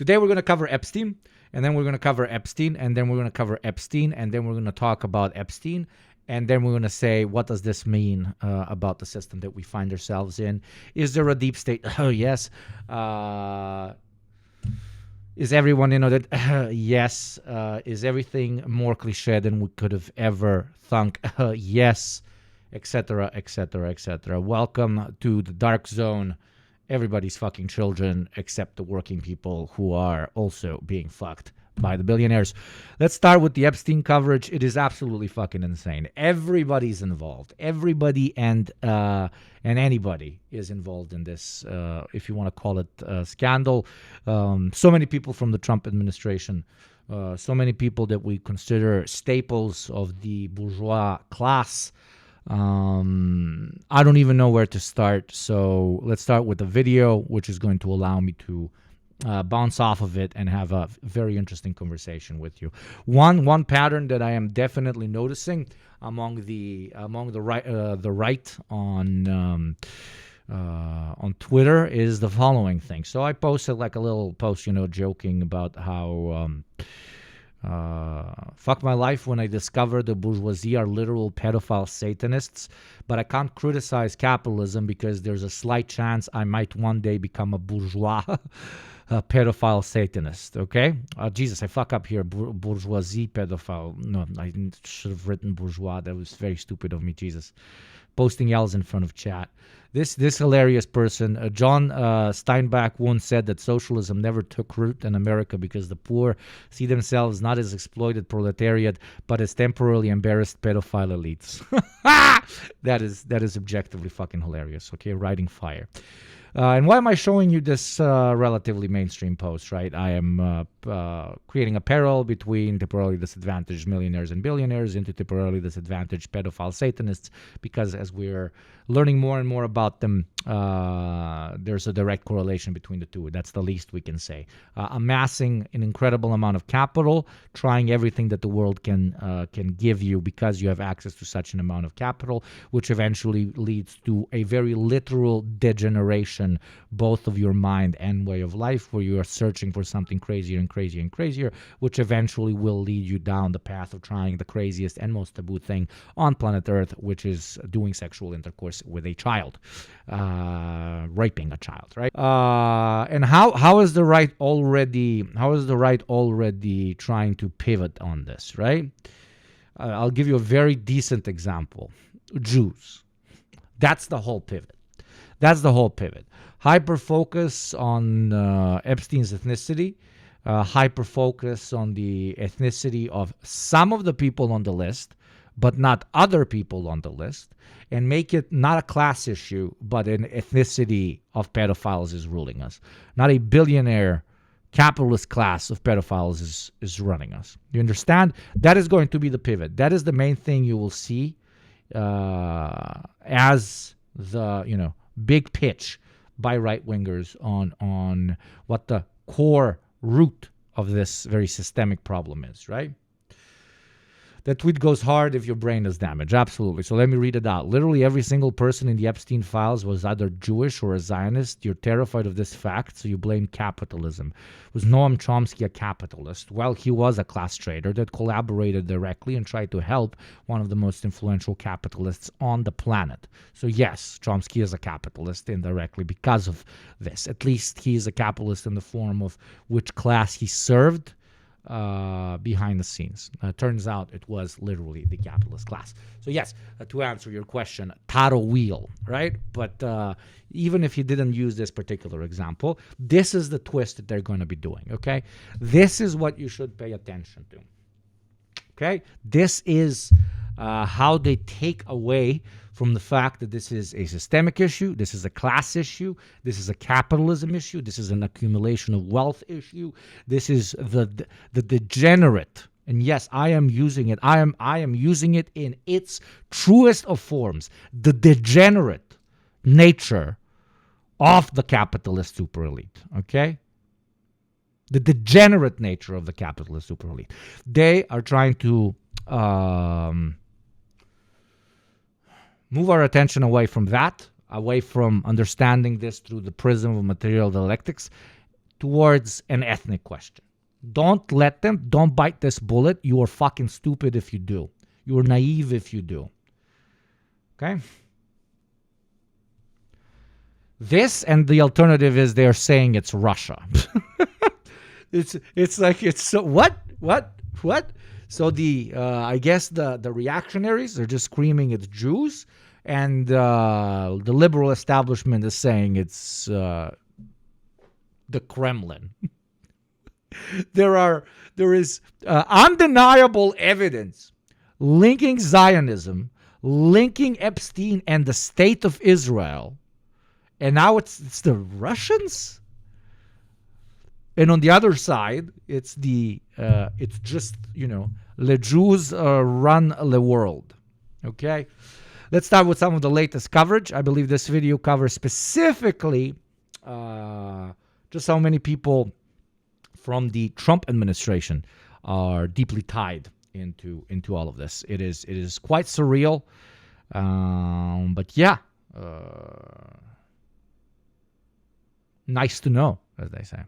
Today we're going to cover Epstein, and then we're going to cover Epstein, and then we're going to cover Epstein, and then we're going to talk about Epstein, and then we're going to say, what does this mean about the system that we find ourselves in? Is there a deep state? Oh, yes. Is everyone in on it? Yes. Is everything more cliche than we could have ever thunk? Yes, etc., etc., etc. Welcome to the dark zone. Everybody's fucking children except the working people who are also being fucked by the billionaires. Let's start with the Epstein coverage. It is absolutely fucking insane. Everybody's involved. Everybody and anybody is involved in this, if you want to call it a scandal. So many people from the Trump administration, so many people that we consider staples of the bourgeois class. I don't even know where to start, so let's start with the video, which is going to allow me to bounce off of it and have a very interesting conversation with you. One pattern that I am definitely noticing among the right on Twitter is the following thing. So I posted like a little post, joking about how fuck my life when I discovered the bourgeoisie are literal pedophile Satanists, but I can't criticize capitalism because there's a slight chance I might one day become a bourgeois pedophile Satanist. Okay? Jesus, I fuck up here. Bourgeoisie pedophile. No, I should have written bourgeois. That was very stupid of me. Jesus. Posting L's in front of chat. This hilarious person, John Steinbach, once said that socialism never took root in America because the poor see themselves not as exploited proletariat, but as temporarily embarrassed pedophile elites. That is objectively fucking hilarious. Okay, writing fire. And why am I showing you this relatively mainstream post, right? I am creating a parallel between temporarily disadvantaged millionaires and billionaires into temporarily disadvantaged pedophile Satanists, because as we're learning more and more about them, there's a direct correlation between the two. That's the least we can say. Amassing an incredible amount of capital, trying everything that the world can give you because you have access to such an amount of capital, which eventually leads to a very literal degeneration both of your mind and way of life, where you are searching for something crazier and crazier and crazier, which eventually will lead you down the path of trying the craziest and most taboo thing on planet Earth, which is doing sexual intercourse with a child, raping a child, right? And how is the right already trying to pivot on this, right? I'll give you a very decent example. Jews. That's the whole pivot. Hyper focus on Epstein's ethnicity, hyper focus on the ethnicity of some of the people on the list, but not other people on the list, and make it not a class issue, but an ethnicity of pedophiles is ruling us. Not a billionaire capitalist class of pedophiles is running us. You understand? That is going to be the pivot. That is the main thing you will see as the, big pitch by right-wingers on what the core root of this very systemic problem is, right? That tweet goes hard if your brain is damaged. Absolutely. So let me read it out. Literally every single person in the Epstein files was either Jewish or a Zionist. You're terrified of this fact, so you blame capitalism. Was Noam Chomsky a capitalist? Well, he was a class trader that collaborated directly and tried to help one of the most influential capitalists on the planet. So yes, Chomsky is a capitalist indirectly because of this. At least he is a capitalist in the form of which class he served behind the scenes. Turns out it was literally the capitalist class. So yes, to answer your question, Taro wheel, right? But even if he didn't use this particular example, this is the twist that they're going to be doing, okay? This is what you should pay attention to, okay? This is how they take away from the fact that this is a systemic issue, this is a class issue, this is a capitalism issue, this is an accumulation of wealth issue, this is the degenerate, and yes, I am using it, I am using it in its truest of forms, the degenerate nature of the capitalist super elite, okay? The degenerate nature of the capitalist super elite. They are trying to move our attention away from that, away from understanding this through the prism of material dialectics, towards an ethnic question. Don't bite this bullet. You are fucking stupid if you do. You are naive if you do. Okay? This and the alternative is they're saying it's Russia. It's like it's so what? So I guess the reactionaries are just screaming it's Jews, and the liberal establishment is saying it's the Kremlin. There is undeniable evidence linking Zionism, linking Epstein and the state of Israel, and now it's the Russians. And on the other side, it's just the Jews run the world. Okay, let's start with some of the latest coverage. I believe this video covers specifically just how many people from the Trump administration are deeply tied into all of this. It is quite surreal, but yeah, nice to know, as they say.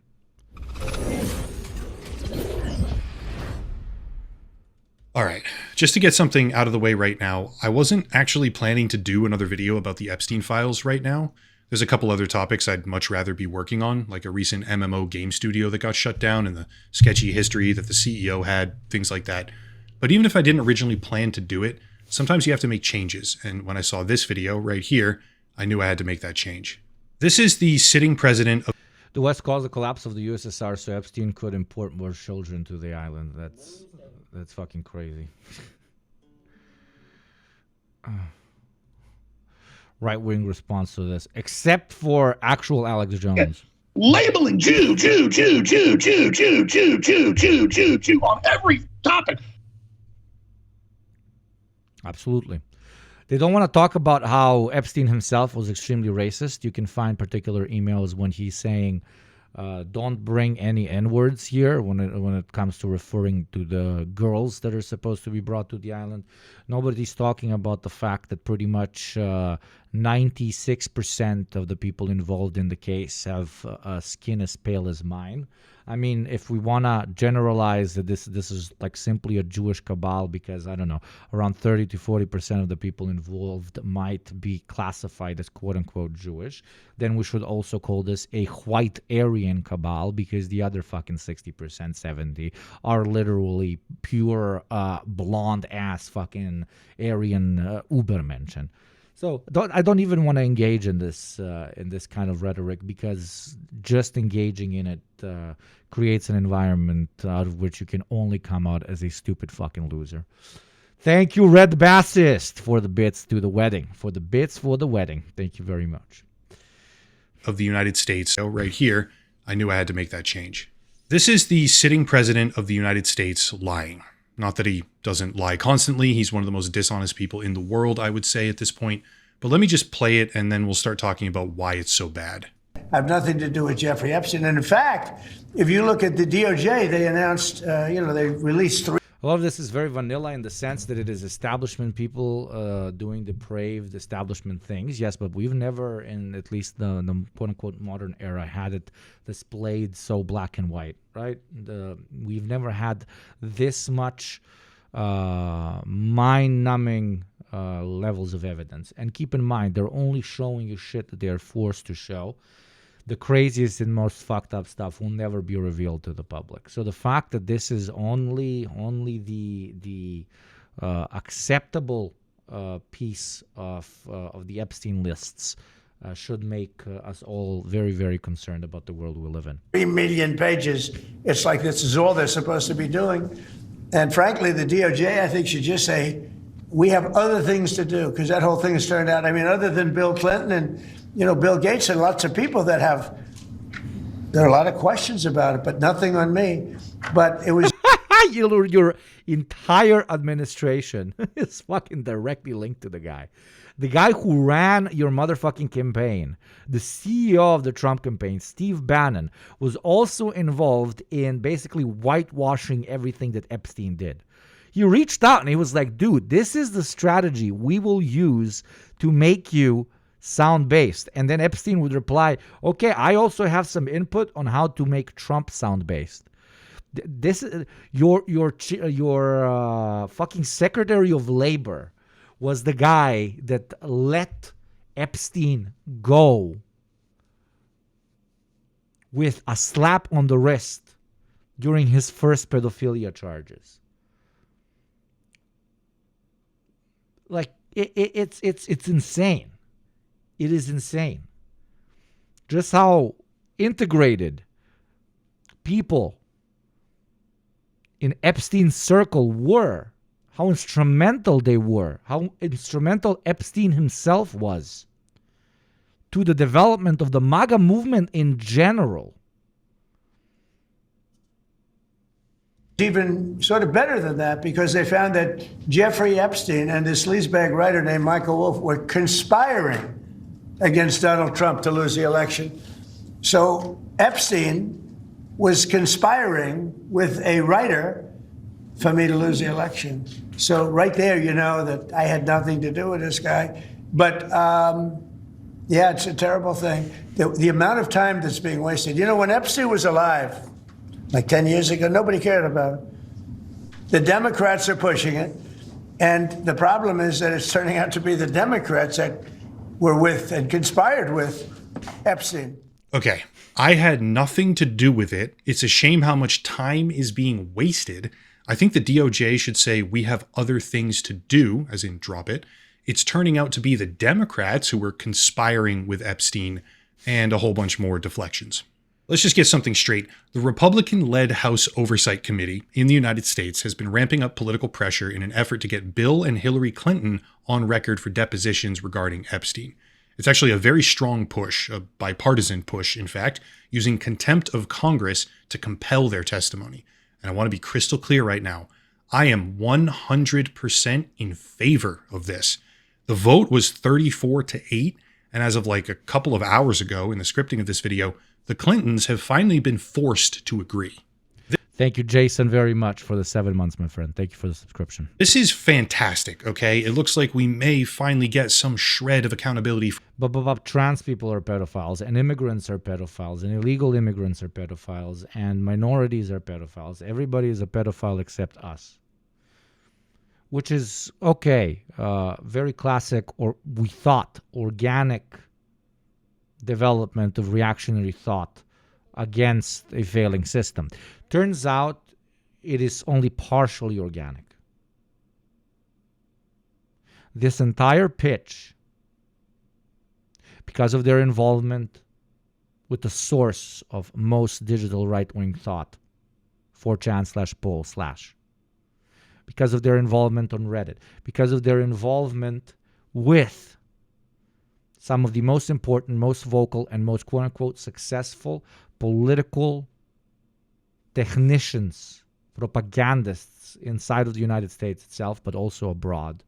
All right, just to get something out of the way right now, I wasn't actually planning to do another video about the Epstein files right now. There's a couple other topics I'd much rather be working on, like a recent MMO game studio that got shut down and the sketchy history that the CEO had, things like that. But even if I didn't originally plan to do it, sometimes you have to make changes. And when I saw this video right here, I knew I had to make that change. This is the sitting president of the West caused the collapse of the USSR so Epstein could import more children to the island. That's fucking crazy. Right-wing response to this, except for actual Alex Jones. Labeling Jew on every topic. Absolutely. They don't want to talk about how Epstein himself was extremely racist. You can find particular emails when he's saying, don't bring any N-words here when it comes to referring to the girls that are supposed to be brought to the island. Nobody's talking about the fact that pretty much 96% of the people involved in the case have skin as pale as mine. I mean, if we want to generalize that this is like simply a Jewish cabal because, I don't know, around 30 to 40% of the people involved might be classified as quote-unquote Jewish, then we should also call this a white Aryan cabal because the other fucking 60%, 70, are literally pure blonde-ass fucking Aryan Ubermenschen. So I don't even want to engage in this kind of rhetoric because just engaging in it creates an environment out of which you can only come out as a stupid fucking loser. Thank you, Red Bassist, for the bits to the wedding. For the bits for the wedding. Thank you very much. Of the United States. So right here, I knew I had to make that change. This is the sitting president of the United States lying. Not that he doesn't lie constantly. He's one of the most dishonest people in the world, I would say, at this point. But let me just play it, and then we'll start talking about why it's so bad. I have nothing to do with Jeffrey Epstein. And in fact, if you look at the DOJ, they announced, they released 3. A lot of this is very vanilla in the sense that it is establishment people doing depraved establishment things. Yes, but we've never, in at least the quote-unquote modern era, had it displayed so black and white, right? We've never had this much mind-numbing levels of evidence. And keep in mind, they're only showing you shit that they're forced to show. The craziest and most fucked up stuff will never be revealed to the public. So the fact that this is only the acceptable piece of the Epstein lists should make us all very, very concerned about the world we live in. 3 million pages. It's like this is all they're supposed to be doing. And frankly, the DOJ, I think, should just say, we have other things to do, because that whole thing has turned out, I mean, other than Bill Clinton and Bill Gates and lots of people that there are a lot of questions about it, but nothing on me. But it was your entire administration is fucking directly linked to the guy. The guy who ran your motherfucking campaign, the CEO of the Trump campaign, Steve Bannon, was also involved in basically whitewashing everything that Epstein did. He reached out and he was like, dude, this is the strategy we will use to make you sound-based. And then Epstein would reply, okay, I also have some input on how to make Trump sound-based. This your fucking Secretary of Labor was the guy that let Epstein go with a slap on the wrist during his first pedophilia charges. Like it's insane. It is insane. Just how integrated people in Epstein's circle were, how instrumental they were, how instrumental Epstein himself was to the development of the MAGA movement in general. Even sort of better than that, because they found that Jeffrey Epstein and this sleazebag writer named Michael Wolff were conspiring against Donald Trump to lose the election. So Epstein was conspiring with a writer for me to lose the election. So right there, you know that I had nothing to do with this guy. But yeah, it's a terrible thing. The amount of time that's being wasted. You know, when Epstein was alive, like 10 years ago, nobody cared about it. The Democrats are pushing it. And the problem is that it's turning out to be the Democrats that were with and conspired with Epstein. Okay, I had nothing to do with it. It's a shame how much time is being wasted. I think the DOJ should say we have other things to do, as in drop it. It's turning out to be the Democrats who were conspiring with Epstein and a whole bunch more deflections. Let's just get something straight. The Republican-led House Oversight Committee in the United States has been ramping up political pressure in an effort to get Bill and Hillary Clinton on record for depositions regarding Epstein. It's actually a very strong push, a bipartisan push, in fact, using contempt of Congress to compel their testimony. And I want to be crystal clear right now. I am 100% in favor of this. The vote was 34-8, and as of like a couple of hours ago in the scripting of this video, the Clintons have finally been forced to agree. Thank you, Jason, very much for the 7 months, my friend. Thank you for the subscription. This is fantastic, okay? It looks like we may finally get some shred of accountability. But trans people are pedophiles, and immigrants are pedophiles, and illegal immigrants are pedophiles, and minorities are pedophiles. Everybody is a pedophile except us. Which is, okay, very classic, or we thought, organic development of reactionary thought against a failing system. Turns out it is only partially organic. This entire pitch, because of their involvement with the source of most digital right-wing thought, 4chan/poll/, because of their involvement on Reddit, because of their involvement with some of the most important, most vocal, and most quote-unquote successful political technicians, propagandists inside of the United States itself, but also abroad.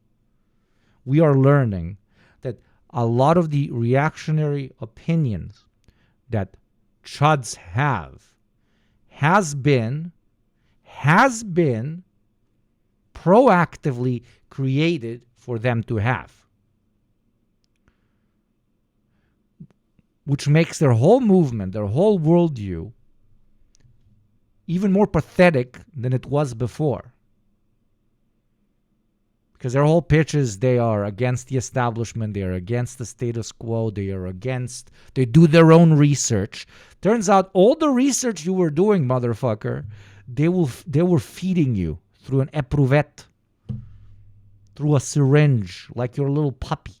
We are learning that a lot of the reactionary opinions that chuds has been proactively created for them to have, which makes their whole movement, their whole worldview, even more pathetic than it was before. Because their whole pitch is they are against the establishment, they are against the status quo, they do their own research. Turns out all the research you were doing, motherfucker, they were feeding you through an eprouvette, through a syringe, like your little puppy.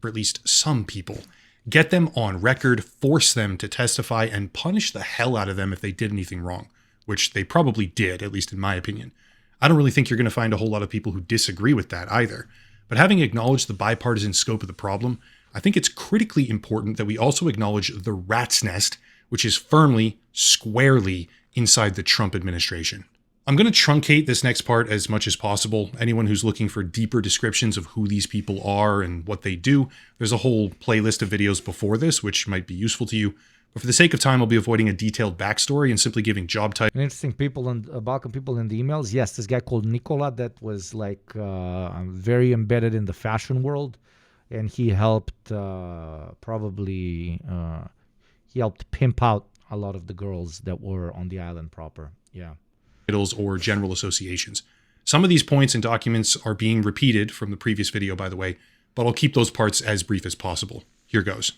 For at least some people. Get them on record, force them to testify, and punish the hell out of them if they did anything wrong, which they probably did, at least in my opinion. I don't really think you're going to find a whole lot of people who disagree with that either. But having acknowledged the bipartisan scope of the problem, I think it's critically important that we also acknowledge the rat's nest, which is firmly, squarely inside the Trump administration. I'm going to truncate this next part as much as possible. Anyone who's looking for deeper descriptions of who these people are and what they do, there's a whole playlist of videos before this, which might be useful to you. But for the sake of time, I'll be avoiding a detailed backstory and simply giving job titles. And interesting Balkan people in the emails. Yes, this guy called Nikola that was like very embedded in the fashion world, and he helped he helped pimp out a lot of the girls that were on the island proper. Yeah. Or general associations. Some of these points and documents are being repeated from the previous video, by the way, but I'll keep those parts as brief as possible. Here goes.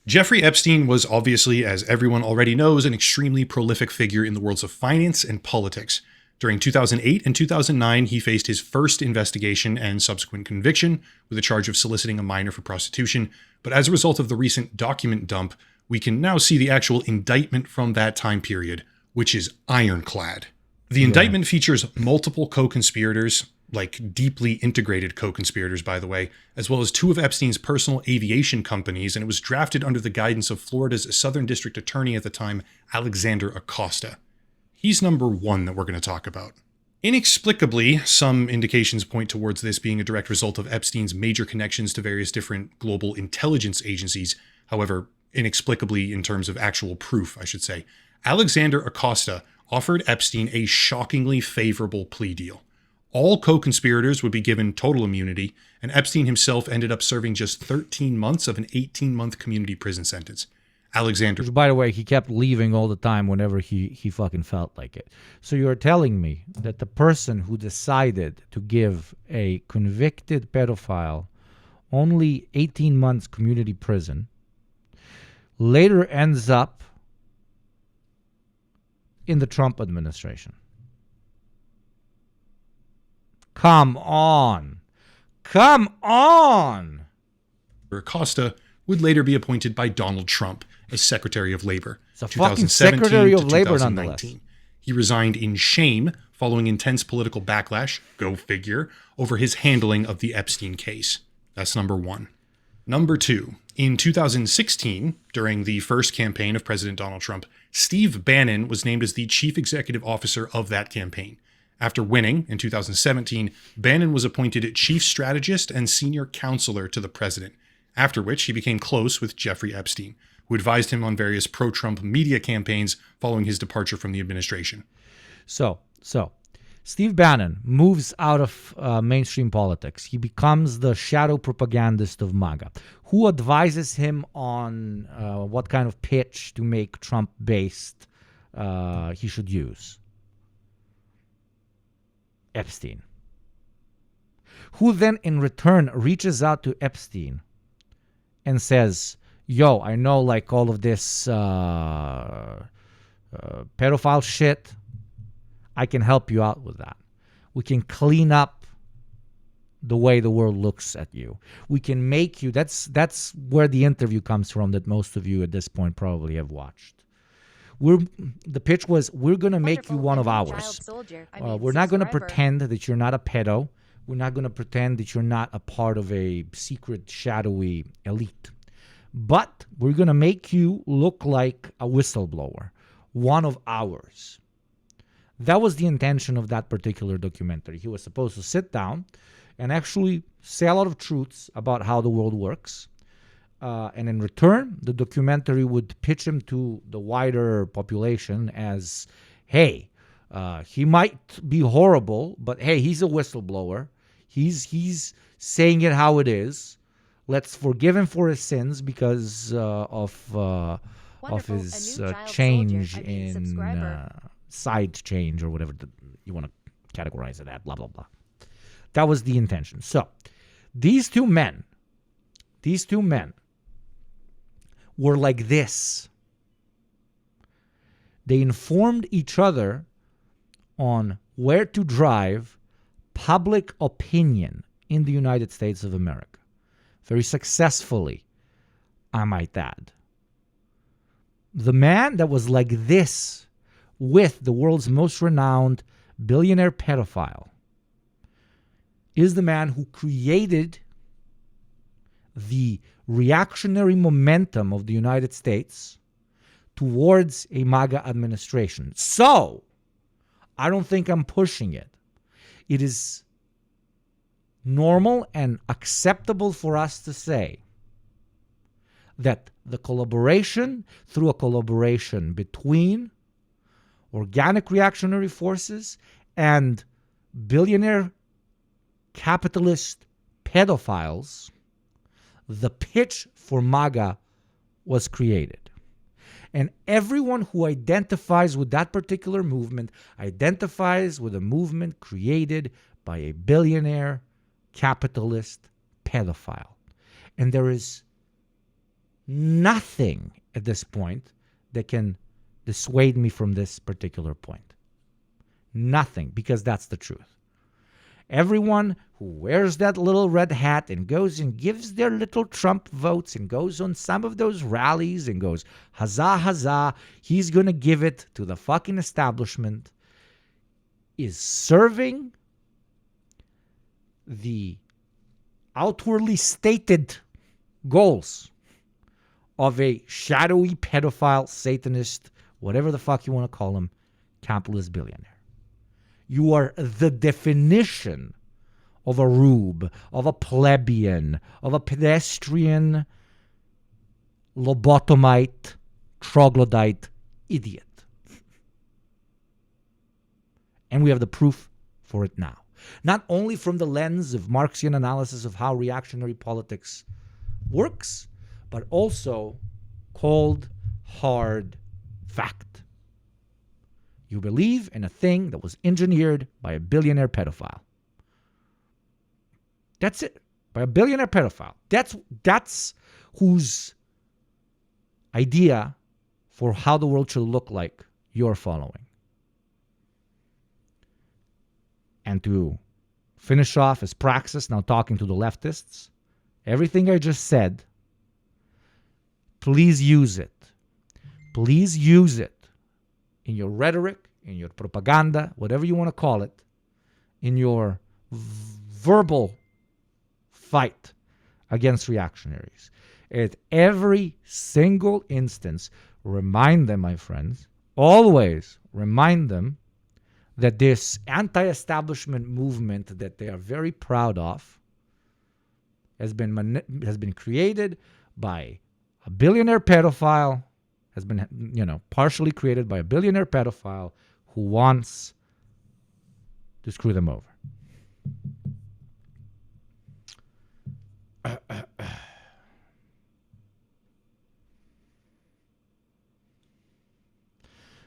Jeffrey Epstein was obviously, as everyone already knows, an extremely prolific figure in the worlds of finance and politics. During 2008 and 2009, he faced his first investigation and subsequent conviction with a charge of soliciting a minor for prostitution. But as a result of the recent document dump, we can now see the actual indictment from that time period, which is ironclad. The indictment features multiple co-conspirators, like deeply integrated co-conspirators, by the way, as well as two of Epstein's personal aviation companies, and it was drafted under the guidance of Florida's Southern District Attorney at the time, Alexander Acosta. He's number one that we're going to talk about. Inexplicably, some indications point towards this being a direct result of Epstein's major connections to various different global intelligence agencies. However, inexplicably in terms of actual proof, I should say, Alexander Acosta offered Epstein a shockingly favorable plea deal. All co-conspirators would be given total immunity, and Epstein himself ended up serving just 13 months of an 18-month community prison sentence. Alexander... Which, by the way, he kept leaving all the time whenever he fucking felt like it. So you're telling me that the person who decided to give a convicted pedophile only 18 months community prison later ends up in the Trump administration? Come on. Come on. Acosta would later be appointed by Donald Trump as Secretary of Labor. It's a fucking Secretary of Labor, nonetheless. He resigned in shame following intense political backlash, go figure, over his handling of the Epstein case. That's number one. Number two, in 2016, during the first campaign of President Donald Trump, Steve Bannon was named as the chief executive officer of that campaign. After winning in 2017, Bannon was appointed chief strategist and senior counselor to the president, after which he became close with Jeffrey Epstein, who advised him on various pro-Trump media campaigns following his departure from the administration. So Steve Bannon moves out of mainstream politics. He becomes the shadow propagandist of MAGA. Who advises him on what kind of pitch to make Trump-based he should use? Epstein. Who then in return reaches out to Epstein and says, yo, I know like all of this pedophile shit. I can help you out with that. We can clean up the way the world looks at you. We can make you, that's where the interview comes from that most of you at this point probably have watched. The pitch was, we're going to make you one of ours. We're not going to pretend that you're not a pedo. We're not going to pretend that you're not a part of a secret, shadowy elite. But we're going to make you look like a whistleblower, one of ours. That was the intention of that particular documentary. He was supposed to sit down and actually say a lot of truths about how the world works. And in return, the documentary would pitch him to the wider population as, hey, he might be horrible, but hey, he's a whistleblower. He's saying it how it is. Let's forgive him for his sins because of his change in side change or whatever you want to categorize it at, blah, blah, blah. That was the intention. So these two men were like this. They informed each other on where to drive public opinion in the United States of America. Very successfully, I might add. The man that was like this with the world's most renowned billionaire pedophile is the man who created the reactionary momentum of the United States towards a MAGA administration. So, I don't think I'm pushing it. It is normal and acceptable for us to say that through a collaboration between organic reactionary forces and billionaire capitalist pedophiles, the pitch for MAGA was created. And everyone who identifies with that particular movement identifies with a movement created by a billionaire capitalist pedophile. And there is nothing at this point that can dissuade me from this particular point. Nothing, because that's the truth. Everyone who wears that little red hat and goes and gives their little Trump votes and goes on some of those rallies and goes, huzzah, huzzah, he's going to give it to the fucking establishment, is serving the outwardly stated goals of a shadowy pedophile, Satanist, whatever the fuck you want to call him, capitalist billionaire. You are the definition of a rube, of a plebeian, of a pedestrian, lobotomite, troglodyte idiot. And we have the proof for it now. Not only from the lens of Marxian analysis of how reactionary politics works, but also cold, hard fact. You believe in a thing that was engineered by a billionaire pedophile. That's it. By a billionaire pedophile. That's whose idea for how the world should look like you're following. And to finish off as praxis, now talking to the leftists, everything I just said, please use it. Please use it in your rhetoric, in your propaganda, whatever you want to call it, in your verbal fight against reactionaries. At every single instance, remind them, my friends, always remind them that this anti-establishment movement that they are very proud of has been created by a billionaire pedophile, has been, partially created by a billionaire pedophile who wants to screw them over.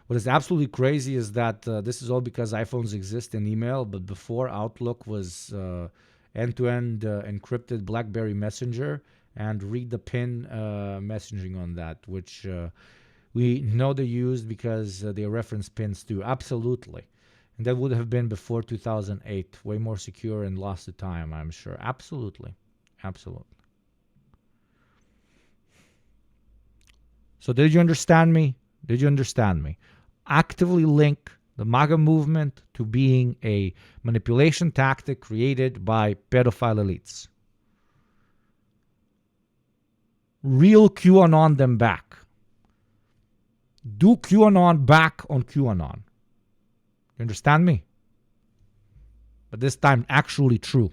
What is absolutely crazy is that this is all because iPhones exist in email, but before Outlook was end-to-end encrypted BlackBerry Messenger and read the pin messaging on that, which we know they used because they reference pins too. Absolutely. And that would have been before 2008. Way more secure and lost to time, I'm sure. Absolutely. Absolutely. So did you understand me? Did you understand me? Actively link the MAGA movement to being a manipulation tactic created by pedophile elites. Real QAnon them back. Do QAnon back on QAnon. You understand me? But this time actually true.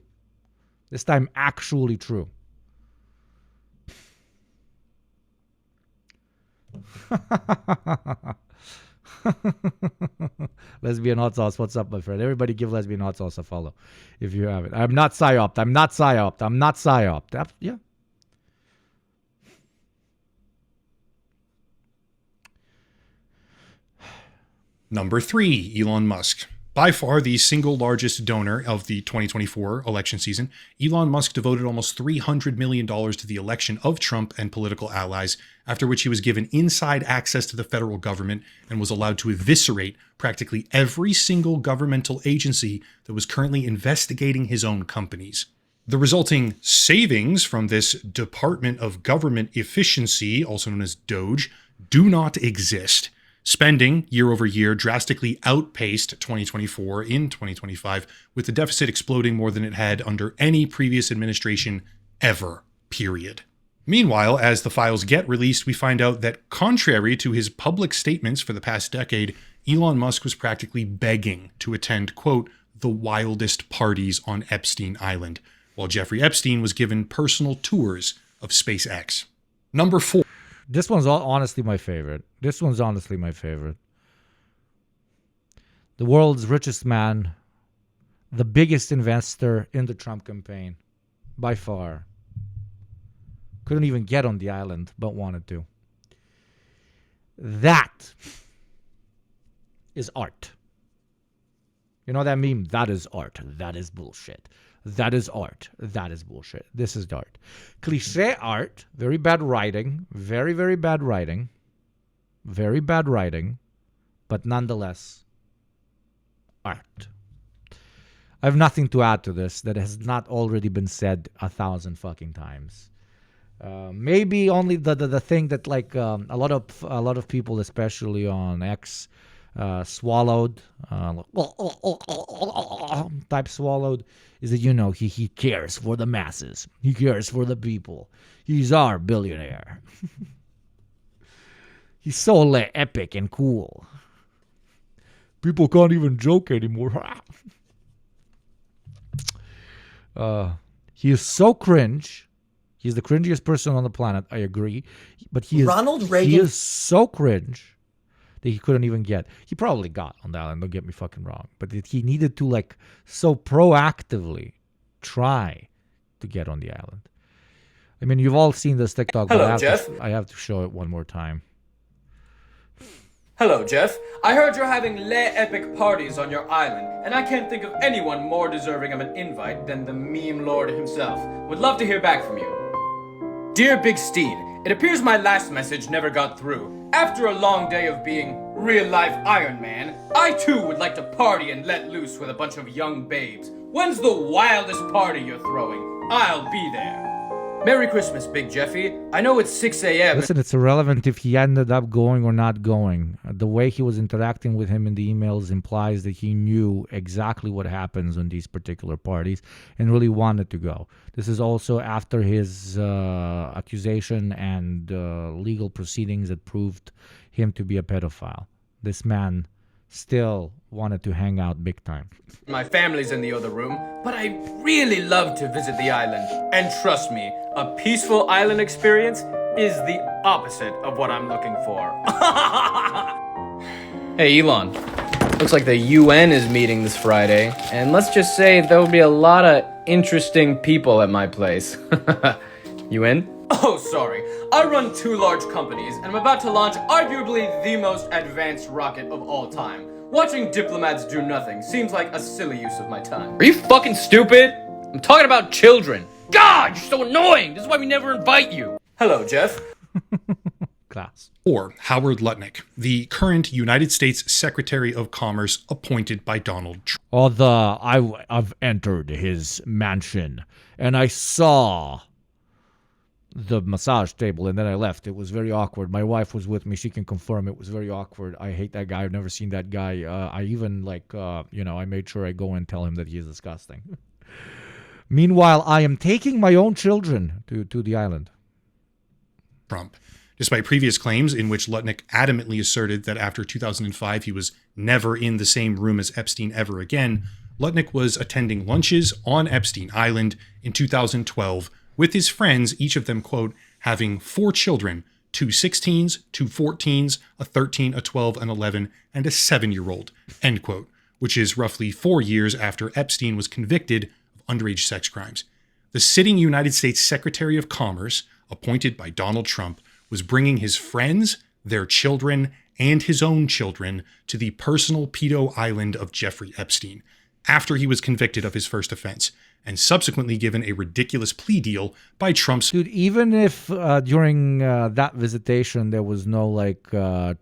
This time actually true. Lesbian hot sauce, what's up, my friend? Everybody give lesbian hot sauce a follow if you have it. I'm not psyoped. I'm not psyoped. I'm not psyoped. Yeah. Number 3, Elon Musk. By far the single largest donor of the 2024 election season, Elon Musk devoted almost $300 million to the election of Trump and political allies, after which he was given inside access to the federal government and was allowed to eviscerate practically every single governmental agency that was currently investigating his own companies. The resulting savings from this Department of Government Efficiency, also known as DOGE, do not exist. Spending year over year drastically outpaced 2024 in 2025, with the deficit exploding more than it had under any previous administration ever, period. Meanwhile, as the files get released, we find out that contrary to his public statements for the past decade, Elon Musk was practically begging to attend, quote, the wildest parties on Epstein Island, while Jeffrey Epstein was given personal tours of SpaceX. Number 4. This one's honestly my favorite. The world's richest man, the biggest investor in the Trump campaign, by far. Couldn't even get on the island, but wanted to. That is art. You know that meme? That is art. That is bullshit. That is art. That is bullshit. This is art. Cliche art. Very bad writing. Very, very bad writing. Very bad writing. But nonetheless, art. I have nothing to add to this that has not already been said 1,000 fucking times. Maybe only the thing that like a lot of people, especially on X, swallowed, type swallowed, is that, he cares for the masses. He cares for the people. He's our billionaire. He's so epic and cool. People can't even joke anymore. He is so cringe. He's the cringiest person on the planet. I agree. But he is so cringe that he couldn't even get. He probably got on the island, don't get me fucking wrong. But he needed to so proactively try to get on the island. I mean, you've all seen this TikTok. Hello, Jeff. I have to show it one more time. Hello, Jeff. I heard you're having le epic parties on your island, and I can't think of anyone more deserving of an invite than the meme lord himself. Would love to hear back from you. Dear Big Steed, it appears my last message never got through. After a long day of being real-life Iron Man, I too would like to party and let loose with a bunch of young babes. When's the wildest party you're throwing? I'll be there. Merry Christmas, Big Jeffy. I know it's 6 a.m. Listen, it's irrelevant if he ended up going or not going. The way he was interacting with him in the emails implies that he knew exactly what happens on these particular parties and really wanted to go. This is also after his accusation and legal proceedings that proved him to be a pedophile. This man still wanted to hang out big time. My family's in the other room, but I really love to visit the island. And trust me, a peaceful island experience is the opposite of what I'm looking for. Hey, Elon. Looks like the UN is meeting this Friday, and let's just say there will be a lot of interesting people at my place. You in? Oh, sorry. I run 2 large companies, and I'm about to launch arguably the most advanced rocket of all time. Watching diplomats do nothing seems like a silly use of my time. Are you fucking stupid? I'm talking about children. God, you're so annoying! This is why we never invite you. Hello, Jeff. Class. Or Howard Lutnick, the current United States Secretary of Commerce appointed by Donald Trump. I've entered his mansion and I saw the massage table and then I left. It was very awkward. My wife was with me. She can confirm it was very awkward. I hate that guy. I've never seen that guy. I even I made sure I go and tell him that he is disgusting. Meanwhile, I am taking my own children to the island. Trump. Despite previous claims in which Lutnick adamantly asserted that after 2005 he was never in the same room as Epstein ever again, Lutnick was attending lunches on Epstein Island in 2012 with his friends, each of them, quote, having 4 children, 2 16s, 2 14s, a 13, a 12, an 11, and a 7-year-old, end quote, which is roughly 4 years after Epstein was convicted of underage sex crimes. The sitting United States Secretary of Commerce, appointed by Donald Trump, was bringing his friends, their children, and his own children to the personal pedo island of Jeffrey Epstein after he was convicted of his first offense and subsequently given a ridiculous plea deal by Trump's... Dude, even if during that visitation there was no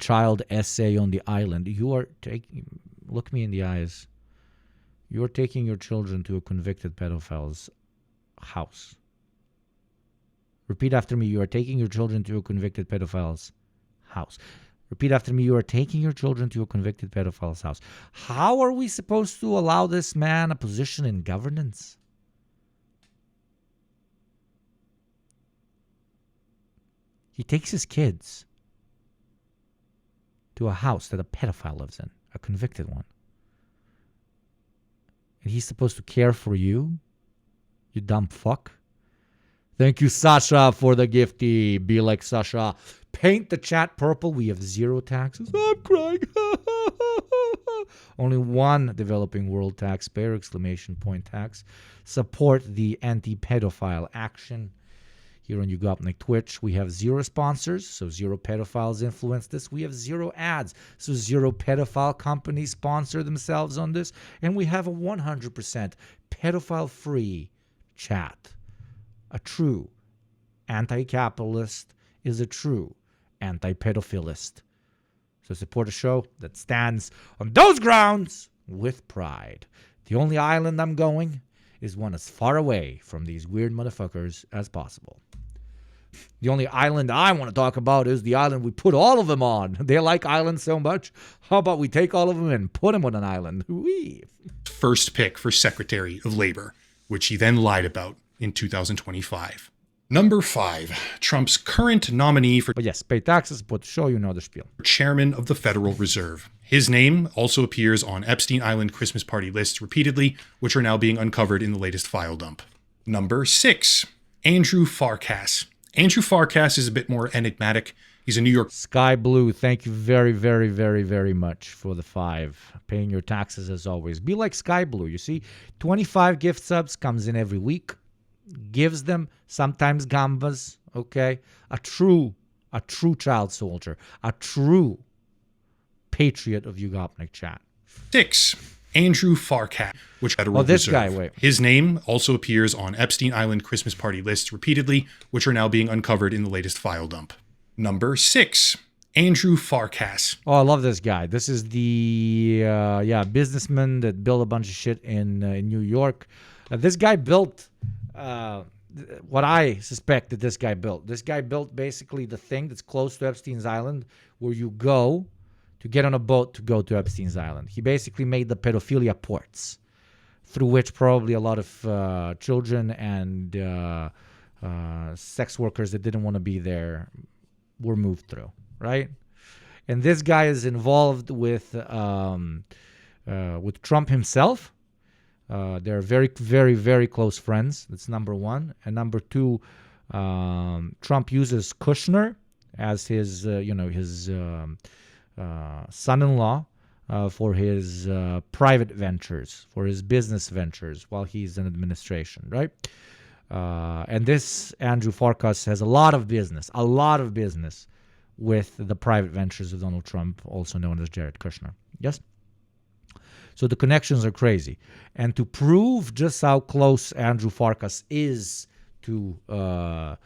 child essay on the island, you are taking... Look me in the eyes. You are taking your children to a convicted pedophile's house. Repeat after me. You are taking your children to a convicted pedophile's house. Repeat after me. You are taking your children to a convicted pedophile's house. How are we supposed to allow this man a position in governance? He takes his kids to a house that a pedophile lives in, a convicted one. And he's supposed to care for you? You dumb fuck. Thank you, Sasha, for the gifty. Be like Sasha. Paint the chat purple. We have 0 taxes. I'm crying. Only 1 developing world taxpayer, exclamation point tax. Support the anti-pedophile action. Here on Yugopnik Twitch, we have 0 sponsors, so 0 pedophiles influence this. We have 0 ads, so 0 pedophile companies sponsor themselves on this. And we have a 100% pedophile-free chat. A true anti-capitalist is a true anti-pedophilist. So support a show that stands on those grounds with pride. The only island I'm going is one as far away from these weird motherfuckers as possible. The only island I want to talk about is the island we put all of them on. They like islands so much. How about we take all of them and put them on an island? Whee! First pick for Secretary of Labor, which he then lied about in 2025. Number 5, Trump's current nominee for But yes, pay taxes, support the show, you know the spiel. Chairman of the Federal Reserve. His name also appears on Epstein Island Christmas party lists repeatedly, which are now being uncovered in the latest file dump. Number 6, Andrew Farkas. Andrew Farkas is a bit more enigmatic. He's a New York Sky Blue, thank you very, very, very, very much for the 5. Paying your taxes as always. Be like Sky Blue. You see, 25 gift subs comes in every week. Gives them sometimes gambas, okay? A true child soldier. A true patriot of Yugopnik chat. 6, Andrew Farkas, which Federal this Reserve. guy, wait. His name also appears on Epstein Island Christmas party lists repeatedly, which are now being uncovered in the latest file dump. Number 6, Andrew Farkas. Oh, I love this guy. This is the businessman that built a bunch of shit in New York. This guy built what I suspect that this guy built. This guy built basically the thing that's close to Epstein's Island, where you go to get on a boat to go to Epstein's Island. He basically made the pedophilia ports, through which probably a lot of children and sex workers that didn't want to be there were moved through, right? And this guy is involved with Trump himself. They're very, very, very close friends. That's number 1. And number 2, Trump uses Kushner as his son-in-law for his private ventures, for his business ventures while he's in administration, right? And this Andrew Farkas has a lot of business with the private ventures of Donald Trump, also known as Jared Kushner. Yes? So the connections are crazy. And to prove just how close Andrew Farkas is to Donald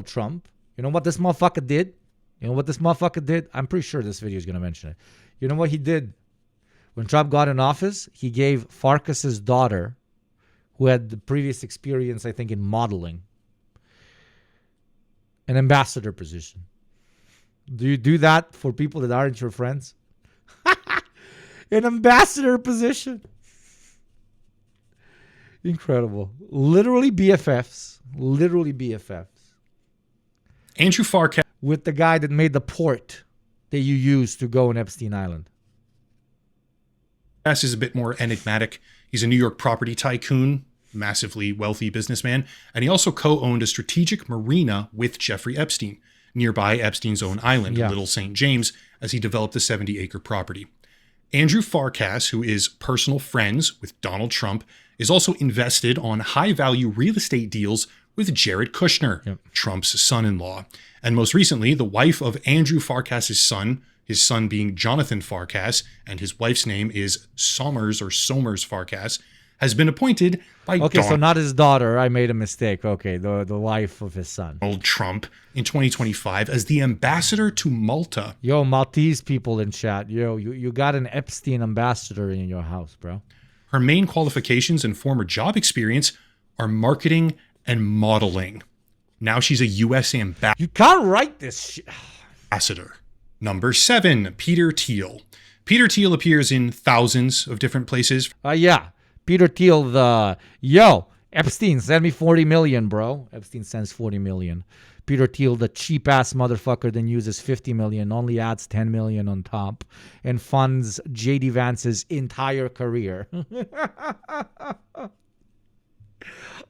Trump, you know what this motherfucker did? I'm pretty sure this video is going to mention it. You know what he did? When Trump got in office, he gave Farkas's daughter, who had the previous experience, I think, in modeling, an ambassador position. Do you do that for people that aren't your friends? An ambassador position. Incredible. Literally BFFs. Andrew Farkas With the guy that made the port that you used to go on Epstein Island. is a bit more enigmatic. He's a New York property tycoon, massively wealthy businessman, and he also co-owned a strategic marina with Jeffrey Epstein, nearby Epstein's own island, Little St. James, as he developed the 70-acre property. Andrew Farkas, who is personal friends with Donald Trump, is also invested on high-value real estate deals with Jared Kushner, Trump's son-in-law. And most recently, the wife of Andrew Farkas's son, his son being Jonathan Farkas, and his wife's name is Somers Farkas, has been appointed by so not his daughter. I made a mistake. Okay, the wife of his son. Donald Trump in 2025 as the ambassador to Malta. Yo, Maltese people in chat. Yo, you got an Epstein ambassador in your house, bro. Her main qualifications and former job experience are marketing and modeling. Now she's a U.S. You can't write this shit. ambassador. Number 7, Peter Thiel. Peter Thiel appears in thousands of different places. Peter Thiel, Epstein, send me 40 million, bro. Epstein sends 40 million. Peter Thiel, the cheap-ass motherfucker, then uses 50 million, only adds 10 million on top, and funds J.D. Vance's entire career.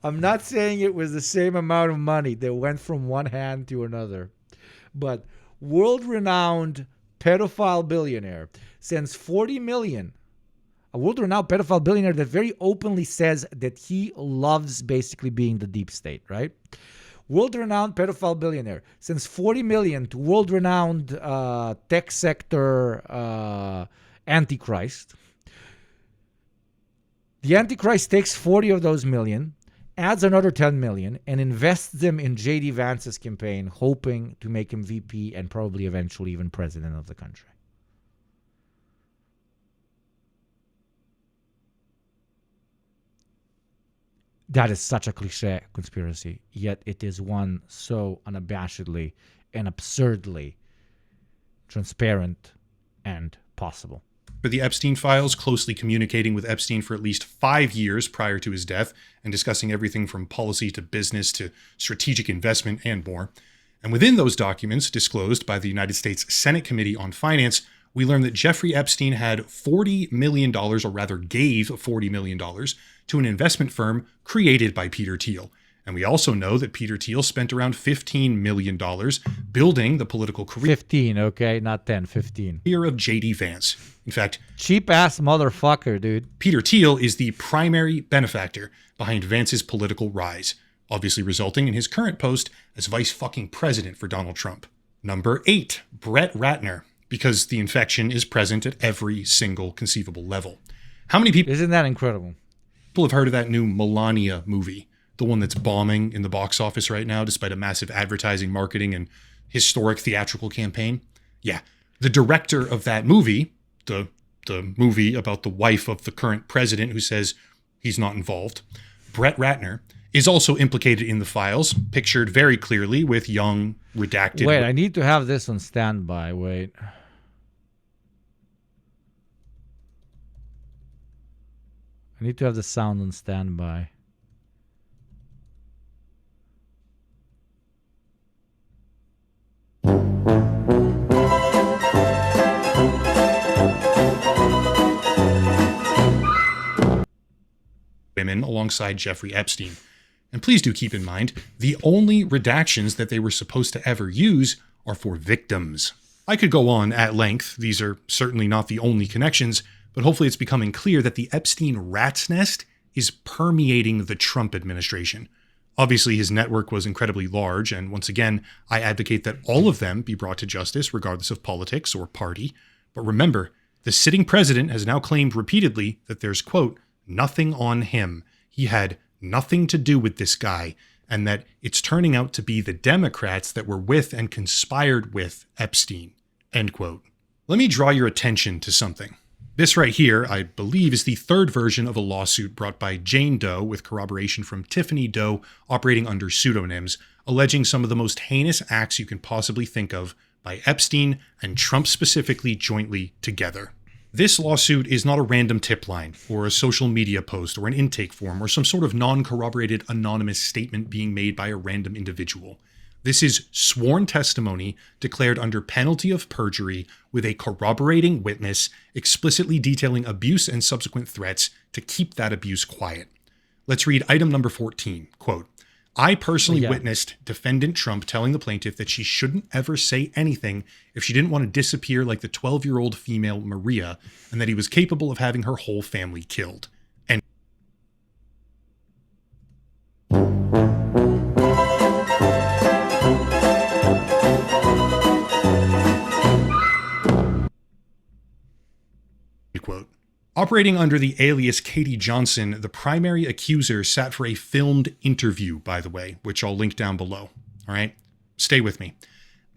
I'm not saying it was the same amount of money that went from one hand to another, but world-renowned pedophile billionaire sends 40 million. A world-renowned pedophile billionaire that very openly says that he loves basically being the deep state, right? World-renowned pedophile billionaire sends 40 million to world-renowned tech sector antichrist. The antichrist takes 40 of those million, adds another 10 million, and invests them in J.D. Vance's campaign, hoping to make him VP and probably eventually even president of the country. That is such a cliche conspiracy, yet it is one so unabashedly and absurdly transparent and possible. For the Epstein files, closely communicating with Epstein for at least 5 years prior to his death and discussing everything from policy to business to strategic investment and more. And within those documents disclosed by the United States Senate Committee on Finance, we learned that Jeffrey Epstein had $40 million, or rather gave $40 million, to an investment firm created by Peter Thiel. And we also know that Peter Thiel spent around $15 million building the political career 15, okay? Not 10, 15. of J.D. Vance. In fact, Cheap-ass motherfucker, dude. Peter Thiel is the primary benefactor behind Vance's political rise, obviously resulting in his current post as vice fucking president for Donald Trump. Number 8, Brett Ratner, because the infection is present at every single conceivable level. How many people Isn't that incredible? have heard of that new Melania movie? The one that's bombing in the box office right now, despite a massive advertising, marketing, and historic theatrical campaign. Yeah, the director of that movie, the movie about the wife of the current president who says he's not involved, Brett Ratner, is also implicated in the files, pictured very clearly with young, redacted... Wait, I need to have this on standby. Wait. I need to have the sound on standby. women alongside Jeffrey Epstein. And please do keep in mind, the only redactions that they were supposed to ever use are for victims. I could go on at length. These are certainly not the only connections, but hopefully it's becoming clear that the Epstein rat's nest is permeating the Trump administration. Obviously, his network was incredibly large, and once again, I advocate that all of them be brought to justice, regardless of politics or party. But remember, the sitting president has now claimed repeatedly that there's, quote, nothing on him. He had nothing to do with this guy, and that it's turning out to be the Democrats that were with and conspired with Epstein, end quote. Let me draw your attention to something. This right here, I believe, is the third version of a lawsuit brought by Jane Doe with corroboration from Tiffany Doe operating under pseudonyms, alleging some of the most heinous acts you can possibly think of by Epstein and Trump specifically jointly together. This lawsuit is not a random tip line or a social media post or an intake form or some sort of non-corroborated anonymous statement being made by a random individual. This is sworn testimony declared under penalty of perjury with a corroborating witness explicitly detailing abuse and subsequent threats to keep that abuse quiet. Let's read item number 14, quote, I personally witnessed defendant Trump telling the plaintiff that she shouldn't ever say anything if she didn't want to disappear like the 12-year-old female Maria, and that he was capable of having her whole family killed. And quote. Operating under the alias Katie Johnson, the primary accuser sat for a filmed interview, by the way, which I'll link down below. All right? Stay with me.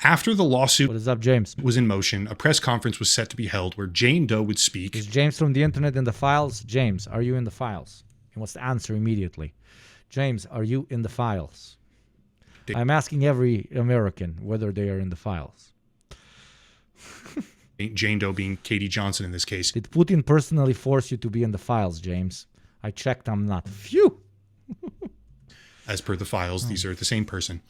After the lawsuit What is up, James? was in motion, a press conference was set to be held where Jane Doe would speak. Is James from the internet in the files? James, are you in the files? He wants to answer immediately. James, are you in the files? I'm asking every American whether they are in the files. Jane Doe being Katie Johnson in this case. Did Putin personally force you to be in the files, James? I checked, I'm not. Phew! As per the files, these are the same person.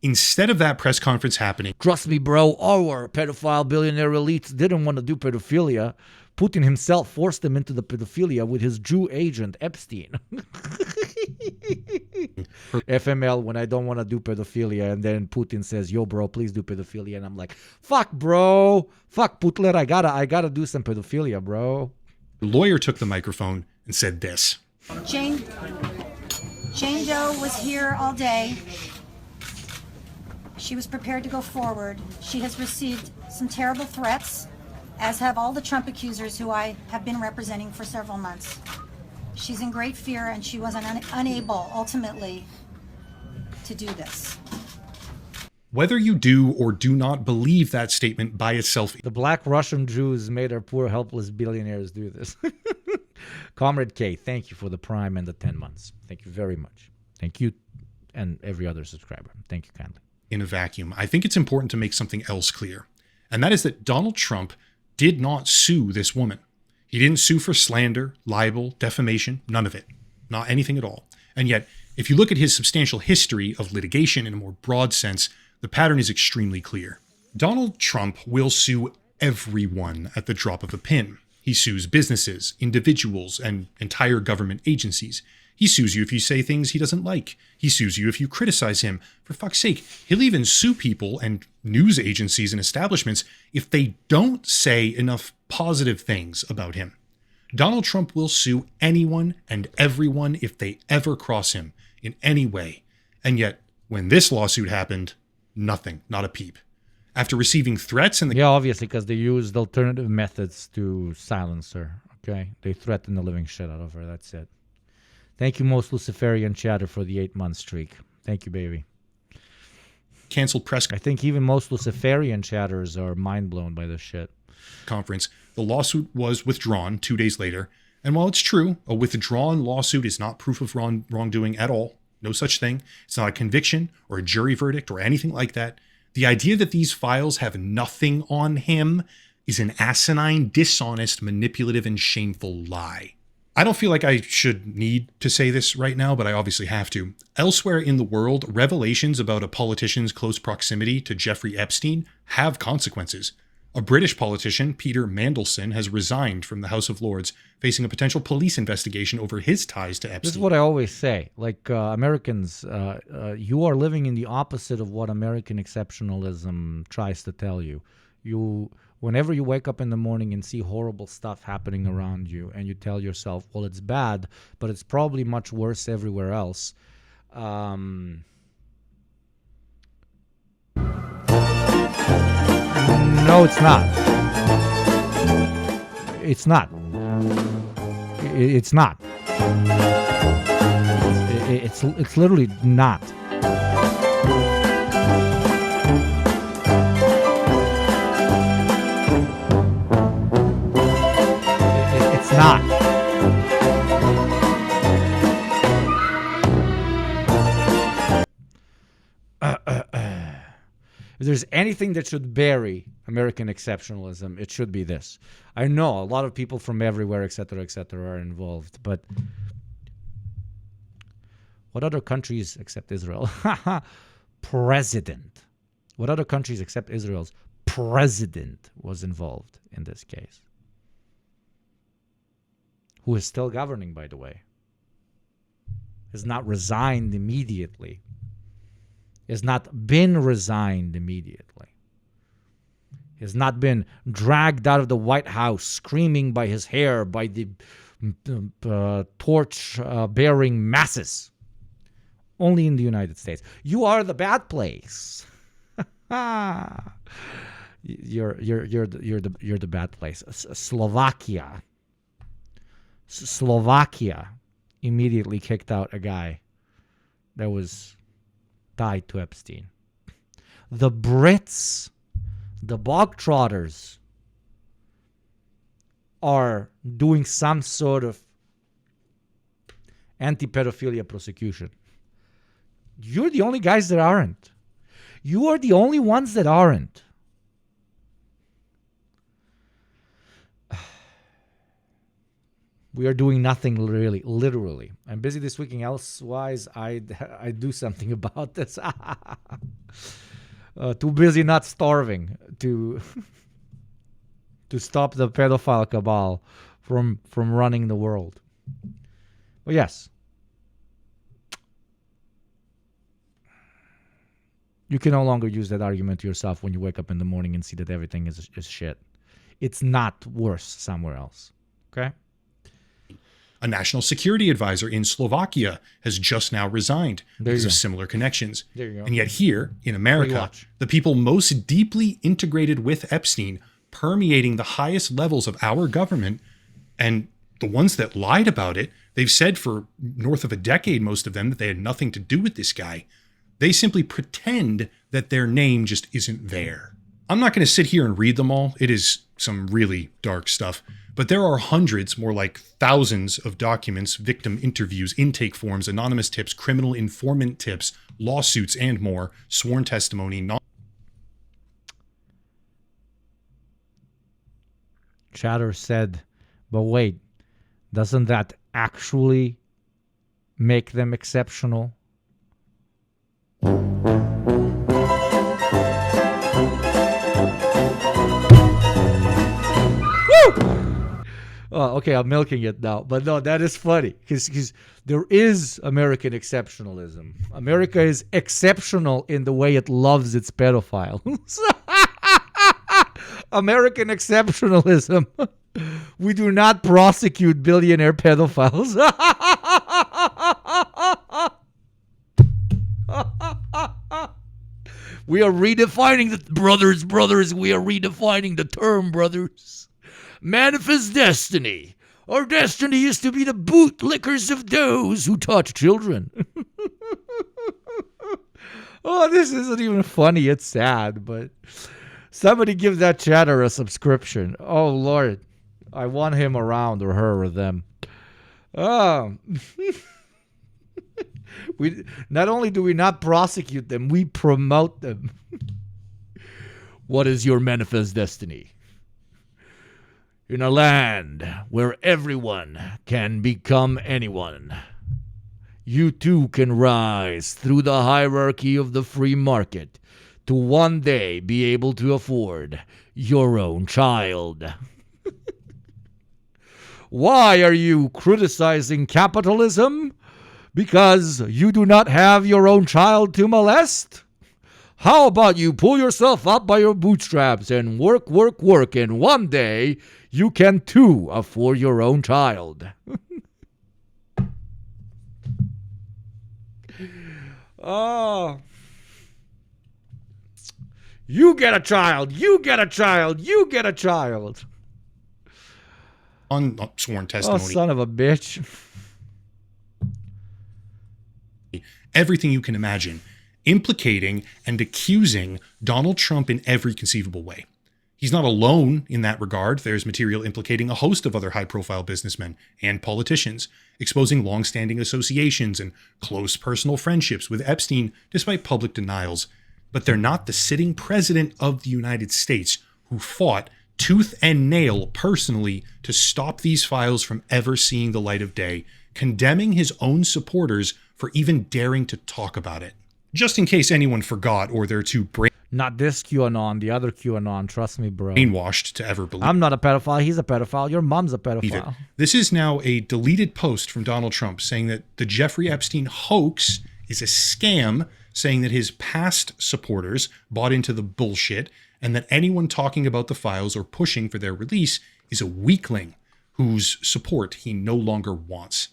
Instead of that press conference happening, Trust me, bro, our pedophile billionaire elites didn't want to do pedophilia. Putin himself forced them into the pedophilia with his Jew agent, Epstein. FML, when I don't want to do pedophilia, and then Putin says, yo, bro, please do pedophilia. And I'm like, fuck, bro. Fuck, Putler, I gotta do some pedophilia, bro. the lawyer took the microphone and said this. Jane Doe was here all day. She was prepared to go forward. She has received some terrible threats, as have all the Trump accusers who I have been representing for several months. She's in great fear, and she was unable, ultimately, to do this. Whether you do or do not believe that statement by itself, The black Russian Jews made our poor, helpless billionaires do this. Comrade K, thank you for the Prime and the 10 months. Thank you very much. Thank you and every other subscriber. Thank you kindly. in a vacuum, I think it's important to make something else clear. And that is that Donald Trump did not sue this woman. He didn't sue for slander, libel, defamation, none of it. Not anything at all. And yet, if you look at his substantial history of litigation in a more broad sense, the pattern is extremely clear. Donald Trump will sue everyone at the drop of a pin. He sues businesses, individuals, and entire government agencies. He sues you if you say things he doesn't like. He sues you if you criticize him. For fuck's sake, he'll even sue people and news agencies and establishments if they don't say enough positive things about him. Donald Trump will sue anyone and everyone if they ever cross him in any way. And yet, when this lawsuit happened, nothing, not a peep. After receiving threats and the Yeah, obviously, because they used alternative methods to silence her. Okay? They threatened the living shit out of her. That's it. Thank you, most Luciferian chatter, for the 8-month streak. Thank you, baby. canceled press I think even most Luciferian chatters are mind blown by this shit. conference, the lawsuit was withdrawn 2 days later. And while it's true, a withdrawn lawsuit is not proof of wrongdoing at all, no such thing. It's not a conviction or a jury verdict or anything like that. The idea that these files have nothing on him is an asinine, dishonest, manipulative, and shameful lie. I don't feel like I should need to say this right now, but I obviously have to. Elsewhere in the world, revelations about a politician's close proximity to Jeffrey Epstein have consequences. A British politician, Peter Mandelson, has resigned from the House of Lords, facing a potential police investigation over his ties to Epstein. This is what I always say. Like, Americans, you are living in the opposite of what American exceptionalism tries to tell you. Whenever you wake up in the morning and see horrible stuff happening around you, and you tell yourself, well, it's bad, but it's probably much worse everywhere else. No, it's not. It's not. It's not. It's literally not. It's not. If there's anything that should bury American exceptionalism, it should be this. I know a lot of people from everywhere, etc., are involved, but what other countries except Israel? President. What other countries except Israel's president was involved in this case? Who is still governing, by the way. Has not resigned immediately. Has not been resigned immediately. Has not been dragged out of the White House screaming by his hair by the torch-bearing masses. Only in the United States. You are the bad place. You're the bad place. Slovakia immediately kicked out a guy that was tied to Epstein. The Brits, the bog trotters, are doing some sort of anti-pedophilia prosecution. You're the only guys that aren't. You are the only ones that aren't. We are doing nothing really, literally. I'm busy this weekend. Elsewise, I do something about this. Too busy not starving to to stop the pedophile cabal from running the world. But yes, you can no longer use that argument to yourself when you wake up in the morning and see that everything is shit. It's not worse somewhere else. Okay? A national security advisor in Slovakia has just now resigned because of similar connections. There you go. And yet here in America, the people most deeply integrated with Epstein, permeating the highest levels of our government, and the ones that lied about it, they've said for north of a decade, most of them, that they had nothing to do with this guy. They simply pretend that their name just isn't there. I'm not going to sit here and read them all. It is some really dark stuff. But there are hundreds, more like thousands of documents, victim interviews, intake forms, anonymous tips, criminal informant tips, lawsuits, and more, sworn testimony. Chatter said, but wait, doesn't that actually make them exceptional? Oh, okay, I'm milking it now. But no, that is funny because there is American exceptionalism. America is exceptional in the way it loves its pedophiles. American exceptionalism. We do not prosecute billionaire pedophiles. We are redefining the brothers. We are redefining the term, brothers. Manifest destiny. Our destiny is to be the bootlickers of those who touch children. Oh, this isn't even funny. It's sad, but somebody give that chatter a subscription. Oh, Lord. I want him around, or her, or them. We not only do we not prosecute them, we promote them. What is your manifest destiny? In a land where everyone can become anyone, you too can rise through the hierarchy of the free market to one day be able to afford your own child. Why are you criticizing capitalism? Because you do not have your own child to molest? How about you pull yourself up by your bootstraps and work, and one day you can too afford your own child. Oh. You get a child. On sworn testimony. Oh, son of a bitch. Everything you can imagine, implicating and accusing Donald Trump in every conceivable way. He's not alone in that regard. There's material implicating a host of other high-profile businessmen and politicians, exposing long-standing associations and close personal friendships with Epstein despite public denials. But they're not the sitting president of the United States who fought tooth and nail personally to stop these files from ever seeing the light of day, condemning his own supporters for even daring to talk about it. Just in case anyone forgot or they're too Not this QAnon, the other QAnon. Trust me, bro. brainwashed to ever believe. I'm not a pedophile. He's a pedophile. Your mom's a pedophile. This is now a deleted post from Donald Trump saying that the Jeffrey Epstein hoax is a scam, saying that his past supporters bought into the bullshit and that anyone talking about the files or pushing for their release is a weakling whose support he no longer wants.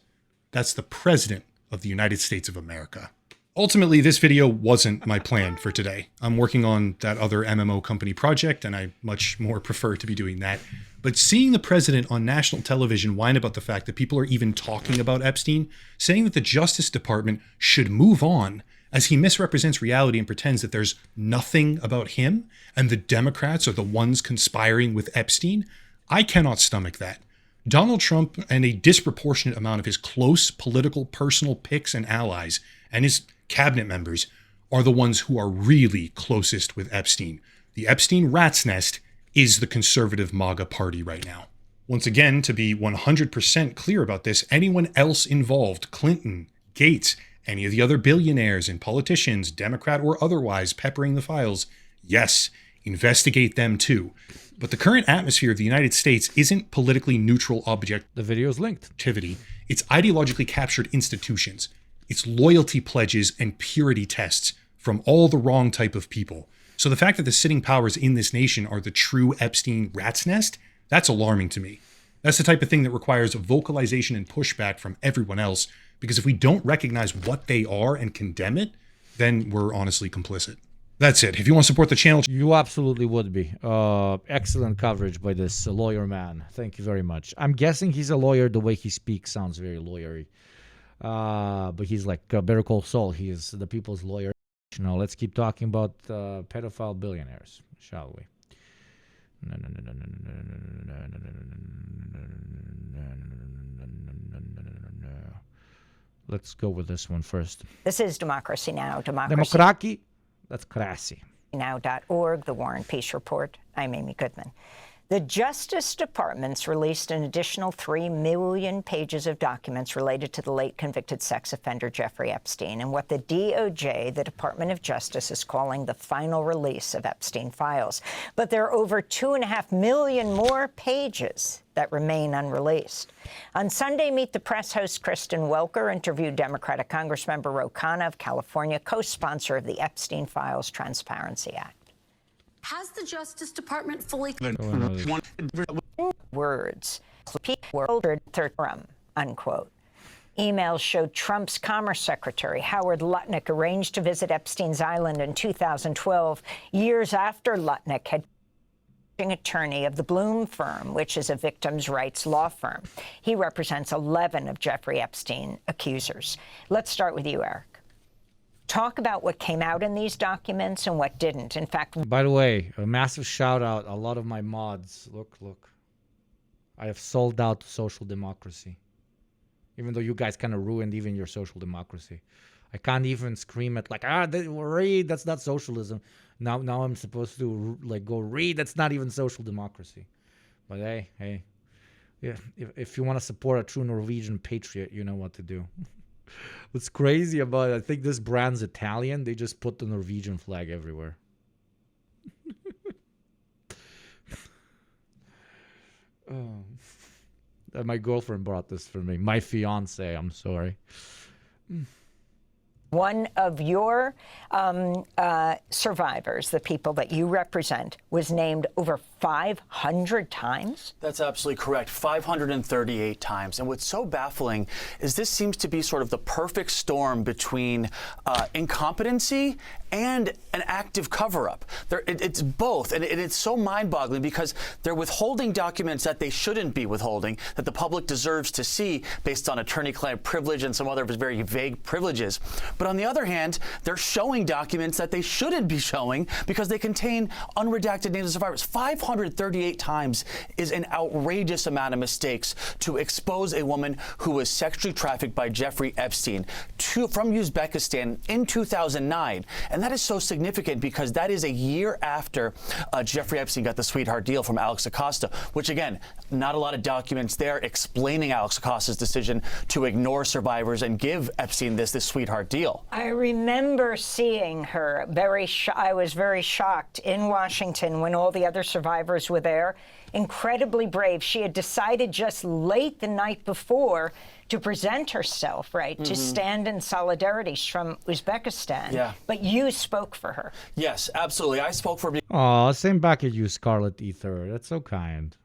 That's the president of the United States of America. Ultimately, this video wasn't my plan for today. I'm working on that other MMO company project, and I much more prefer to be doing that. But seeing the president on national television whine about the fact that people are even talking about Epstein, saying that the Justice Department should move on as he misrepresents reality and pretends that there's nothing about him and the Democrats are the ones conspiring with Epstein, I cannot stomach that. Donald Trump and a disproportionate amount of his close political personal picks and allies and his cabinet members are the ones who are really closest with Epstein. The Epstein rat's nest is the conservative MAGA party right now. Once again, to be 100% clear about this, anyone else involved, Clinton, Gates, any of the other billionaires and politicians, Democrat or otherwise, peppering the files, yes, investigate them too. But the current atmosphere of the United States isn't politically neutral The video is linked. objectivity. It's ideologically captured institutions. It's loyalty pledges and purity tests from all the wrong type of people. So the fact that the sitting powers in this nation are the true Epstein rat's nest, that's alarming to me. That's the type of thing that requires vocalization and pushback from everyone else, because if we don't recognize what they are and condemn it, then we're honestly complicit. That's it. If you want to support the channel, You absolutely would be. Excellent coverage by this lawyer man. Thank you very much. I'm guessing he's a lawyer. The way he speaks sounds very lawyery. But he's like Better Call Saul. He is the people's lawyer. Now let's keep talking about pedophile billionaires, shall we? Let's go with this one first. This is Democracy Now! Democracy Demokraki, that's crassy. Now.org, the War and Peace Report. I'm Amy Goodman. The Justice Department's released an additional 3 million pages of documents related to the late convicted sex offender Jeffrey Epstein and what the DOJ, the Department of Justice, is calling the final release of Epstein files. But there are over 2.5 million more pages that remain unreleased. On Sunday, Meet the Press host Kristen Welker interviewed Democratic Congressmember Ro Khanna of California, co-sponsor of the Epstein Files Transparency Act. Has the Justice Department fully Words. Unquote. Emails showed Trump's Commerce Secretary, Howard Lutnick, arranged to visit Epstein's Island in 2012, years after Lutnick had been attorney of the Bloom firm, which is a victims' rights law firm. He represents 11 of Jeffrey Epstein accusers. Let's start with you, Eric. Talk about what came out in these documents and what didn't. In fact, By the way, a massive shout out. A lot of my mods. Look. I have sold out to social democracy. Even though you guys kind of ruined even your social democracy. I can't even scream at read, that's not socialism. Now I'm supposed to go read, that's not even social democracy. But hey. Yeah, if you want to support a true Norwegian patriot, you know what to do. What's crazy about it, I think this brand's Italian. They just put the Norwegian flag everywhere. My girlfriend brought this for me. My fiance, I'm sorry. one of your survivors, the people that you represent, was named over 500 times? That's absolutely correct. 538 times. And what's so baffling is this seems to be sort of the perfect storm between incompetency and an active cover-up. It's both. And it's so mind-boggling because they're withholding documents that they shouldn't be withholding, that the public deserves to see based on attorney-client privilege and some other very vague privileges. But on the other hand, they're showing documents that they shouldn't be showing because they contain unredacted names of survivors. 538 times is an outrageous amount of mistakes to expose a woman who was sexually trafficked by Jeffrey Epstein from Uzbekistan in 2009. And that is so significant because that is a year after Jeffrey Epstein got the sweetheart deal from Alex Acosta, which, again, not a lot of documents there explaining Alex Acosta's decision to ignore survivors and give Epstein this sweetheart deal. I remember seeing her I was very shocked in Washington when all the other survivors were there. Incredibly brave. She had decided just late the night before to present herself, right, to stand in solidarity from Uzbekistan. Yeah. But you spoke for her. Yes, absolutely. I spoke for her Aw, same back at you, Scarlet Ether. That's so kind.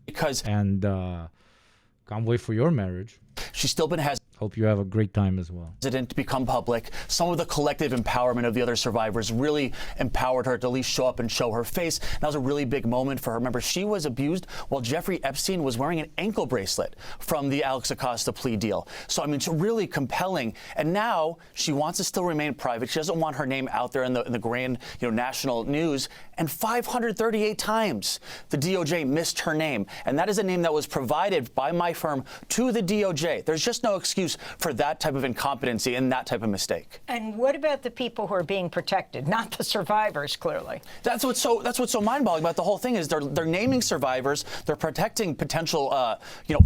because And can't wait for your marriage. she's still been hesitant Hope you have a great time as well. to become public. Some of the collective empowerment of the other survivors really empowered her to at least show up and show her face. That was a really big moment for her. Remember, she was abused while Jeffrey Epstein was wearing an ankle bracelet from the Alex Acosta plea deal. So, I mean, it's really compelling. And now she wants to still remain private. She doesn't want her name out there in the grand, national news. And 538 times the DOJ missed her name. And that is a name that was provided by my firm to the DOJ. There's just no excuse for that type of incompetency and that type of mistake. And what about the people who are being protected, not the survivors, clearly? That's what's so mind-boggling about the whole thing is they're naming survivors, they're protecting potential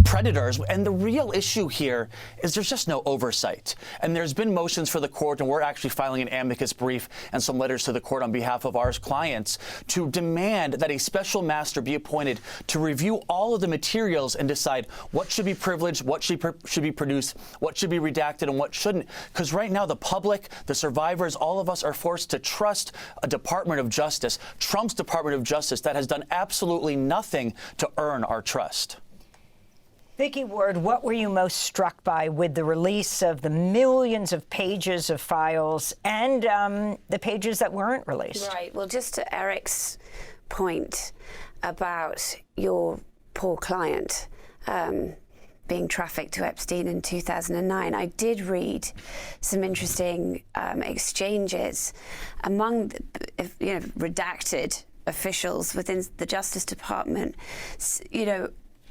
predators, and the real issue here is there's just no oversight. And there's been motions for the court, and we're actually filing an amicus brief and some letters to the court on behalf of our clients to demand that a special master be appointed to review all of the materials and decide what should be privileged, what should be produced, what should be redacted, and what shouldn't. Because right now the public, the survivors, all of us are forced to trust a Department of Justice, Trump's Department of Justice, that has done absolutely nothing to earn our trust. Vicki Ward, what were you most struck by with the release of the millions of pages of files and the pages that weren't released? Right. Well, just to Eric's point about your poor client being trafficked to Epstein in 2009, I did read some interesting exchanges among redacted officials within the Justice Department.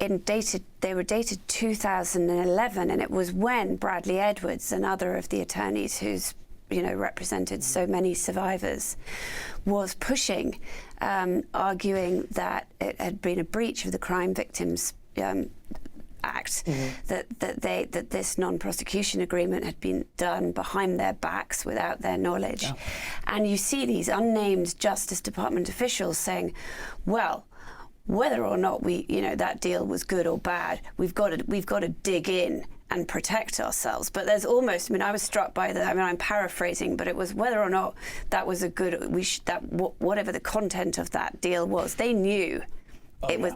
They were dated 2011, and it was when Bradley Edwards, another of the attorneys who's represented so many survivors, was pushing, arguing that it had been a breach of the Crime Victims Act, that this non-prosecution agreement had been done behind their backs without their knowledge. Yeah. And you see these unnamed Justice Department officials saying, well, whether or not that deal was good or bad, we've got to dig in and protect ourselves. But there's almost, I was struck by that. I'm paraphrasing, but it was whether or not that was a good. Whatever the content of that deal was, they knew.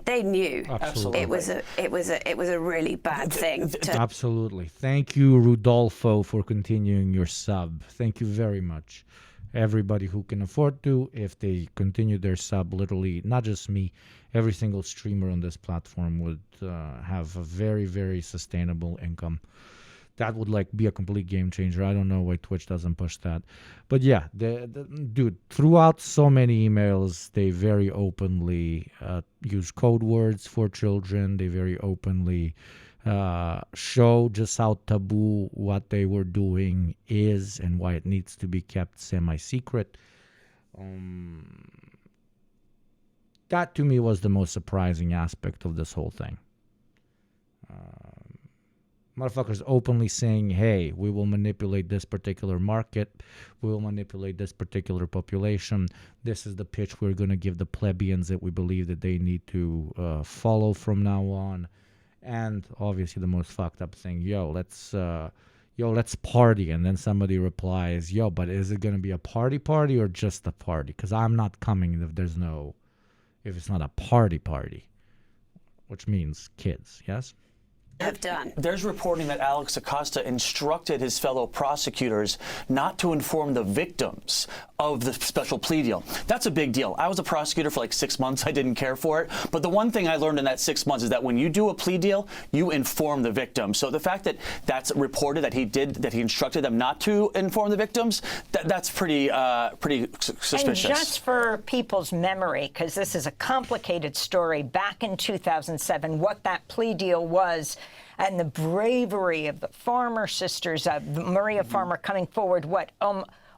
They knew. Absolutely. It was a really bad thing. Absolutely. Thank you, Rudolfo, for continuing your sub. Thank you very much. Everybody who can afford to, if they continue their sub, literally, not just me, every single streamer on this platform would have a very, very sustainable income. That would be a complete game changer. I don't know why Twitch doesn't push that. But yeah, dude, throughout so many emails, they very openly use code words for children. They very openly show just how taboo what they were doing is and why it needs to be kept semi-secret. That to me was the most surprising aspect of this whole thing. Motherfuckers openly saying, hey, we will manipulate this particular market. We will manipulate this particular population. This is the pitch we're going to give the plebeians that we believe that they need to follow from now on. And obviously the most fucked up thing, let's party. And then somebody replies, but is it going to be a party or just a party? Because I'm not coming if it's not a party, which means kids, yes? Have done. There's reporting that Alex Acosta instructed his fellow prosecutors not to inform the victims of the special plea deal. That's a big deal. I was a prosecutor for 6 months. I didn't care for it. But the one thing I learned in that 6 months is that when you do a plea deal, you inform the victim. So the fact that that's reported that he instructed them not to inform the victims, that's pretty suspicious. And just for people's memory, because this is a complicated story, back in 2007, what that plea deal was, and the bravery of the Farmer sisters, Maria Farmer coming forward,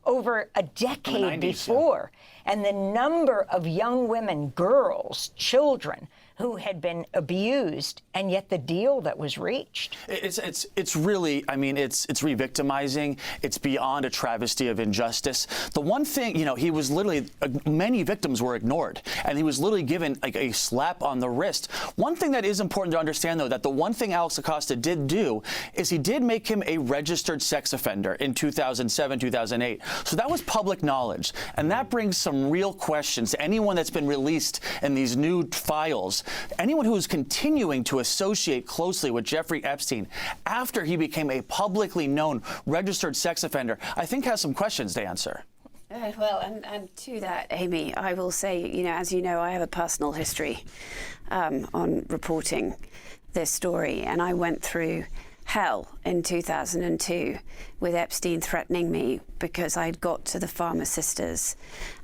over a decade before, and the number of young women, girls, children who had been abused, and yet the deal that was reached. It's really, it's re-victimizing. It's beyond a travesty of injustice. The one thing, he was literally, many victims were ignored, and he was literally given a slap on the wrist. One thing that is important to understand, though, that the one thing Alex Acosta did do is he did make him a registered sex offender in 2007, 2008. So that was public knowledge, and that brings some real questions to anyone that's been released in these new files. Anyone who is continuing to associate closely with Jeffrey Epstein after he became a publicly known registered sex offender, I think has some questions to answer. Well, and to that, Amy, I will say, as you know, I have a personal history on reporting this story, and I went through hell in 2002 with Epstein threatening me because I'd got to the Farmer Sisters,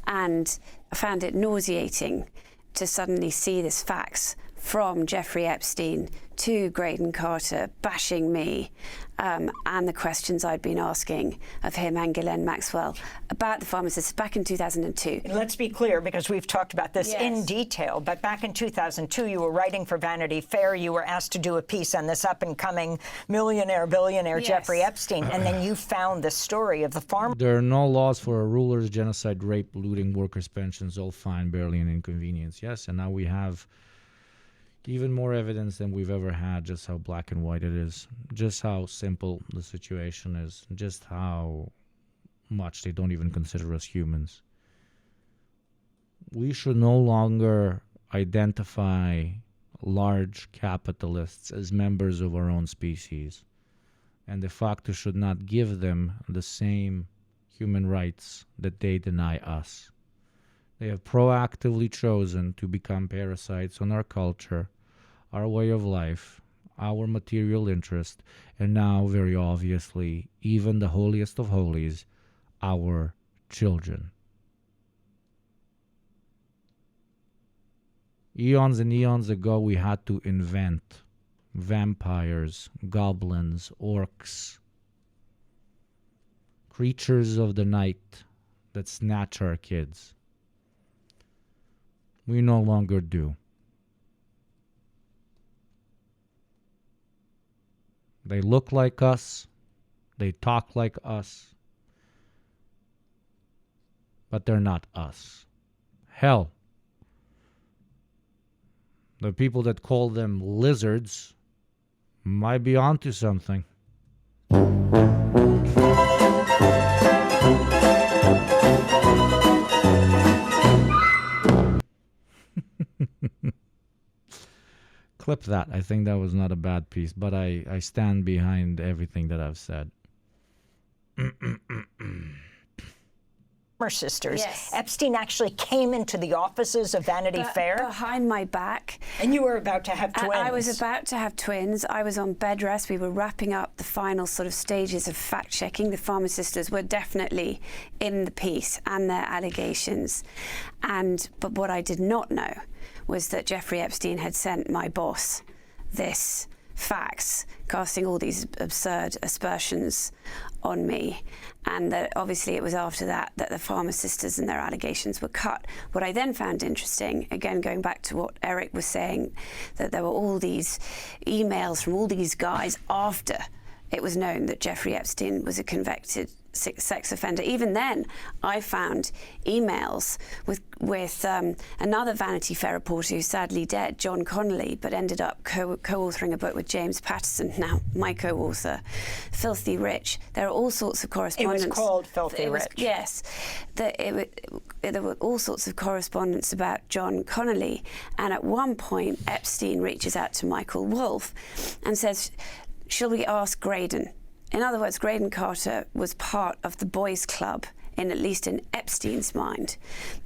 and I found it nauseating to suddenly see this fax from Jeffrey Epstein to Graydon Carter bashing me and the questions I'd been asking of him and Ghislaine Maxwell about the Farmer Sisters back in 2002. Let's be clear, because we've talked about this in detail, but back in 2002, you were writing for Vanity Fair. You were asked to do a piece on this up-and-coming billionaire Jeffrey Epstein, and then you found the story of the farm. There are no laws for rulers, genocide, rape, looting, workers' pensions, all fine, barely an inconvenience. Yes, and now we have even more evidence than we've ever had, just how black and white it is, just how simple the situation is, just how much they don't even consider us humans. We should no longer identify large capitalists as members of our own species, and de facto should not give them the same human rights that they deny us. They have proactively chosen to become parasites on our culture, our way of life, our material interest, and now, very obviously, even the holiest of holies, our children. Eons and eons ago, we had to invent vampires, goblins, orcs, creatures of the night that snatch our kids. We no longer do. They look like us, they talk like us, but they're not us. Hell, the people that call them lizards might be onto something. Clip that. I think that was not a bad piece, but I stand behind everything that I've said. Sisters. Yes. Epstein actually came into the offices of Vanity Fair. Behind my back. And you were about to have twins. I was about to have twins. I was on bed rest. We were wrapping up the final sort of stages of fact-checking. The Farmer Sisters were definitely in the piece and their allegations. But what I did not know was that Jeffrey Epstein had sent my boss this fax, casting all these absurd aspersions on me, and that obviously it was after that the Farmer Sisters and their allegations were cut. What I then found interesting, again going back to what Eric was saying, that there were all these emails from all these guys after it was known that Jeffrey Epstein was a convicted sex offender. Even then, I found emails with another Vanity Fair reporter who's sadly dead, John Connolly, but ended up co-authoring a book with James Patterson, now my co-author, Filthy Rich. There are all sorts of correspondence. It was called Filthy Rich. Yes. There were all sorts of correspondence about John Connolly, and at one point, Epstein reaches out to Michael Wolff and says, "Shall we ask Graydon?" In other words, Graydon Carter was part of the boys' club, at least in Epstein's mind.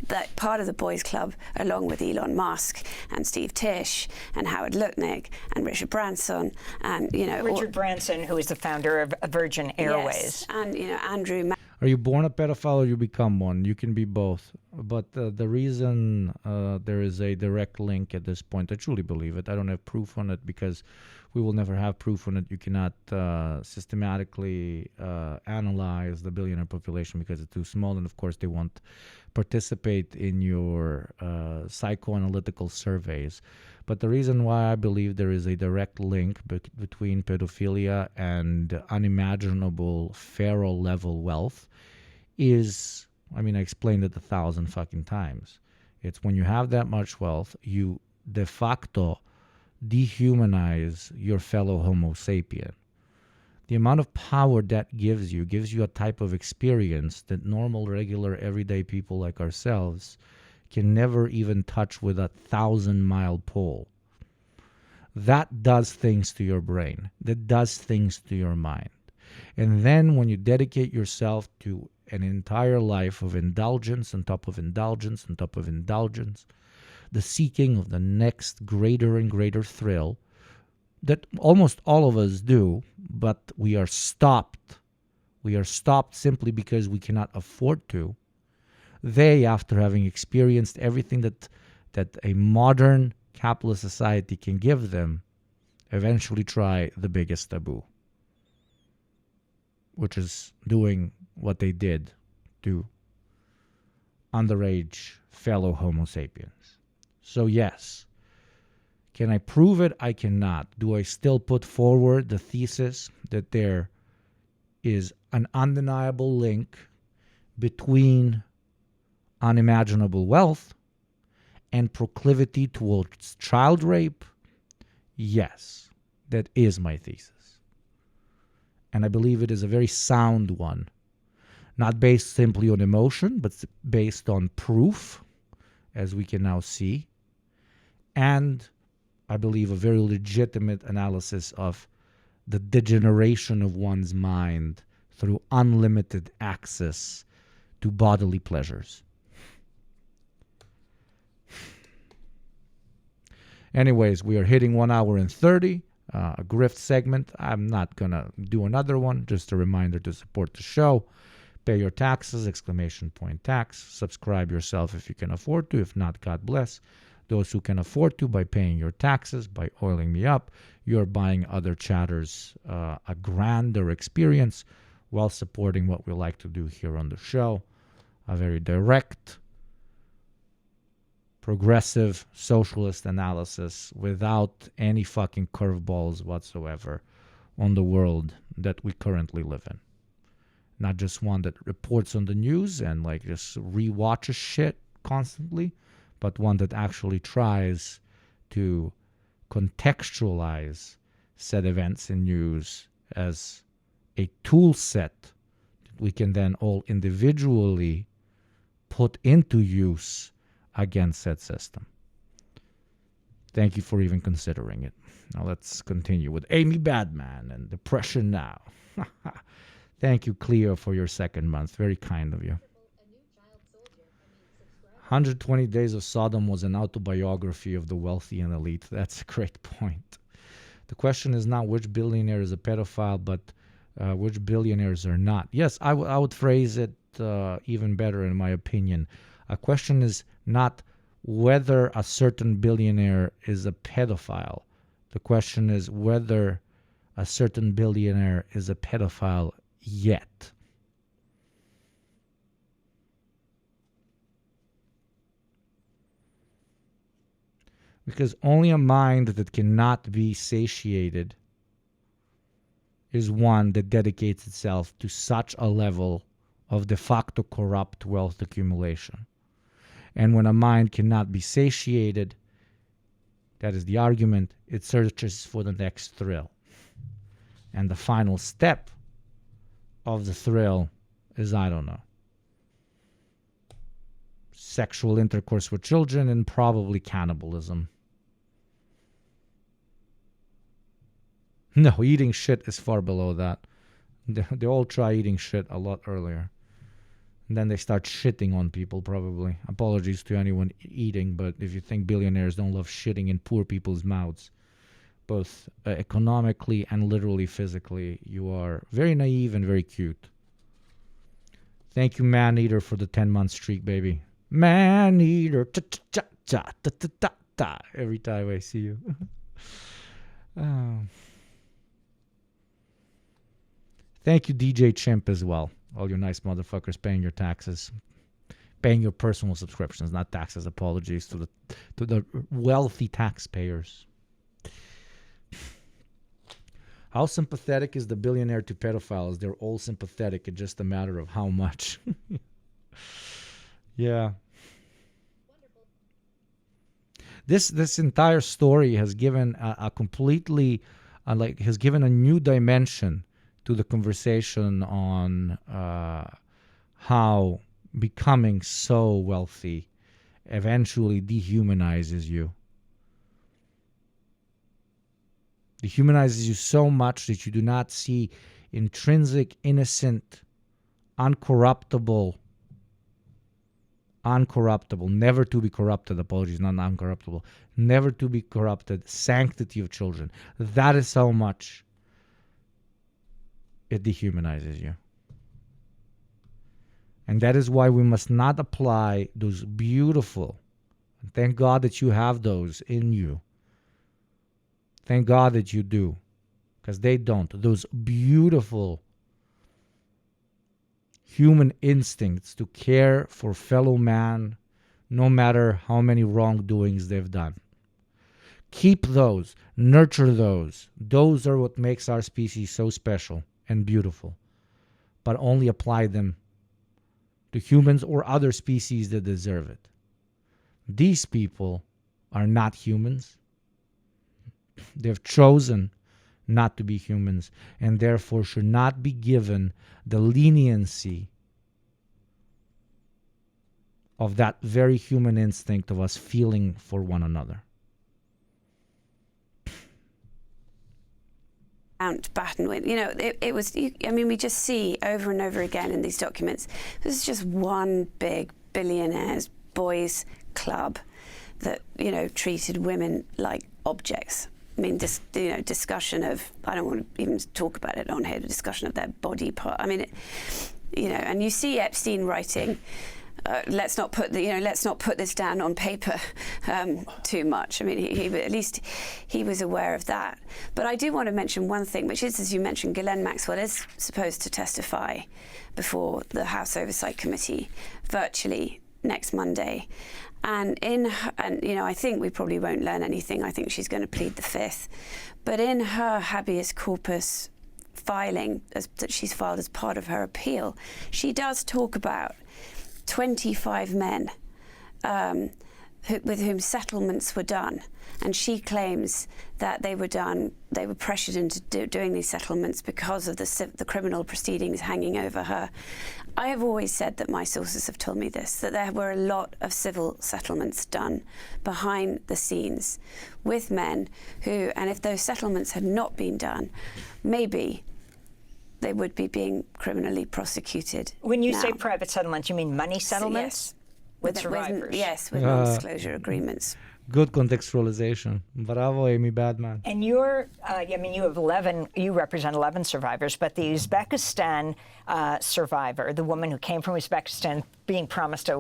That part of the boys' club, along with Elon Musk and Steve Tisch and Howard Lutnick and Richard Branson and, Richard Branson, who is the founder of Virgin Airways. Yes, and, Andrew... Are you born a pedophile or you become one? You can be both. But the reason there is a direct link at this point, I truly believe it. I don't have proof on it because we will never have proof on it. You cannot systematically analyze the billionaire population because it's too small. And of course, they won't participate in your psychoanalytical surveys. But the reason why I believe there is a direct link between pedophilia and unimaginable pharaoh level wealth is, I explained it 1,000 fucking times. It's when you have that much wealth, you de facto dehumanize your fellow Homo sapien. The amount of power that gives you a type of experience that normal, regular, everyday people like ourselves can never even touch with a 1,000-mile pole. That does things to your brain. That does things to your mind. And then when you dedicate yourself to an entire life of indulgence on top of indulgence on top of indulgence, the seeking of the next greater and greater thrill, that almost all of us do, but we are stopped. We are stopped simply because we cannot afford to. They, after having experienced everything that a modern capitalist society can give them, eventually try the biggest taboo, which is doing what they did to underage fellow Homo sapiens. So yes, can I prove it? I cannot. Do I still put forward the thesis that there is an undeniable link between unimaginable wealth and proclivity towards child rape? Yes, that is my thesis. And I believe it is a very sound one. Not based simply on emotion, but based on proof, as we can now see. And I believe a very legitimate analysis of the degeneration of one's mind through unlimited access to bodily pleasures. Anyways, we are hitting 1 hour and 30, a grift segment. I'm not going to do another one. Just a reminder to support the show. Pay your taxes, exclamation point tax. Subscribe yourself if you can afford to. If not, God bless. Those who can afford to, by paying your taxes, by oiling me up, you're buying other chatters a grander experience while supporting what we like to do here on the show. A very direct, progressive, socialist analysis without any fucking curveballs whatsoever on the world that we currently live in. Not just one that reports on the news and like just rewatches shit constantly, but one that actually tries to contextualize said events in news as a tool set that we can then all individually put into use against said system. Thank you for even considering it. Now let's continue with Amy Badman and Depression Now. Thank you, Cleo, for your second month. Very kind of you. 120 Days of Sodom was an autobiography of the wealthy and elite. That's a great point. The question is not which billionaire is a pedophile, but which billionaires are not. Yes, I would phrase it even better, in my opinion. A question is not whether a certain billionaire is a pedophile. The question is whether a certain billionaire is a pedophile yet. Because only a mind that cannot be satiated is one that dedicates itself to such a level of de facto corrupt wealth accumulation. And when a mind cannot be satiated, that is the argument, it searches for the next thrill. And the final step of the thrill is, I don't know, sexual intercourse with children and probably cannibalism. No, eating shit is far below that. They all try eating shit a lot earlier. And then they start shitting on people, probably. Apologies to anyone eating, but if you think billionaires don't love shitting in poor people's mouths, both economically and literally physically, you are very naive and very cute. Thank you, Man-Eater, for the 10-month streak, baby. Man-Eater, ta-ta-ta-ta-ta-ta, every time I see you. Oh. Thank you, DJ Chimp, as well. All you nice motherfuckers paying your taxes, paying your personal subscriptions, not taxes. Apologies to the wealthy taxpayers. How sympathetic is the billionaire to pedophiles? They're all sympathetic. It's just a matter of how much. Yeah. This entire story has given a completely has given a new dimension to the conversation on how becoming so wealthy eventually dehumanizes you. Dehumanizes you so much that you do not see intrinsic, innocent, uncorruptible uncorruptible, never to be corrupted, apologies, not uncorruptible, never to be corrupted sanctity of children. That is how much it dehumanizes you. And that is why we must not apply those beautiful, thank God that you have those in you. Thank God that you do, because they don't. Those beautiful human instincts to care for fellow man, no matter how many wrongdoings they've done. Keep those, nurture those. Those are what makes our species so special and beautiful. But only apply them to humans or other species that deserve it. These people are not humans. They've chosen not to be humans, and therefore should not be given the leniency of that very human instinct of us feeling for one another. Batten with, it was, we just see over and over again in these documents, this is just one big billionaires boys club that, treated women like objects. I mean, discussion of, I don't want to even talk about it on here, the discussion of their body part. I mean, and you see Epstein writing, let's not put this down on paper too much. I mean, he at least he was aware of that. But I do want to mention one thing, which is, as you mentioned, Ghislaine Maxwell is supposed to testify before the House Oversight Committee virtually next Monday. And I think we probably won't learn anything. I think she's going to plead the Fifth. But in her habeas corpus filing that she's filed as part of her appeal, she does talk about 25 men with whom settlements were done. And she claims that they were pressured into doing these settlements because of the criminal proceedings hanging over her. I have always said that my sources have told me this, that there were a lot of civil settlements done behind the scenes with men who, and if those settlements had not been done, maybe they would be being criminally prosecuted. When you now. say private settlements, you mean money settlements? Yes. With survivors? Yes, with non-disclosure agreements. Good contextualization. Bravo, Amy Badman. And you have 11, you represent 11 survivors, but the Uzbekistan survivor, the woman who came from Uzbekistan being promised a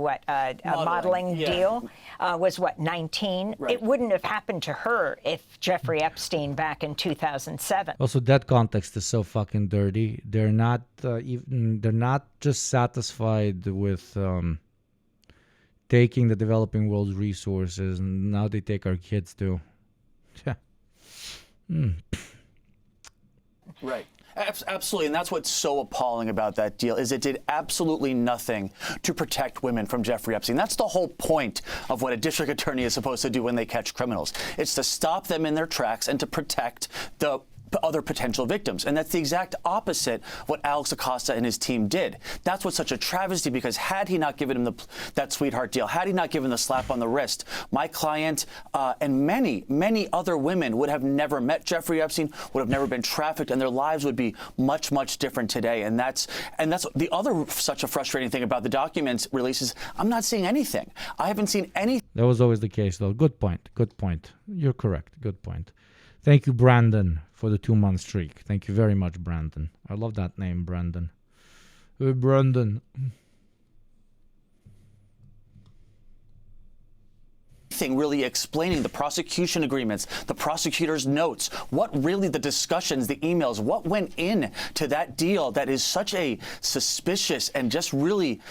modeling deal, was 19? Right. It wouldn't have happened to her if Jeffrey Epstein back in 2007. Also, that context is so fucking dirty. They're not just satisfied with taking the developing world's resources, and now they take our kids too. Right. Absolutely, and that's what's so appalling about that deal, is it did absolutely nothing to protect women from Jeffrey Epstein. That's the whole point of what a district attorney is supposed to do when they catch criminals. It's to stop them in their tracks and to protect the other potential victims. And that's the exact opposite what Alex Acosta and his team did. That's what's such a travesty, because had he not given him that sweetheart deal, had he not given the slap on the wrist, my client and many, many other women would have never met Jeffrey Epstein, would have never been trafficked, and their lives would be much, much different today. And that's the other such a frustrating thing about the documents releases. I'm not seeing anything. I haven't seen anything. That was always the case, though. Good point. Good point. You're correct. Good point. Thank you, Brandon, for the 2-month streak. Thank you very much, Brandon. I love that name, Brandon. Hey, Brandon. Really explaining the prosecution agreements, the prosecutor's notes, what really the discussions, the emails, what went in to that deal that is such a suspicious and just really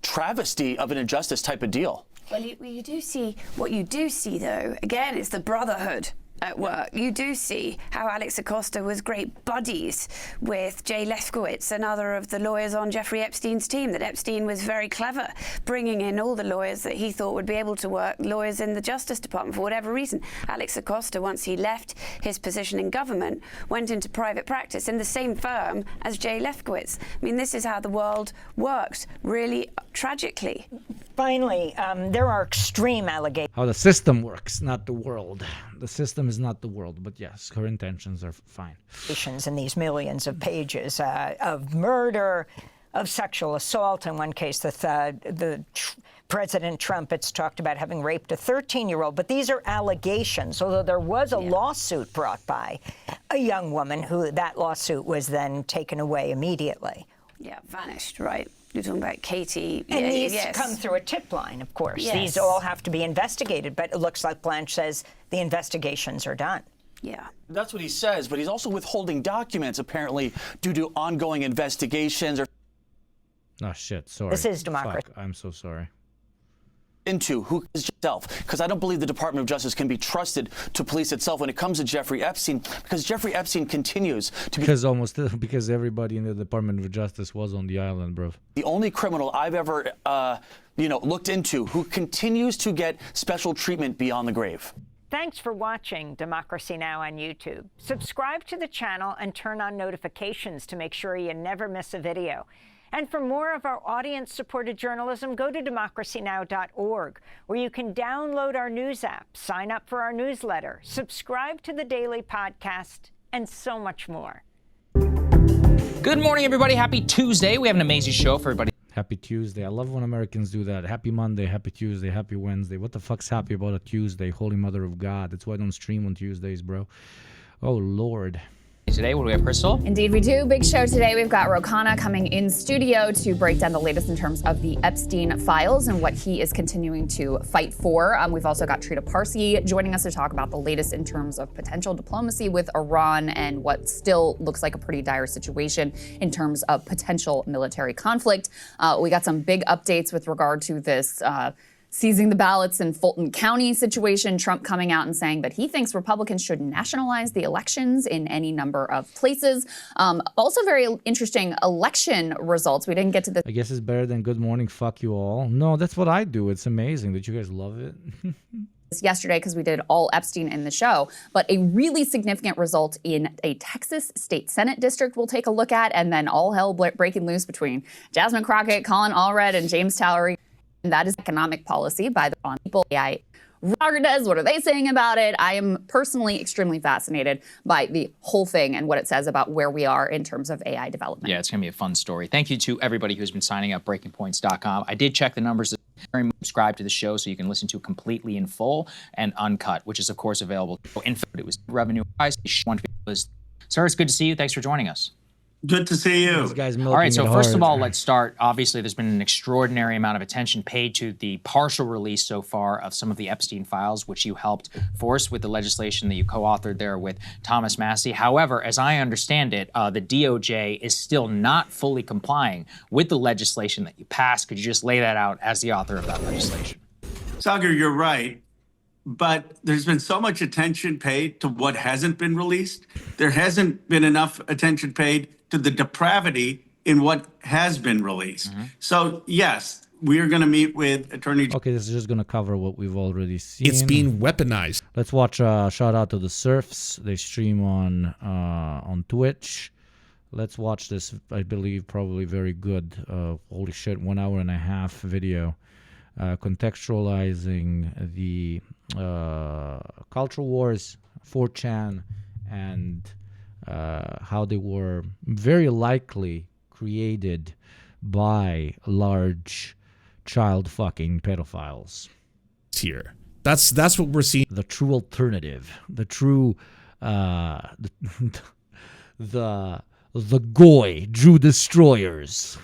travesty of an injustice type of deal. Well, you do see, what you do see, though, again, is the brotherhood at work. You do see how Alex Acosta was great buddies with Jay Lefkowitz, another of the lawyers on Jeffrey Epstein's team, that Epstein was very clever, bringing in all the lawyers that he thought would be able to work, lawyers in the Justice Department for whatever reason. Alex Acosta, once he left his position in government, went into private practice in the same firm as Jay Lefkowitz. I mean, this is how the world works, really tragically. Finally, there are extreme allegations. How the system works, not the world. The system is not the world, but yes, her intentions are fine. In these millions of pages of murder, of sexual assault. In one case, President Trump, it's talked about having raped a 13-year-old. But these are allegations, although there was a lawsuit brought by a young woman who that lawsuit was then taken away immediately. Yeah, vanished, right? You're talking about Katie. And these come through a tip line, of course. Yes. These all have to be investigated, but it looks like Blanche says the investigations are done. Yeah. That's what he says, but he's also withholding documents, apparently, due to ongoing investigations or Oh, shit. Sorry. This is democracy. Fuck, I'm so sorry. into who is yourself, because I don't believe the Department of Justice can be trusted to police itself when it comes to Jeffrey Epstein, because Jeffrey Epstein continues to be Because everybody in the Department of Justice was on the island, bro. the only criminal I've ever looked into who continues to get special treatment beyond the grave. Thanks for watching Democracy Now! On YouTube. Subscribe to the channel and turn on notifications to make sure you never miss a video. And for more of our audience-supported journalism, go to democracynow.org, where you can download our news app, sign up for our newsletter, subscribe to the daily podcast, and so much more. Good morning, everybody. Happy Tuesday. We have an amazing show for everybody. Happy Tuesday. I love when Americans do that. Happy Monday, happy Tuesday, happy Wednesday. What the fuck's happy about a Tuesday? Holy Mother of God. That's why I don't stream on Tuesdays, bro. Oh, Lord. Today, what do we have, Crystal? Indeed, we do. Big show today. We've got Rokana coming in studio to break down the latest in terms of the Epstein files and what he is continuing to fight for. We've also got Trita Parsi joining us to talk about the latest in terms of potential diplomacy with Iran and what still looks like a pretty dire situation in terms of potential military conflict. We got some big updates with regard to this seizing the ballots in Fulton County situation, Trump coming out and saying that he thinks Republicans should nationalize the elections in any number of places. Also very interesting election results. We didn't get to this. I guess it's better than good morning, fuck you all. No, that's what I do. It's amazing that you guys love it. Yesterday because we did all Epstein in the show, but a really significant result in a Texas state Senate district we'll take a look at, and then all hell breaking loose between Jasmine Crockett, Colin Allred, and James Towery. And that is economic policy by the people. AI does. What are they saying about it? I am personally extremely fascinated by the whole thing and what it says about where we are in terms of AI development. Yeah, it's going to be a fun story. Thank you to everybody who's been signing up, breakingpoints.com. I did check the numbers. Subscribe to the show so you can listen to it completely in full and uncut, which is, of course, available. In fact, it was revenue-wise. Sir, it's good to see you. Thanks for joining us. Good to see you. This guy's All right, so first hard. of all, let's start. Obviously, there's been an extraordinary amount of attention paid to the partial release so far of some of the Epstein files, which you helped force with the legislation that you co-authored there with Thomas Massie. However, as I understand it, the DOJ is still not fully complying with the legislation that you passed. Could you just lay that out as the author of that legislation? Sagar, you're right. But there's been so much attention paid to what hasn't been released. There hasn't been enough attention paid to the depravity in what has been released. So, yes, we are going to meet with Attorney General. Okay, this is just going to cover what we've already seen. It's being weaponized. Let's watch shout out to the Surfs. They stream on Twitch. Let's watch this, I believe, probably very good, holy shit, 1 hour and a half video contextualizing the cultural wars, 4chan, and how they were very likely created by large child fucking pedophiles. Here, that's what we're seeing. The true alternative, the true the goy Jew destroyers.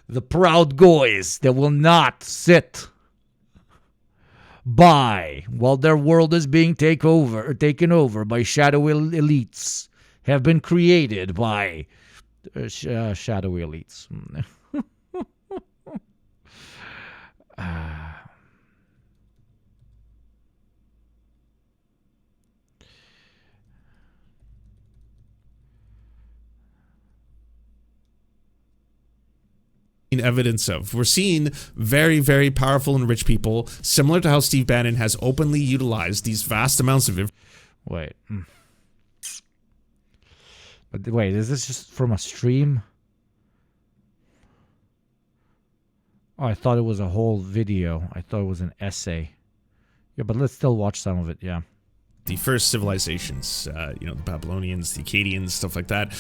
The proud goys that will not sit by while their world is being taken over by shadowy elites have been created by shadowy elites. Evidence of. We're seeing very, very powerful and rich people, similar to how Steve Bannon has openly utilized these vast amounts of Wait. But wait, is this just from a stream? Oh, I thought it was a whole video. I thought it was an essay. Yeah, but let's still watch some of it, yeah. first civilizations, the Babylonians, the Akkadians, stuff like that,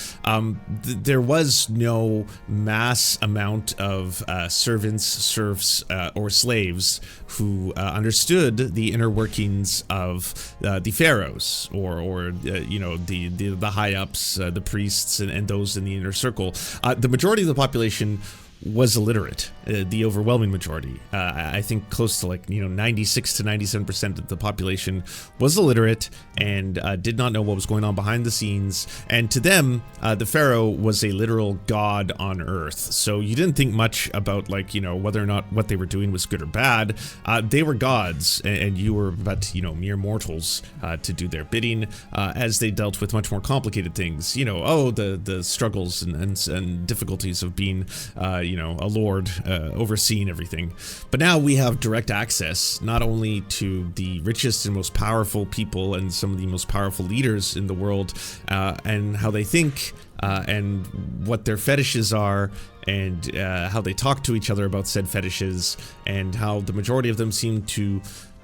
there was no mass amount of servants, serfs, or slaves who understood the inner workings of the pharaohs or the high ups, the priests, and those in the inner circle. The majority of the population was illiterate, the overwhelming majority. I think close to 96 to 97% of the population was illiterate and did not know what was going on behind the scenes. And to them, the pharaoh was a literal god on earth. So you didn't think much about whether or not what they were doing was good or bad. They were gods, and you were but mere mortals to do their bidding, as they dealt with much more complicated things. The struggles and difficulties of being a lord overseeing everything. But now we have direct access not only to the richest and most powerful people and some of the most powerful leaders in the world, and how they think, and what their fetishes are, and how they talk to each other about said fetishes, and how the majority of them seem to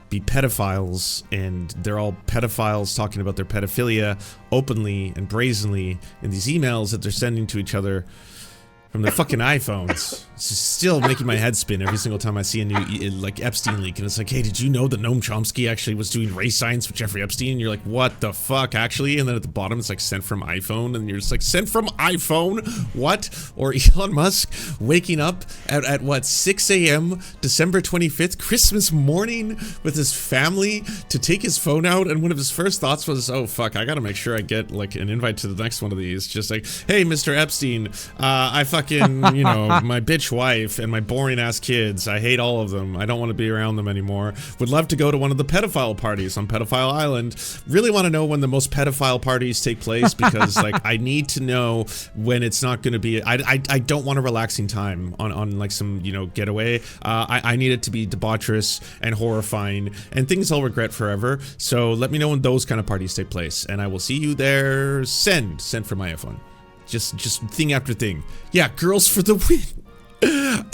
be pedophiles, and they're all pedophiles talking about their pedophilia openly and brazenly in these emails that they're sending to each other from their fucking iPhones. It's still making my head spin every single time I see a new Epstein leak, and it's like, hey, did you know that Noam Chomsky actually was doing race science with Jeffrey Epstein? And you're like, what the fuck, actually? And then at the bottom it's like sent from iPhone, and you're just like, sent from iPhone? What? Or Elon Musk waking up at what, 6 a.m. December 25th, Christmas morning, with his family to take his phone out, and one of his first thoughts was, oh fuck, I gotta make sure I get an invite to the next one of these. Just like, hey, Mr. Epstein, I fucking, my bitch wife and my boring ass kids, I hate all of them. I don't want to be around them anymore. Would love to go to one of the pedophile parties on Pedophile Island. Really want to know when the most pedophile parties take place, because I need to know when it's not going to be. I don't want a relaxing time on some getaway. I need it to be debaucherous and horrifying and things I'll regret forever. So let me know when those kind of parties take place, and I will see you there. Send from my iPhone. Just thing after thing. Yeah, girls for the win.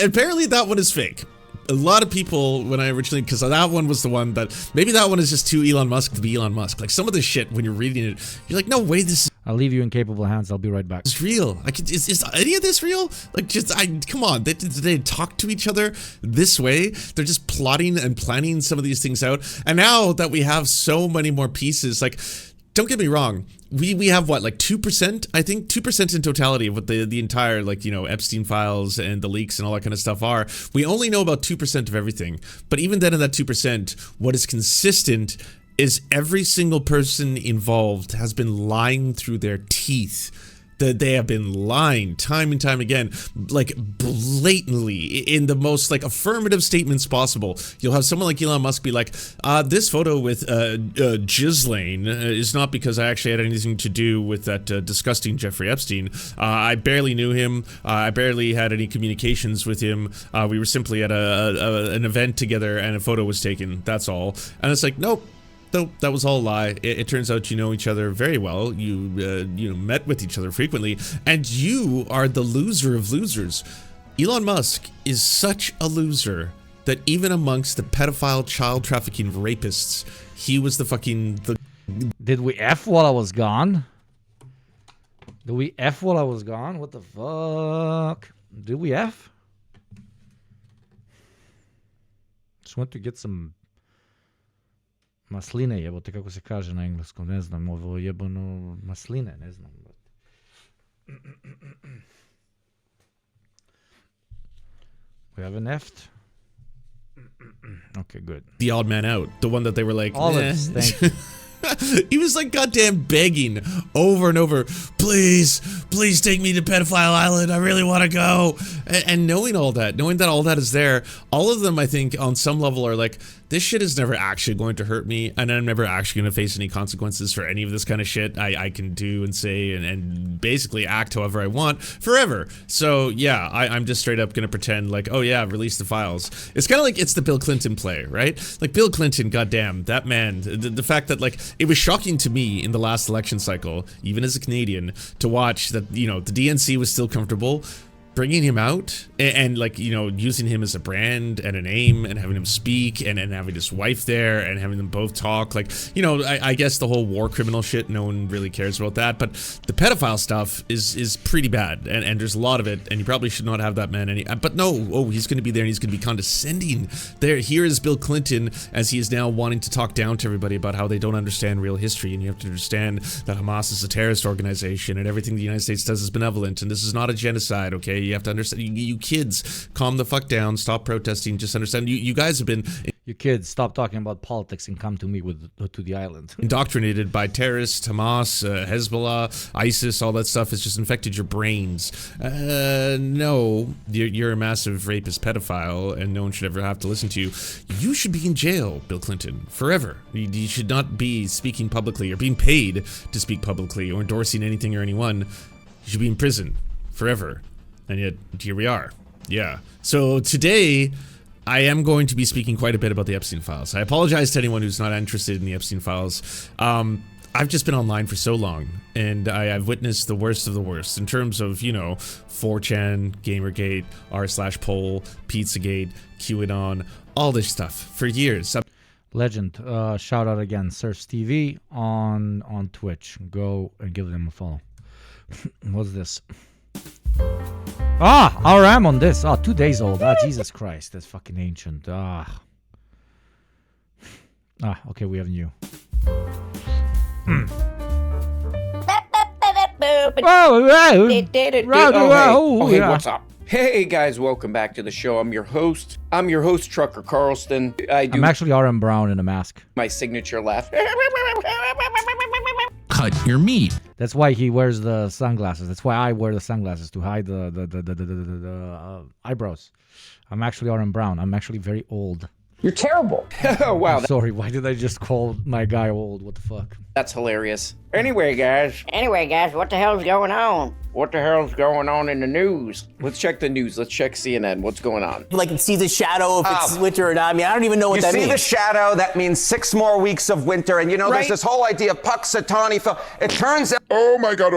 Apparently that one is fake. A lot of people, when I originally, because that one was the one that, maybe that one is just too Elon Musk to be Elon Musk. Some of this shit, when you're reading it, you're like, no way, this is... I'll leave you in capable hands. I'll be right back. It's real. Is any of this real? Come on. They talk to each other this way. They're just plotting and planning some of these things out. And now that we have so many more pieces, don't get me wrong. We have what, 2%? I think 2% in totality of what the entire Epstein files and the leaks and all that kind of stuff are. We only know about 2% of everything. But even then, in that 2%, what is consistent is every single person involved has been lying through their teeth. They have been lying time and time again, blatantly, in the most affirmative statements possible. You'll have someone like Elon Musk be like, this photo with Ghislaine is not because I actually had anything to do with that disgusting Jeffrey Epstein. I barely knew him. I barely had any communications with him. We were simply at an event together and a photo was taken. That's all. And it's like, nope. No, that was all a lie. It turns out you know each other very well. You met with each other frequently, and you are the loser of losers. Elon Musk is such a loser that even amongst the pedophile, child trafficking rapists, he was the fucking... Did we F while I was gone? Did we F while I was gone? What the fuck? Did we F? Just went to get some... Masline, jebote, kako se kaže na engleskom, ne znam, ovo jebano masline, ne znam. We have an F. Okay, good. The odd man out, the one that they were like, all of this, thank you. He was goddamn begging over and over, please take me to Pedophile Island, I really want to go. And knowing that all that is there, all of them, I think, on some level are like, this shit is never actually going to hurt me, and I'm never actually going to face any consequences for any of this kind of shit I can do and say and basically act however I want forever. So yeah, I'm just straight up going to pretend oh yeah, release the files. It's kind of like it's the Bill Clinton play, right? Bill Clinton, goddamn, that man, the fact that it was shocking to me in the last election cycle, even as a Canadian, to watch that, the DNC was still comfortable. bringing him out and like, you know, using him as a brand and a name and having him speak and having his wife there and having them both talk, like, you know, I guess the whole war criminal shit, no one really cares about that, but the pedophile stuff is pretty bad, and there's a lot of it, and you probably should not have that man but no, oh, he's going to be there and he's going to be condescending there. Here is Bill Clinton, as he is now wanting to talk down to everybody about how they don't understand real history, and you have to understand that Hamas is a terrorist organization and everything the United States does is benevolent, and this is not a genocide, okay? You have to understand. You kids, calm the fuck down. Stop protesting. Just understand. You guys have been. You kids, stop talking about politics and come to me to the island. Indoctrinated by terrorists, Hamas, Hezbollah, ISIS, all that stuff has just infected your brains. No, you're a massive rapist pedophile, and no one should ever have to listen to you. You should be in jail, Bill Clinton, forever. You should not be speaking publicly or being paid to speak publicly or endorsing anything or anyone. You should be in prison forever. And yet, here we are. Yeah. So today, I am going to be speaking quite a bit about the Epstein files. I apologize to anyone who's not interested in the Epstein files. I've just been online for so long, and I've witnessed the worst of the worst in terms of, you know, 4chan, Gamergate, r/poll, Pizzagate, QAnon, all this stuff for years. Legend. Shout out again, Surfs TV on Twitch. Go and give them a follow. What's this? RM on this. 2 days old. Jesus Christ. That's fucking ancient. Okay, we have new. Hey, what's up? Hey guys, welcome back to the show. I'm your host, Trucker Carlston. I'm actually RM Brown in a mask. My signature laugh. Cut your meat. That's why he wears the sunglasses. That's why I wear the sunglasses, to hide the eyebrows. I'm actually RM Brown. I'm actually very old. You're terrible. Oh, wow. Sorry, why did I just call my guy old? What the fuck? That's hilarious. Anyway, guys, what the hell's going on? What the hell's going on in the news? Let's check the news. Let's check CNN. What's going on? Like, see the shadow if it's winter or not. I mean, I don't even know what that means. You see the shadow, that means 6 more weeks of winter. And, you know, there's this whole idea of Puxatawny. It turns out... Oh, my God,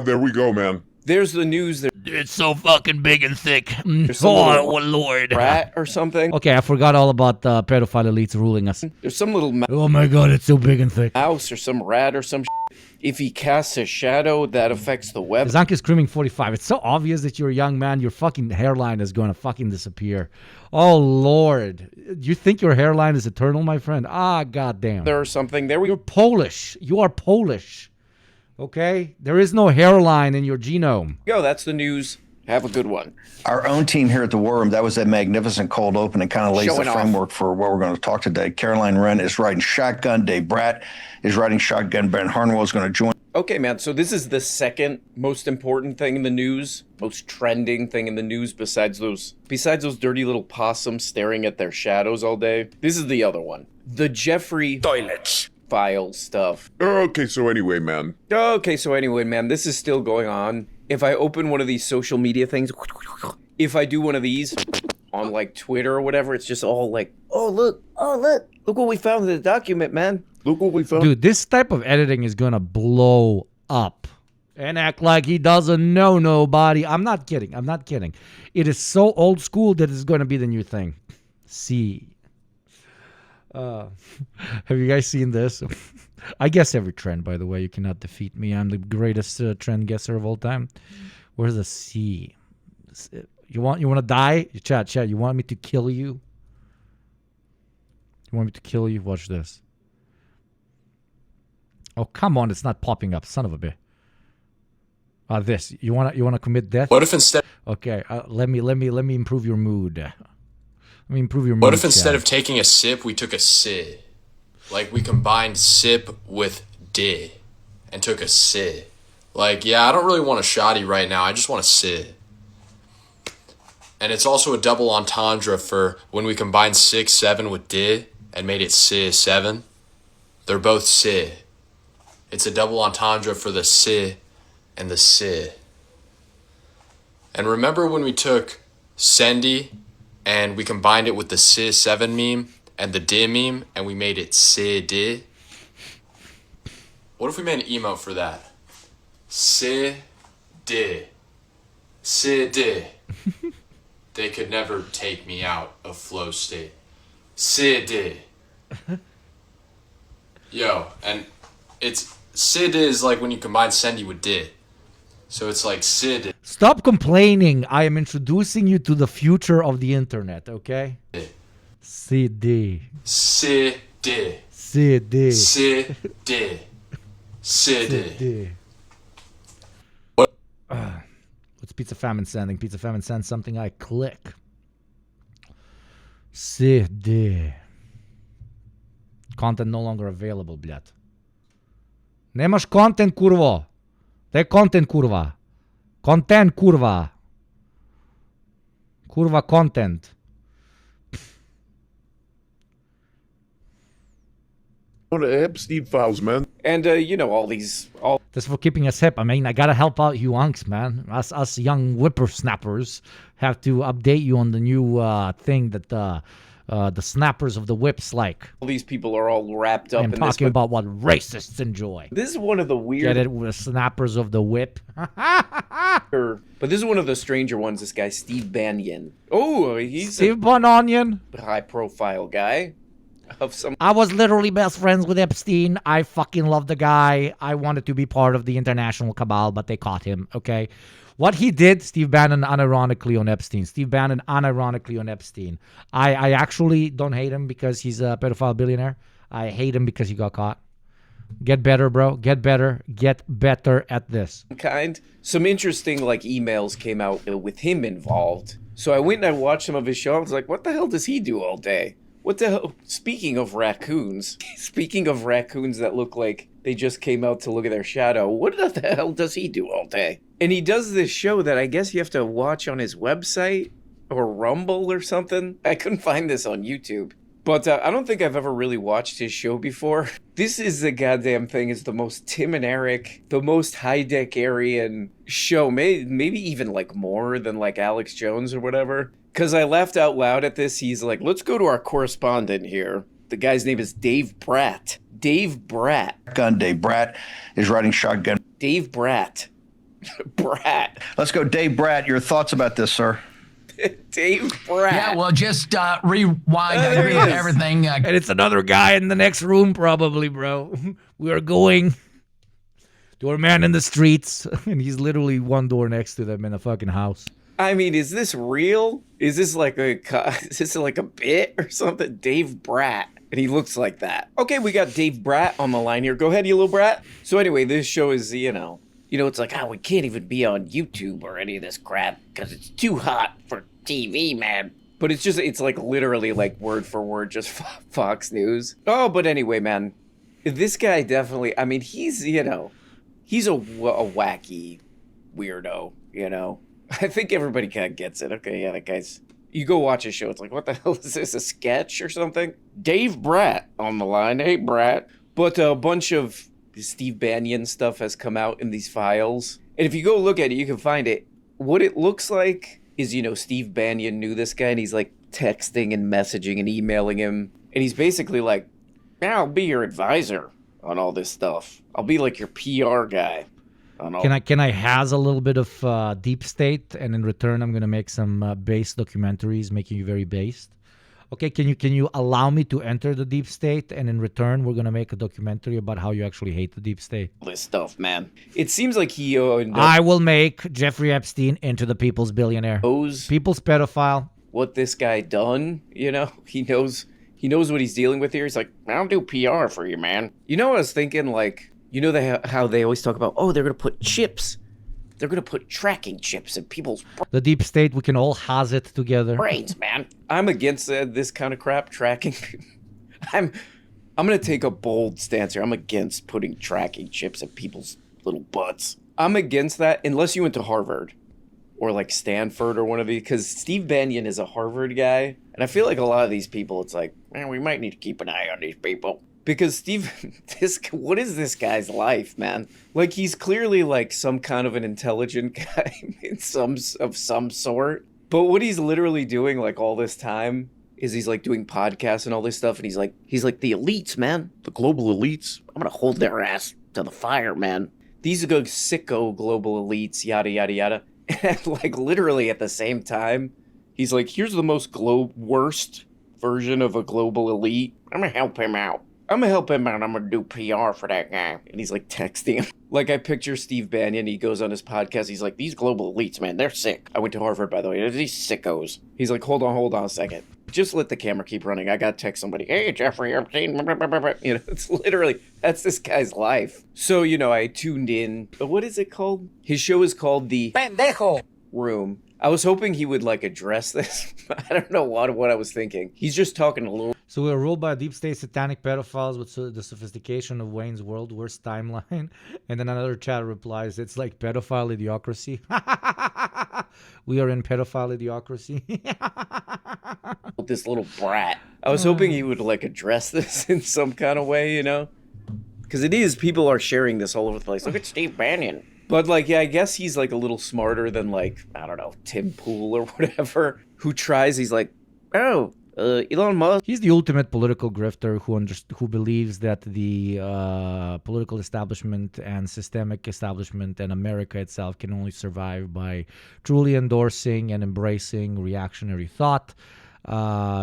there we go, man. There's the news. It's so fucking big and thick. Oh, Lord. Rat or something. Okay, I forgot all about the pedophile elites ruling us. There's some little oh my God, it's so big and thick. Mouse or some rat or some If he casts a shadow, that affects the web. Zank is screaming 45. It's so obvious that you're a young man. Your fucking hairline is going to fucking disappear. Oh, Lord. You think your hairline is eternal, my friend? Goddamn. There's something there. You're Polish. You are Polish. Okay? There is no hairline in your genome. Go, that's the news. Have a good one. Our own team here at the War Room, that was a magnificent cold open and kind of lays the framework for what we're going to talk today. Caroline Wren is riding shotgun. Dave Bratt is riding shotgun. Ben Harnwell is going to join. Okay, man. So this is the second most important thing in the news, most trending thing in the news besides those dirty little possums staring at their shadows all day. This is the other one. The Jeffrey Toilets file stuff. Okay, so anyway, man, this is still going on. If I open one of these social media things, if I do one of these on like Twitter or whatever, it's just all like, look what we found in the document, man. Look what we found. Dude, this type of editing is going to blow up and act like he doesn't know nobody. I'm not kidding. It is so old school that it's going to be the new thing. See. Have you guys seen this? I guess every trend, by the way. You cannot defeat me. I'm the greatest trend guesser of all time. Where's the C? You want to die? Chat. You want me to kill you? You want me to kill you? Watch this. Oh, come on! It's not popping up, son of a bitch. This. You wanna commit death? What if instead? Okay. Let me improve your mood. Let me improve your mood. What if instead of taking a sip, we took a si? Like, we combined sip with di and took a si. Like, yeah, I don't really want a shoddy right now. I just want a si. And it's also a double entendre for when we combined 6, 7 with di and made it si, 7. They're both si. It's a double entendre for the si and the si. And remember when we took Sendy and we combined it with the si 7 meme and the di meme, and we made it si di? What if we made an emote for that? Si di. Sid. They could never take me out of flow state. Sid. Yo, and it's Sid is like when you combine Sendi with Di. So it's like Sid. Stop complaining. I am introducing you to the future of the internet, okay? CD. Sid. CD. Sid. CD. What's Pizza Famine sending? Pizza Famine sends something I click. CD. Content no longer available, blядь. Nemaš content, kurvo. Daj content, kurva. Content, kurva. Kurva content. The Epstein files, man. And, all these... That's for keeping us hip. I mean, I gotta help out you unks, man. Us young whippersnappers have to update you on the new thing that the snappers of the whips like. All these people are all wrapped up in I'm this. talking about what racists enjoy. This is one of the weird... Get it? With snappers of the whip. But this is one of the stranger ones, this guy, Steve Bannon. Oh, he's Steve Bannon. high-profile guy. I was literally best friends with Epstein. I fucking love the guy. I wanted to be part of the international cabal, but they caught him, okay? What he did, Steve Bannon unironically on Epstein. Steve Bannon unironically on Epstein. I actually don't hate him because he's a pedophile billionaire. I hate him because he got caught. Get better, bro. Get better. Get better at this. Some interesting emails came out with him involved. So I went and I watched some of his show. I was like, what the hell does he do all day? What the hell? Speaking of raccoons that look like they just came out to look at their shadow, what the hell does he do all day? And he does this show that I guess you have to watch on his website or Rumble or something. I couldn't find this on YouTube. But I don't think I've ever really watched his show before. This is the goddamn thing. It's the most Tim and Eric, the most Heideckerian show. Maybe even more than Alex Jones or whatever. Because I laughed out loud at this. He's like, let's go to our correspondent here. The guy's name is Dave Bratt. Dave Bratt. Gun Dave Bratt is riding shotgun. Dave Bratt. Bratt. Let's go, Dave Bratt. Your thoughts about this, sir? Dave Bratt. Yeah, well, just rewind. I agree with everything. And it's another guy in the next room, probably, bro. We are going to our man in the streets, and he's literally one door next to them in a fucking house. I mean, is this real? Is this like a bit or something? Dave Bratt. And he looks like that. Okay, we got Dave Bratt on the line here. Go ahead, you little brat. So anyway, this show is, it's like, we can't even be on YouTube or any of this crap because it's too hot for TV, man. But it's like literally word for word, just Fox News. Oh, but anyway, man, this guy definitely, I mean, he's a wacky weirdo, I think everybody kind of gets it. Okay, yeah, that guy's... You go watch his show, it's like, what the hell is this, a sketch or something? Dave Bratt on the line. Hey, Bratt. But a bunch of Steve Bannon stuff has come out in these files. And if you go look at it, you can find it. What it looks like is, Steve Bannon knew this guy, and he's, texting and messaging and emailing him. And he's basically like, I'll be your advisor on all this stuff. I'll be, your PR guy. Can I has a little bit of deep state, and in return I'm gonna make some base documentaries, making you very based. Okay, can you allow me to enter the deep state, and in return we're gonna make a documentary about how you actually hate the deep state. This stuff, man. It seems like he. I will make Jeffrey Epstein into the people's billionaire. People's pedophile. What this guy done? He knows what he's dealing with here. He's like, I'll do PR for you, man. I was thinking how they always talk about, they're going to put chips. They're going to put tracking chips in people's... The deep state, we can all has it together. Brains, man. I'm against this kind of crap, tracking. I'm going to take a bold stance here. I'm against putting tracking chips in people's little butts. I'm against that unless you went to Harvard or Stanford or one of these, because Steve Bannon is a Harvard guy. And I feel like a lot of these people, it's like, man, we might need to keep an eye on these people. Because what is this guy's life, man? He's clearly some kind of an intelligent guy of some sort. But what he's literally doing all this time is he's doing podcasts and all this stuff, and he's like the elites, man, the global elites. I'm gonna hold their ass to the fire, man. These are sicko global elites, yada yada yada. And like literally at the same time, he's like, here's the most worst version of a global elite. I'm gonna help him out. I'm gonna do PR for that guy. And he's like texting him. Like I picture Steve Bannon, he goes on his podcast, he's like, these global elites, man, they're sick. I went to Harvard, by the way. They're these sickos. He's like, hold on a second. Just let the camera keep running. I gotta text somebody. Hey, Jeffrey Epstein. You know, it's literally, that's this guy's life. So, you know, I tuned in. What is it called? His show is called The Pendejo Room. I was hoping he would like address this. I don't know what I was thinking. He's just talking a little. So we're ruled by deep state satanic pedophiles with the sophistication of Wayne's World, worst timeline. And then another chat replies, it's like pedophile idiocracy. We are in pedophile idiocracy. This little brat. I was hoping he would like address this in some kind of way, you know? Because it is, people are sharing this all over the place. Look at Steve Bannon. But like, yeah, I guess he's like a little smarter than like, I don't know, Tim Pool or whatever, who tries, he's like, oh, Elon Musk. He's the ultimate political grifter who believes that the political establishment and systemic establishment and America itself can only survive by truly endorsing and embracing reactionary thought.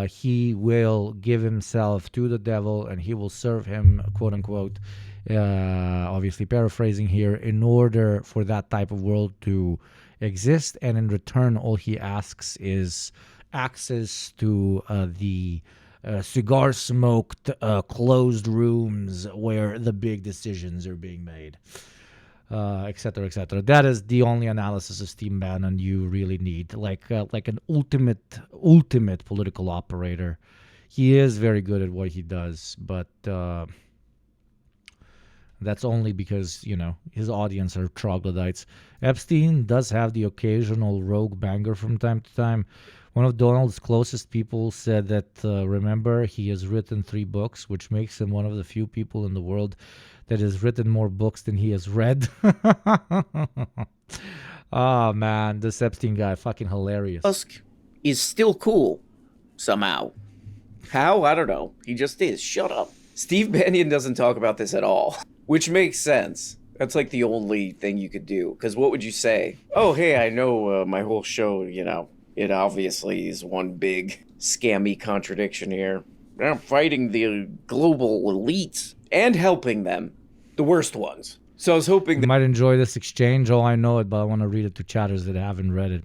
He will give himself to the devil and he will serve him, quote unquote, obviously paraphrasing here, in order for that type of world to exist. And in return, all he asks is access to the cigar-smoked closed rooms where the big decisions are being made, etc., etc. That is the only analysis of Steve Bannon you really need, like an ultimate political operator. He is very good at what he does, but that's only because, you know, his audience are troglodytes. Epstein does have the occasional rogue banger from time to time. One of Donald's closest people said that, remember, he has written 3 books, which makes him one of the few people in the world that has written more books than he has read. Oh, man, this Epstein guy, fucking hilarious. Musk is still cool, somehow. How? I don't know. He just is. Shut up. Steve Bannon doesn't talk about this at all, which makes sense. That's like the only thing you could do. Because what would you say? Oh, hey, I know my whole show, you know, it obviously is one big scammy contradiction here. I'm fighting the global elites and helping them, the worst ones. So I was hoping you might enjoy this exchange. Oh, I know it, but I want to read it to chatters that haven't read it.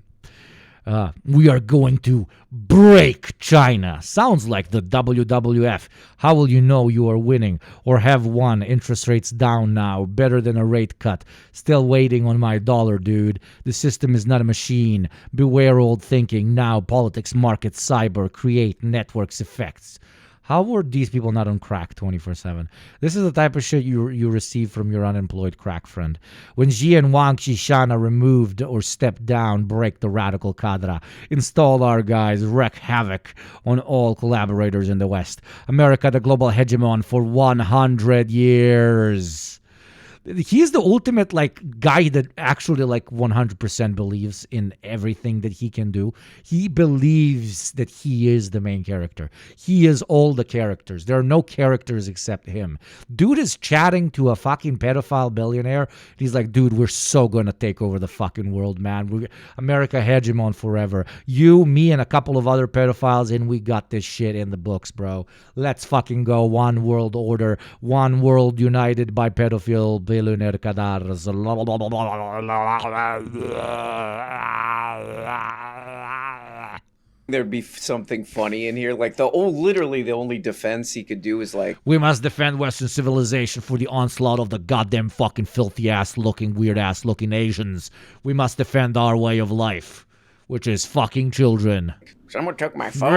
We are going to break China. Sounds like the WWF. How will you know you are winning or have won? Interest rates down now. Better than a rate cut. Still waiting on my dollar, dude. The system is not a machine. Beware old thinking. Now politics, markets, cyber, create networks effects. How were these people not on crack 24/7? This is the type of shit you receive from your unemployed crack friend. When Xi and Wang Qishan are removed or stepped down, break the radical cadre. Install our guys, wreak havoc on all collaborators in the West. America, the global hegemon for 100 years. He's the ultimate like guy that actually like 100% believes in everything that he can do. He believes that he is the main character. He is all the characters. There are no characters except him. Dude is chatting to a fucking pedophile billionaire. He's like, dude, we're so gonna take over the fucking world, man. America hegemon forever. You, me, and a couple of other pedophiles, and we got this shit in the books, bro. Let's fucking go. One world order. One world united by pedophile billionaire cadars. There'd be something funny in here. Like literally the only defense he could do is like, we must defend Western civilization for the onslaught of the goddamn fucking filthy ass looking, weird ass looking Asians. We must defend our way of life, which is fucking children. Someone took my phone.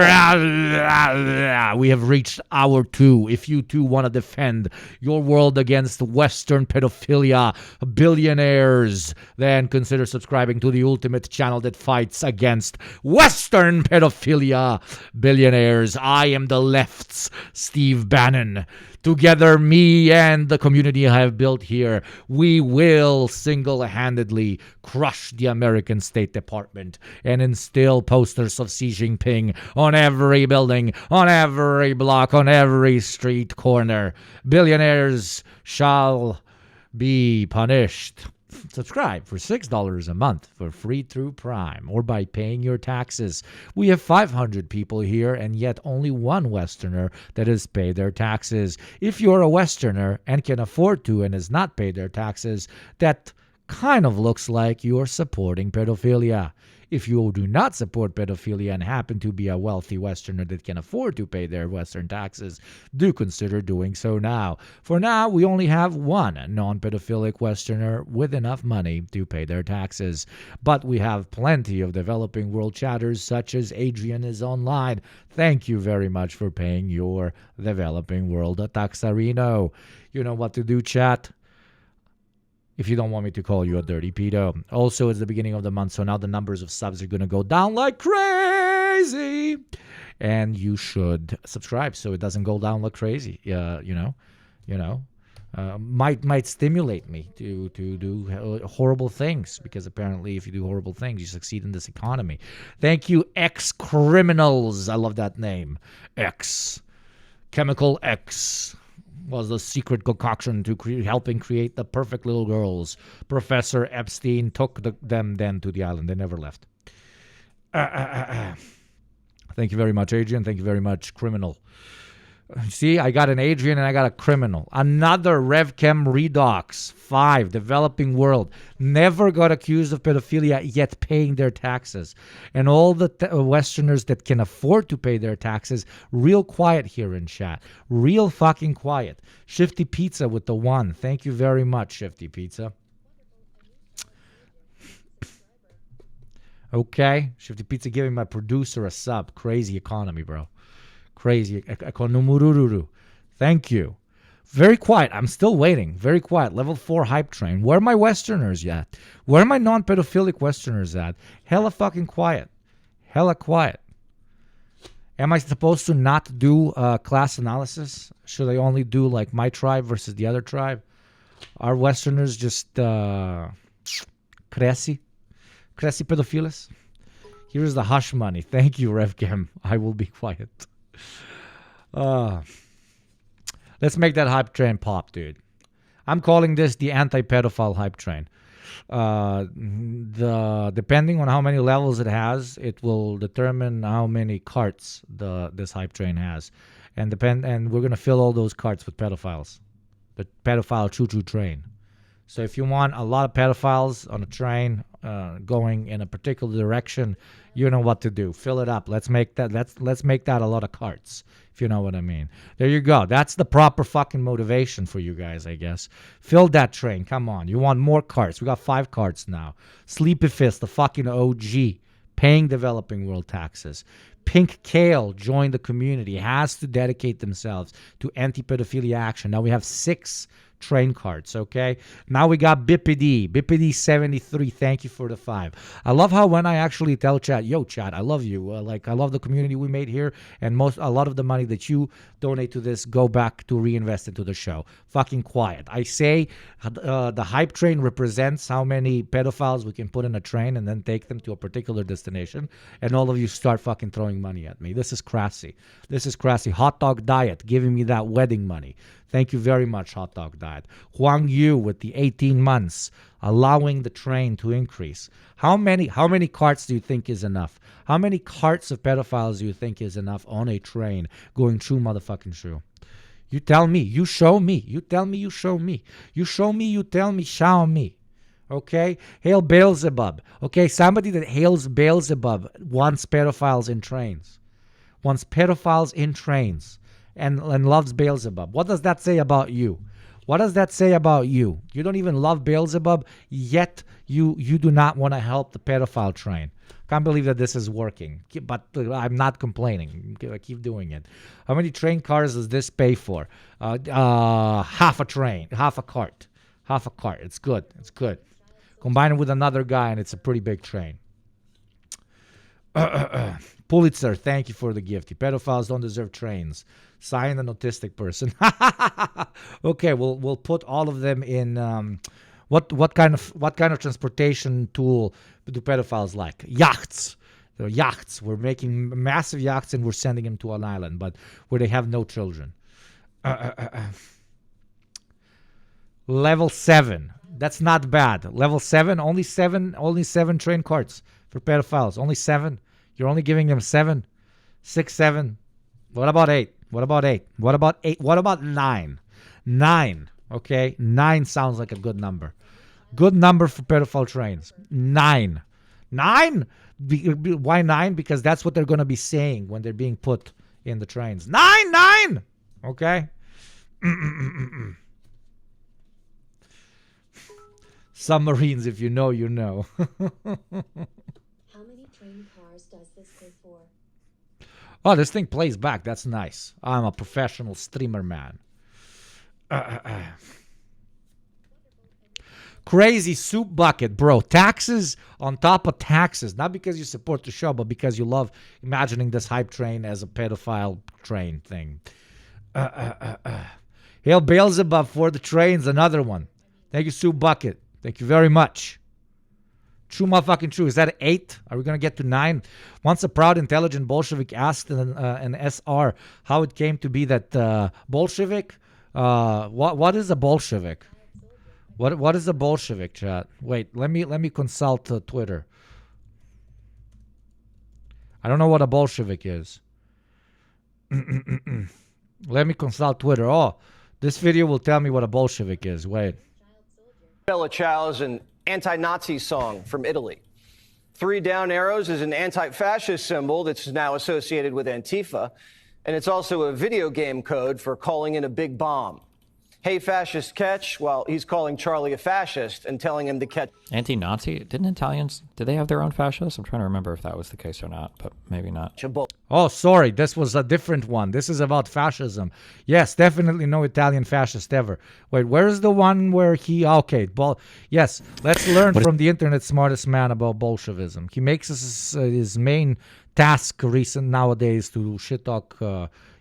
We have reached hour 2. If you too want to defend your world against Western pedophilia billionaires, then consider subscribing to the ultimate channel that fights against Western pedophilia billionaires. I am the left's Steve Bannon. Together, me and the community I have built here, we will single-handedly crush the American State Department and instill posters of Xi Jinping on every building, on every block, on every street corner. Billionaires shall be punished. Subscribe for $6 a month for free through Prime or by paying your taxes. We have 500 people here and yet only one Westerner that has paid their taxes. If you're a Westerner and can afford to and has not paid their taxes, that kind of looks like you're supporting pedophilia. If you do not support pedophilia and happen to be a wealthy Westerner that can afford to pay their Western taxes, do consider doing so now. For now, we only have one non-pedophilic Westerner with enough money to pay their taxes. But we have plenty of developing world chatters such as Adrian is online. Thank you very much for paying your developing world taxarino. You know what to do, chat? If you don't want me to call you a dirty pedo. Also, it's the beginning of the month, so now the numbers of subs are going to go down like crazy. And you should subscribe so it doesn't go down like crazy. Might stimulate me to do horrible things, because apparently if you do horrible things, you succeed in this economy. Thank you, X-Criminals. I love that name. X. Chemical X was the secret concoction to helping create the perfect little girls. Professor Epstein took them then to the island. They never left. Thank you very much, Adrian. Thank you very much, Criminal. See, I got an Adrian and I got a Criminal. Another RevChem Redox. 5, developing world. Never got accused of pedophilia, yet paying their taxes. And all the Westerners that can afford to pay their taxes, real quiet here in chat. Real fucking quiet. Shifty Pizza with the 1. Thank you very much, Shifty Pizza. Okay. Shifty Pizza giving my producer a sub. Crazy economy, bro. Crazy. Ekonomururu. Thank you. Very quiet. I'm still waiting. Very quiet. Level 4 hype train. Where are my Westerners at? Where are my non-pedophilic Westerners at? Hella fucking quiet. Hella quiet. Am I supposed to not do class analysis? Should I only do like my tribe versus the other tribe? Are Westerners just crazy? Crazy pedophiles? Here's the hush money. Thank you, RevChem. I will be quiet. Let's make that hype train pop, dude. I'm calling this the anti-pedophile hype train. Depending on how many levels it has, it will determine how many carts this hype train has, and we're gonna fill all those carts with pedophiles. The pedophile choo-choo train. So if you want a lot of pedophiles on a train going in a particular direction, you know what to do. Fill it up. Let's make that a lot of carts, if you know what I mean. There you go. That's the proper fucking motivation for you guys, I guess. Fill that train. Come on. You want more carts. We got 5 carts now. Sleepy Fist, the fucking OG, paying developing world taxes. Pink Kale joined the community, has to dedicate themselves to anti-pedophilia action. Now we have 6 train carts, okay? Now we got Bippity 73. Thank you for the 5. I love how when I actually tell chat, yo chat, I love you. I love the community we made here, and a lot of the money that you donate to this go back to reinvest into the show. Fucking quiet. I say the hype train represents how many pedophiles we can put in a train and then take them to a particular destination, and all of you start fucking throwing money at me. This is crassy. This is crassy. Hot Dog Diet giving me that wedding money. Thank you very much, Hot Dog Diet. Huang Yu with the 18 months, allowing the train to increase. How many carts do you think is enough? How many carts of pedophiles do you think is enough on a train going through motherfucking through? You tell me. You show me. You tell me. You show me. You show me. You tell me. Show me. Okay? Hail Beelzebub. Okay? Somebody that hails Beelzebub wants pedophiles in trains. Wants pedophiles in trains. And loves Beelzebub. What does that say about you? What does that say about you? You don't even love Beelzebub, yet you do not want to help the pedophile train. Can't believe that this is working, but I'm not complaining. I keep doing it. How many train cars does this pay for? Half a train, half a cart. It's good. It's good. Combine it with another guy, and it's a pretty big train. Pulitzer, thank you for the gift. Pedophiles don't deserve trains. Sign an autistic person. Okay, we'll put all of them in. What kind of transportation tool do pedophiles like? Yachts. They're yachts. We're making massive yachts and we're sending them to an island, but where they have no children. Level 7. That's not bad. Level 7, only seven train carts for pedophiles. Only 7. You're only giving them 7, 6, 7. What about 8? What about 8? What about 8? What about 9? 9. Okay, 9 sounds like a good number. Good number for pedophile trains. 9. 9? Why 9? Because that's what they're going to be saying when they're being put in the trains. 9, 9. Okay. Submarines, if you know, you know. How many train cars does this go for? Oh, this thing plays back. That's nice. I'm a professional streamer, man. Crazy soup bucket, bro. Taxes on top of taxes. Not because you support the show, but because you love imagining this hype train as a pedophile train thing. Hail Beelzebub for the trains. Another one. Thank you, soup bucket. Thank you very much. True motherfucking true. Is that 8? Are we going to get to 9? Once a proud, intelligent Bolshevik asked an SR how it came to be that Bolshevik. What is a Bolshevik? What is a Bolshevik, chat? Wait, let me consult Twitter. I don't know what a Bolshevik is. Let me consult Twitter. Oh, this video will tell me what a Bolshevik is. Wait. Bella Ciao is an anti-Nazi song from Italy. 3 down arrows is an anti-fascist symbol that's now associated with Antifa. And it's also a video game code for calling in a big bomb. Hey, fascist, catch. Well, he's calling Charlie a fascist and telling him to catch. Anti-Nazi? Did they have their own fascists? I'm trying to remember if that was the case or not, but maybe not. Oh, sorry. This was a different one. This is about fascism. Yes, definitely no Italian fascist ever. Wait, where is the one where he... Okay, yes, let's learn from the internet smartest man about Bolshevism. He makes his main task recent nowadays to shit talk...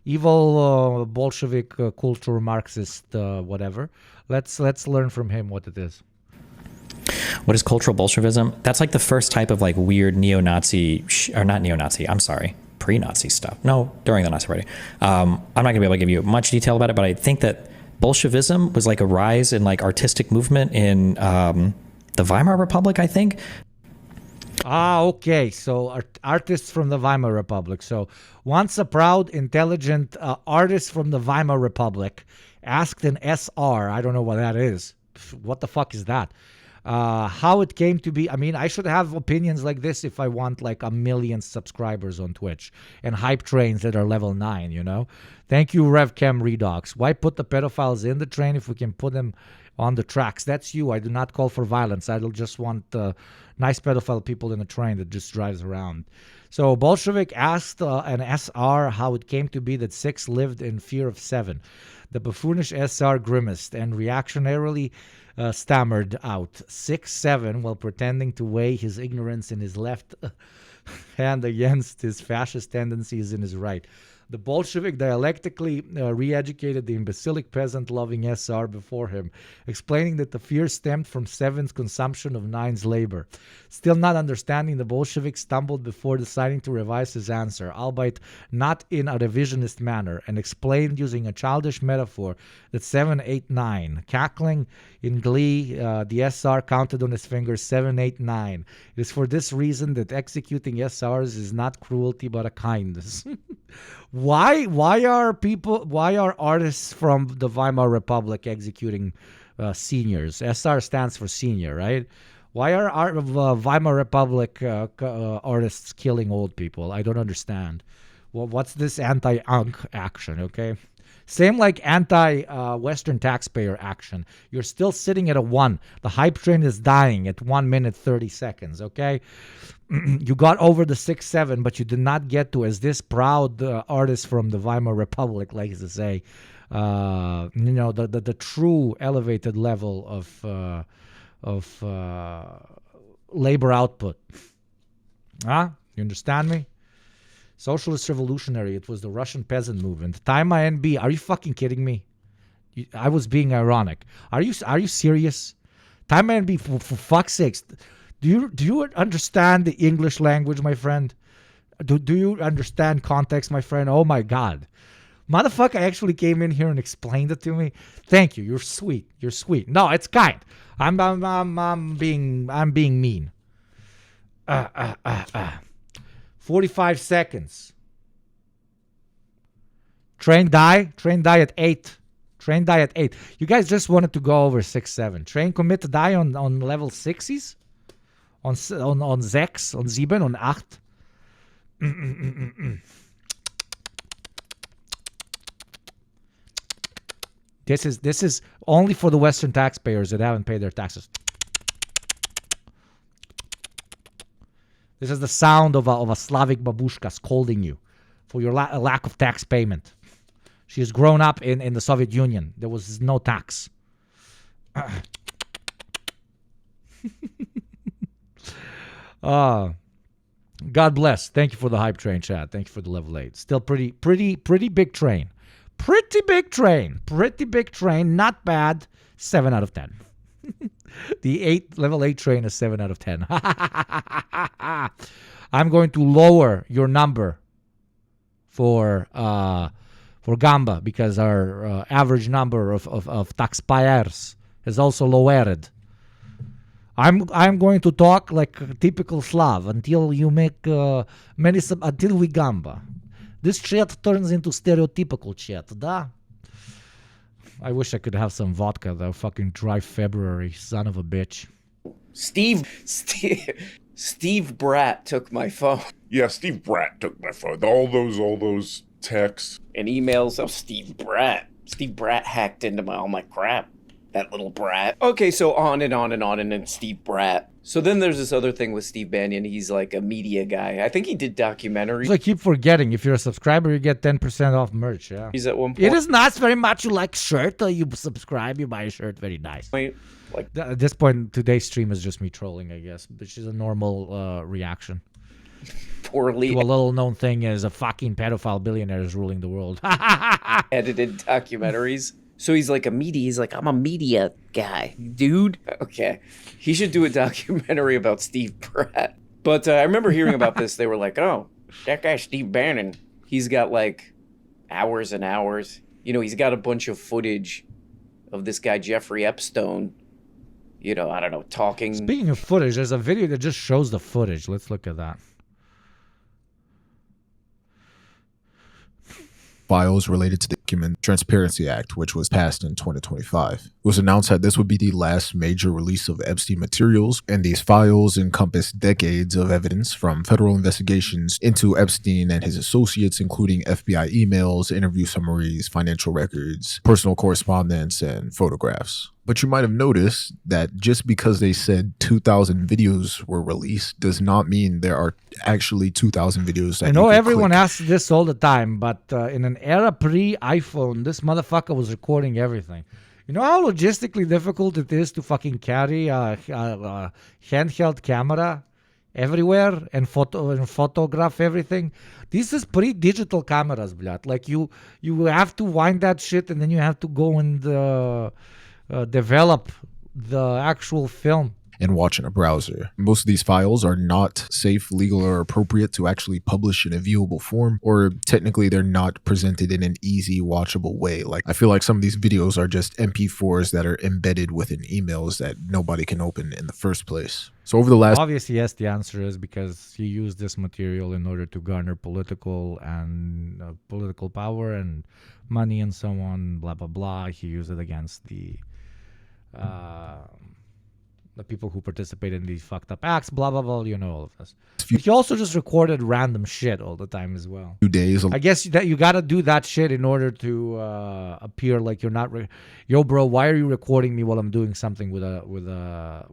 evil Bolshevik culture, Marxist, whatever. Let's learn from him what it is. What is cultural Bolshevism? That's like the first type of like weird neo-Nazi, or not neo-Nazi, I'm sorry, pre-Nazi stuff. No, during the Nazi Party. I'm not going to be able to give you much detail about it, but I think that Bolshevism was like a rise in like artistic movement in the Weimar Republic, I think. Ah, okay. So artists from the Weimar Republic. So once a proud, intelligent artist from the Weimar Republic asked an SR, I don't know what that is. What the fuck is that? How it came to be. I mean, I should have opinions like this if I want like 1 million subscribers on Twitch and hype trains that are level 9, you know? Thank you, RevChem Redox. Why put the pedophiles in the train if we can put them on the tracks? That's you. I do not call for violence. I just want nice pedophile people in a train that just drives around. So Bolshevik asked an SR how it came to be that 6 lived in fear of 7. The buffoonish SR grimaced and reactionarily stammered out 6, 7 while pretending to weigh his ignorance in his left hand against his fascist tendencies in his right. The Bolshevik dialectically re-educated the imbecilic peasant-loving SR before him, explaining that the fear stemmed from 7's consumption of 9's labor. Still not understanding, the Bolshevik stumbled before deciding to revise his answer, albeit not in a revisionist manner, and explained using a childish metaphor that 7, 8, 9. Cackling in glee, the SR counted on his fingers 7, 8, 9. It is for this reason that executing SRs is not cruelty but a kindness. Why are artists from the Weimar Republic executing seniors? SR stands for senior, right? Why are Weimar Republic artists killing old people? I don't understand. Well, what's this anti-unk action, okay? Same like anti-Western taxpayer action. You're still sitting at a 1. The hype train is dying at 1 minute 30 seconds, okay? You got over the 6, 7, but you did not get to, as this proud artist from the Weimar Republic likes to say, the true elevated level of labor output. Huh? You understand me? Socialist revolutionary. It was the Russian peasant movement. Time INB. Are you fucking kidding me? I was being ironic. Are you serious? Time INB, for fuck's sakes. Do you understand the English language, my friend? Do you understand context, my friend? Oh my God. Motherfucker actually came in here and explained it to me. Thank you. You're sweet. You're sweet. No, it's kind. I'm being mean. 45 seconds. Train die at 8. Train die at 8. You guys just wanted to go over 6-7. Train commit to die on level 6s? On 6, on 7, on 8. This is only for the Western taxpayers that haven't paid their taxes. This is the sound of a Slavic babushka scolding you for your lack of tax payment. She has grown up in the Soviet Union. There was no tax. God bless. Thank you for the hype train chat. Thank you for the level 8. Still pretty big train. Pretty big train. Not bad. 7 out of 10. The level 8 train is 7 out of 10. I'm going to lower your number for Gamba because our average number of taxpayers is also lowered. I'm going to talk like a typical Slav until you make until we Gamba. This chat turns into stereotypical chat, da? I wish I could have some vodka, though. Fucking dry February, son of a bitch. Steve Bratt took my phone. Yeah, Steve Bratt took my phone. All those texts and emails. Oh, Steve Bratt. Steve Bratt hacked into all my crap. That little brat. Okay, so on and on and on, and then Steve Bratt. So then there's this other thing with Steve Bannon. He's like a media guy. I think he did documentaries. So I keep forgetting. If you're a subscriber, you get 10% off merch. Yeah. He's at one point. It is nice very much. You like shirt. You subscribe. You buy a shirt. Very nice. Like at this point, today's stream is just me trolling, I guess, which is a normal reaction. Poorly. To a little known thing is a fucking pedophile billionaire is ruling the world. Edited documentaries. So he's like I'm a media guy, dude. Okay. He should do a documentary about Steve Bratt. But I remember hearing about this. They were like, oh, that guy Steve Bannon, he's got like hours and hours. You know, he's got a bunch of footage of this guy, Jeffrey Epstein, I don't know, talking. Speaking of footage, there's a video that just shows the footage. Let's look at that. Files related to the Document Transparency Act, which was passed in 2025. It was announced that this would be the last major release of Epstein materials, and these files encompass decades of evidence from federal investigations into Epstein and his associates, including FBI emails, interview summaries, financial records, personal correspondence, and photographs. But you might have noticed that just because they said 2,000 videos were released does not mean there are actually 2,000 videos that I know everyone click. asks this all the time, but in an era pre-iPhone, this motherfucker was recording everything. You know how logistically difficult it is to fucking carry a handheld camera everywhere and photograph everything? This is pre-digital cameras, blood. Like you have to wind that shit and then you have to go and develop the actual film and watch in a browser. Most of these files are not safe, legal, or appropriate to actually publish in a viewable form, or technically they're not presented in an easy, watchable way. Like, I feel like some of these videos are just MP4s that are embedded within emails that nobody can open in the first place. So over the last... Obviously, yes, the answer is because he used this material in order to garner political power and money and so on, blah, blah, blah. He used it against the people who participated in these fucked up acts, blah, blah, blah, all of this. But he also just recorded random shit all the time as well. 2 days. I guess that you got to do that shit in order to appear like you're not... Yo, bro, why are you recording me while I'm doing something with a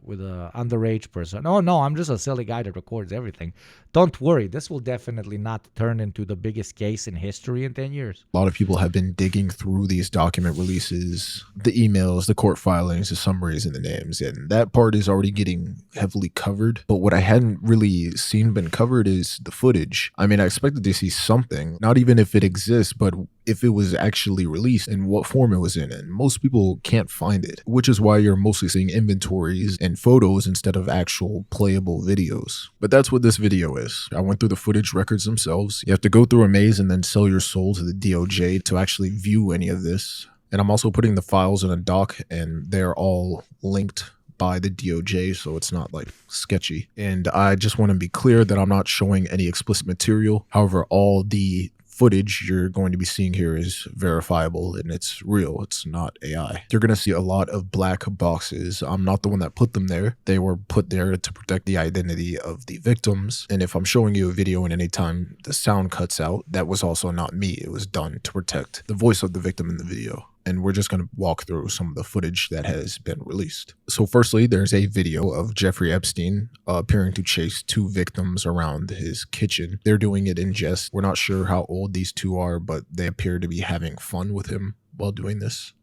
underage person? Oh, no, I'm just a silly guy that records everything. Don't worry. This will definitely not turn into the biggest case in history in 10 years. A lot of people have been digging through these document releases, the emails, the court filings, the summaries, and the names. And that part part is already getting heavily covered, but what I hadn't really seen been covered is the footage. I mean, I expected to see something, not even if it exists, but if it was actually released and what form it was in. And most people can't find it, which is why you're mostly seeing inventories and photos instead of actual playable videos. But that's what this video is. I went through the footage records themselves. You have to go through a maze and then sell your soul to the DOJ to actually view any of this. And I'm also putting the files in a doc, and they're all linked by the DOJ, so it's not like sketchy. And I just want to be clear that I'm not showing any explicit material. However, all the footage you're going to be seeing here is verifiable and it's real. It's not AI. You're going to see a lot of black boxes. I'm not the one that put them there. They were put there to protect the identity of the victims. And if I'm showing you a video and anytime the sound cuts out, that was also not me. It was done to protect the voice of the victim in the video. And we're just going to walk through some of the footage that has been released. So firstly, there's a video of Jeffrey Epstein appearing to chase two victims around his kitchen. They're doing it in jest. We're not sure how old these two are, but they appear to be having fun with him while doing this.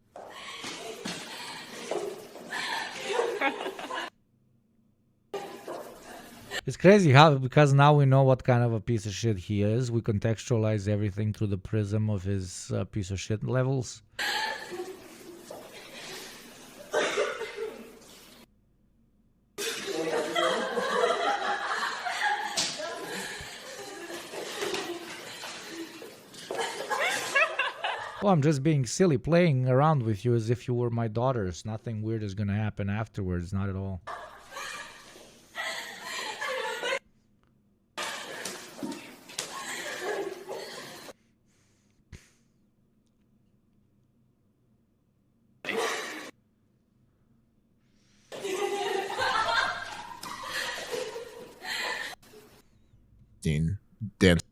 It's crazy how, because now we know what kind of a piece of shit he is, we contextualize everything through the prism of his piece of shit levels. Well, I'm just being silly, playing around with you as if you were my daughters. Nothing weird is going to happen afterwards, not at all. Dance.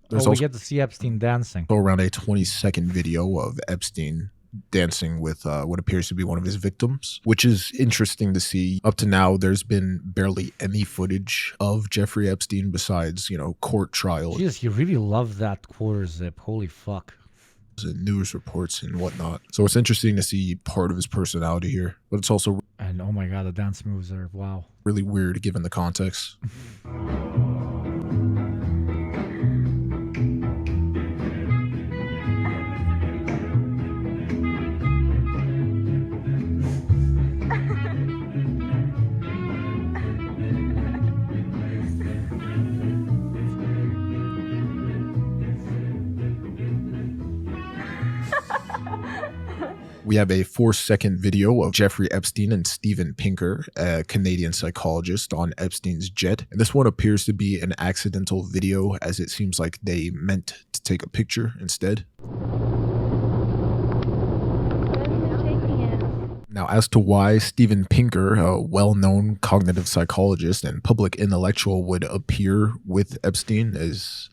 There's we get to see Epstein dancing. Around a 20-second video of Epstein dancing with what appears to be one of his victims, which is interesting to see. Up to now, there's been barely any footage of Jeffrey Epstein besides, court trial. Jesus, you really love that quarter zip. Holy fuck. And news reports and whatnot. So it's interesting to see part of his personality here, but it's also... And oh my god, the dance moves are, wow. Really weird given the context. We have a 4-second video of Jeffrey Epstein and Steven Pinker, a Canadian psychologist, on Epstein's jet. And this one appears to be an accidental video, as it seems like they meant to take a picture instead. Now, as to why Steven Pinker, a well-known cognitive psychologist and public intellectual, would appear with Epstein is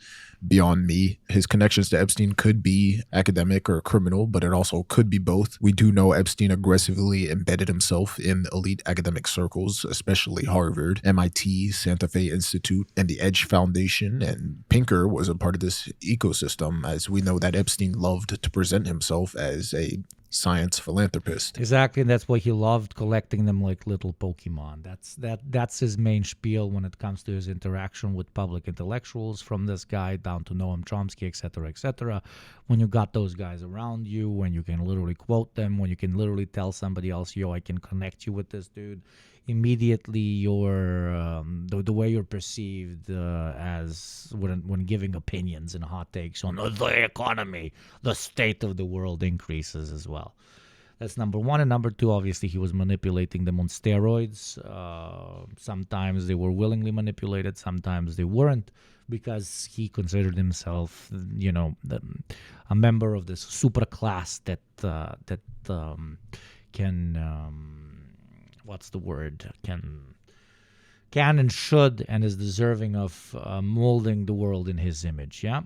beyond me. His connections to Epstein could be academic or criminal, but it also could be both. We do know Epstein aggressively embedded himself in elite academic circles, especially Harvard, MIT, Santa Fe Institute, and the Edge Foundation, and Pinker was a part of this ecosystem, as we know that Epstein loved to present himself as a science philanthropist. Exactly, and that's why he loved collecting them like little Pokemon. That's his main spiel when it comes to his interaction with public intellectuals, from this guy down to Noam Chomsky, etc., etc. When you got those guys around you, when you can literally quote them, when you can literally tell somebody else, yo, I can connect you with this dude, immediately your the way you're perceived as when giving opinions and hot takes on the economy, the state of the world, increases as well. That's number one. And number two, obviously, he was manipulating them on steroids. Sometimes they were willingly manipulated, sometimes they weren't, because he considered himself, a member of this super class that can what's the word? Can and should and is deserving of molding the world in his image, yeah?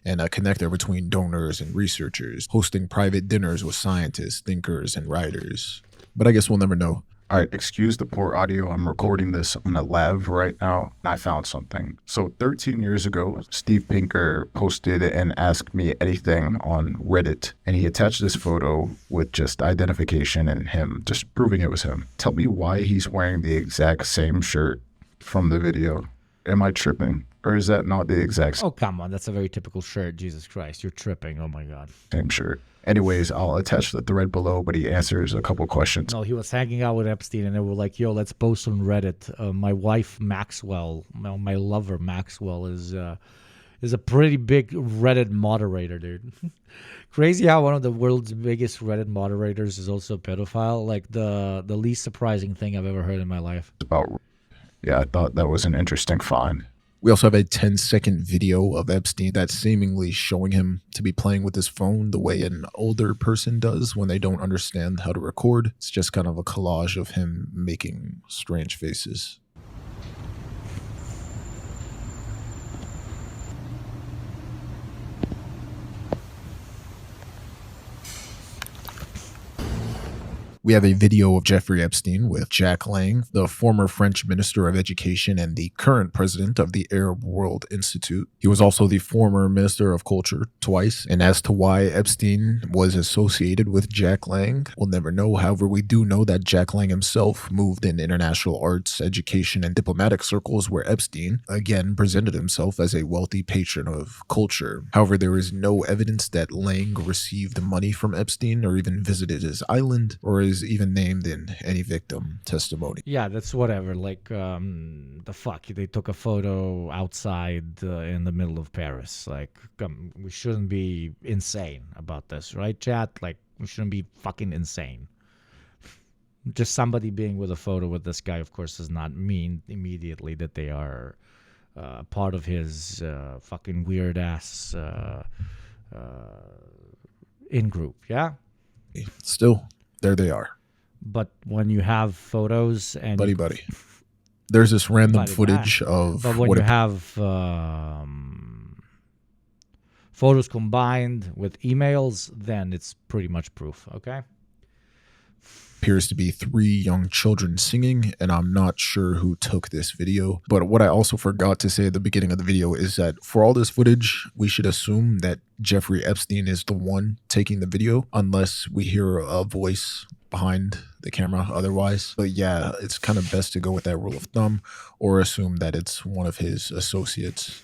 And a connector between donors and researchers, hosting private dinners with scientists, thinkers, and writers. But I guess we'll never know. All right, excuse the poor audio. I'm recording this on a lav right now, and I found something. So 13 years ago, Steve Pinker posted and asked me anything on Reddit, and he attached this photo with just identification and him, just proving it was him. Tell me why he's wearing the exact same shirt from the video. Am I tripping? Or is that not the exact Oh, come on. That's a very typical shirt. Jesus Christ. You're tripping. Oh, my God. same shirt? Anyways, I'll attach the thread below, but he answers a couple questions. No, he was hanging out with Epstein, and they were like, yo, let's post on Reddit. My wife, Maxwell, my lover, Maxwell, is a pretty big Reddit moderator, dude. Crazy how one of the world's biggest Reddit moderators is also a pedophile. Like, the least surprising thing I've ever heard in my life. Yeah, I thought that was an interesting find. We also have a 10-second video of Epstein that's seemingly showing him to be playing with his phone the way an older person does when they don't understand how to record. It's just kind of a collage of him making strange faces. We have a video of Jeffrey Epstein with Jack Lang, the former French Minister of Education and the current president of the Arab World Institute. He was also the former Minister of Culture twice. And as to why Epstein was associated with Jack Lang, we'll never know. However, we do know that Jack Lang himself moved in international arts, education, and diplomatic circles where Epstein, again, presented himself as a wealthy patron of culture. However, there is no evidence that Lang received money from Epstein or even visited his island or is even named in any victim testimony. Yeah, that's whatever. Like, the fuck? They took a photo outside in the middle of Paris. Like, we shouldn't be insane about this, right, chat? Like, we shouldn't be fucking insane. Just somebody being with a photo with this guy, of course, does not mean immediately that they are part of his fucking weird-ass in-group, yeah? Still, there they are. But when you have photos and... Buddy. There's this random Buddy, footage of... But when you have photos combined with emails, then it's pretty much proof, okay? appears to be 3 young children singing, and I'm not sure who took this video. But what I also forgot to say at the beginning of the video is that for all this footage, we should assume that Jeffrey Epstein is the one taking the video, unless we hear a voice behind the camera otherwise. But yeah, it's kind of best to go with that rule of thumb, or assume that it's one of his associates.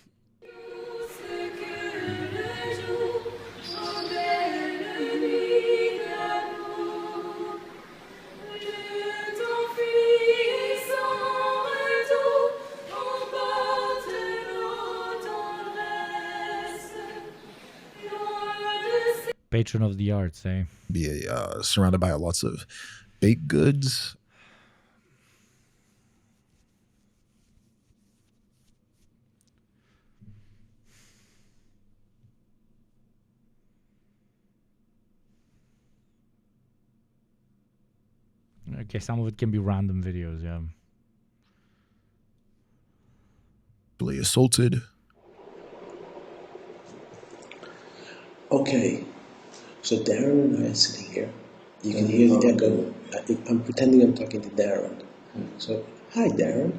Patron of the arts, eh? Be surrounded by lots of baked goods. Okay, some of it can be random videos, yeah. Assaulted. Okay, so Darren and I are sitting here. You can hear the echo. I'm pretending I'm talking to Darren. So, hi Darren.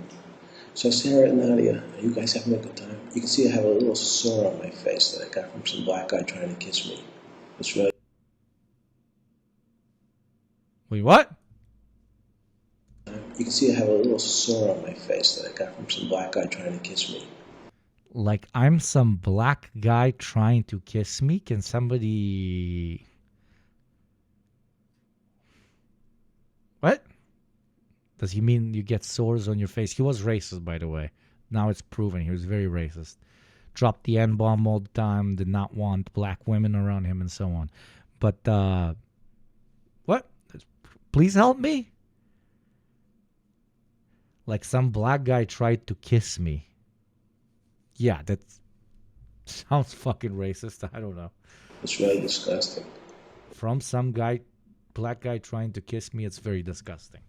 So Sarah and Nadia, are you guys having a good time? You can see I have a little sore on my face that I got from some black guy trying to kiss me. It's really... Wait, what? You can see I have a little sore on my face that I got from some black guy trying to kiss me. Like I'm some black guy trying to kiss me? Can somebody... What? Does he mean you get sores on your face? He was racist, by the way. Now it's proven he was very racist. Dropped the N-bomb all the time, did not want black women around him and so on. But, what? Please help me? Like some black guy tried to kiss me. Yeah, that sounds fucking racist. I don't know. It's really disgusting. From some guy, black guy trying to kiss me, it's very disgusting.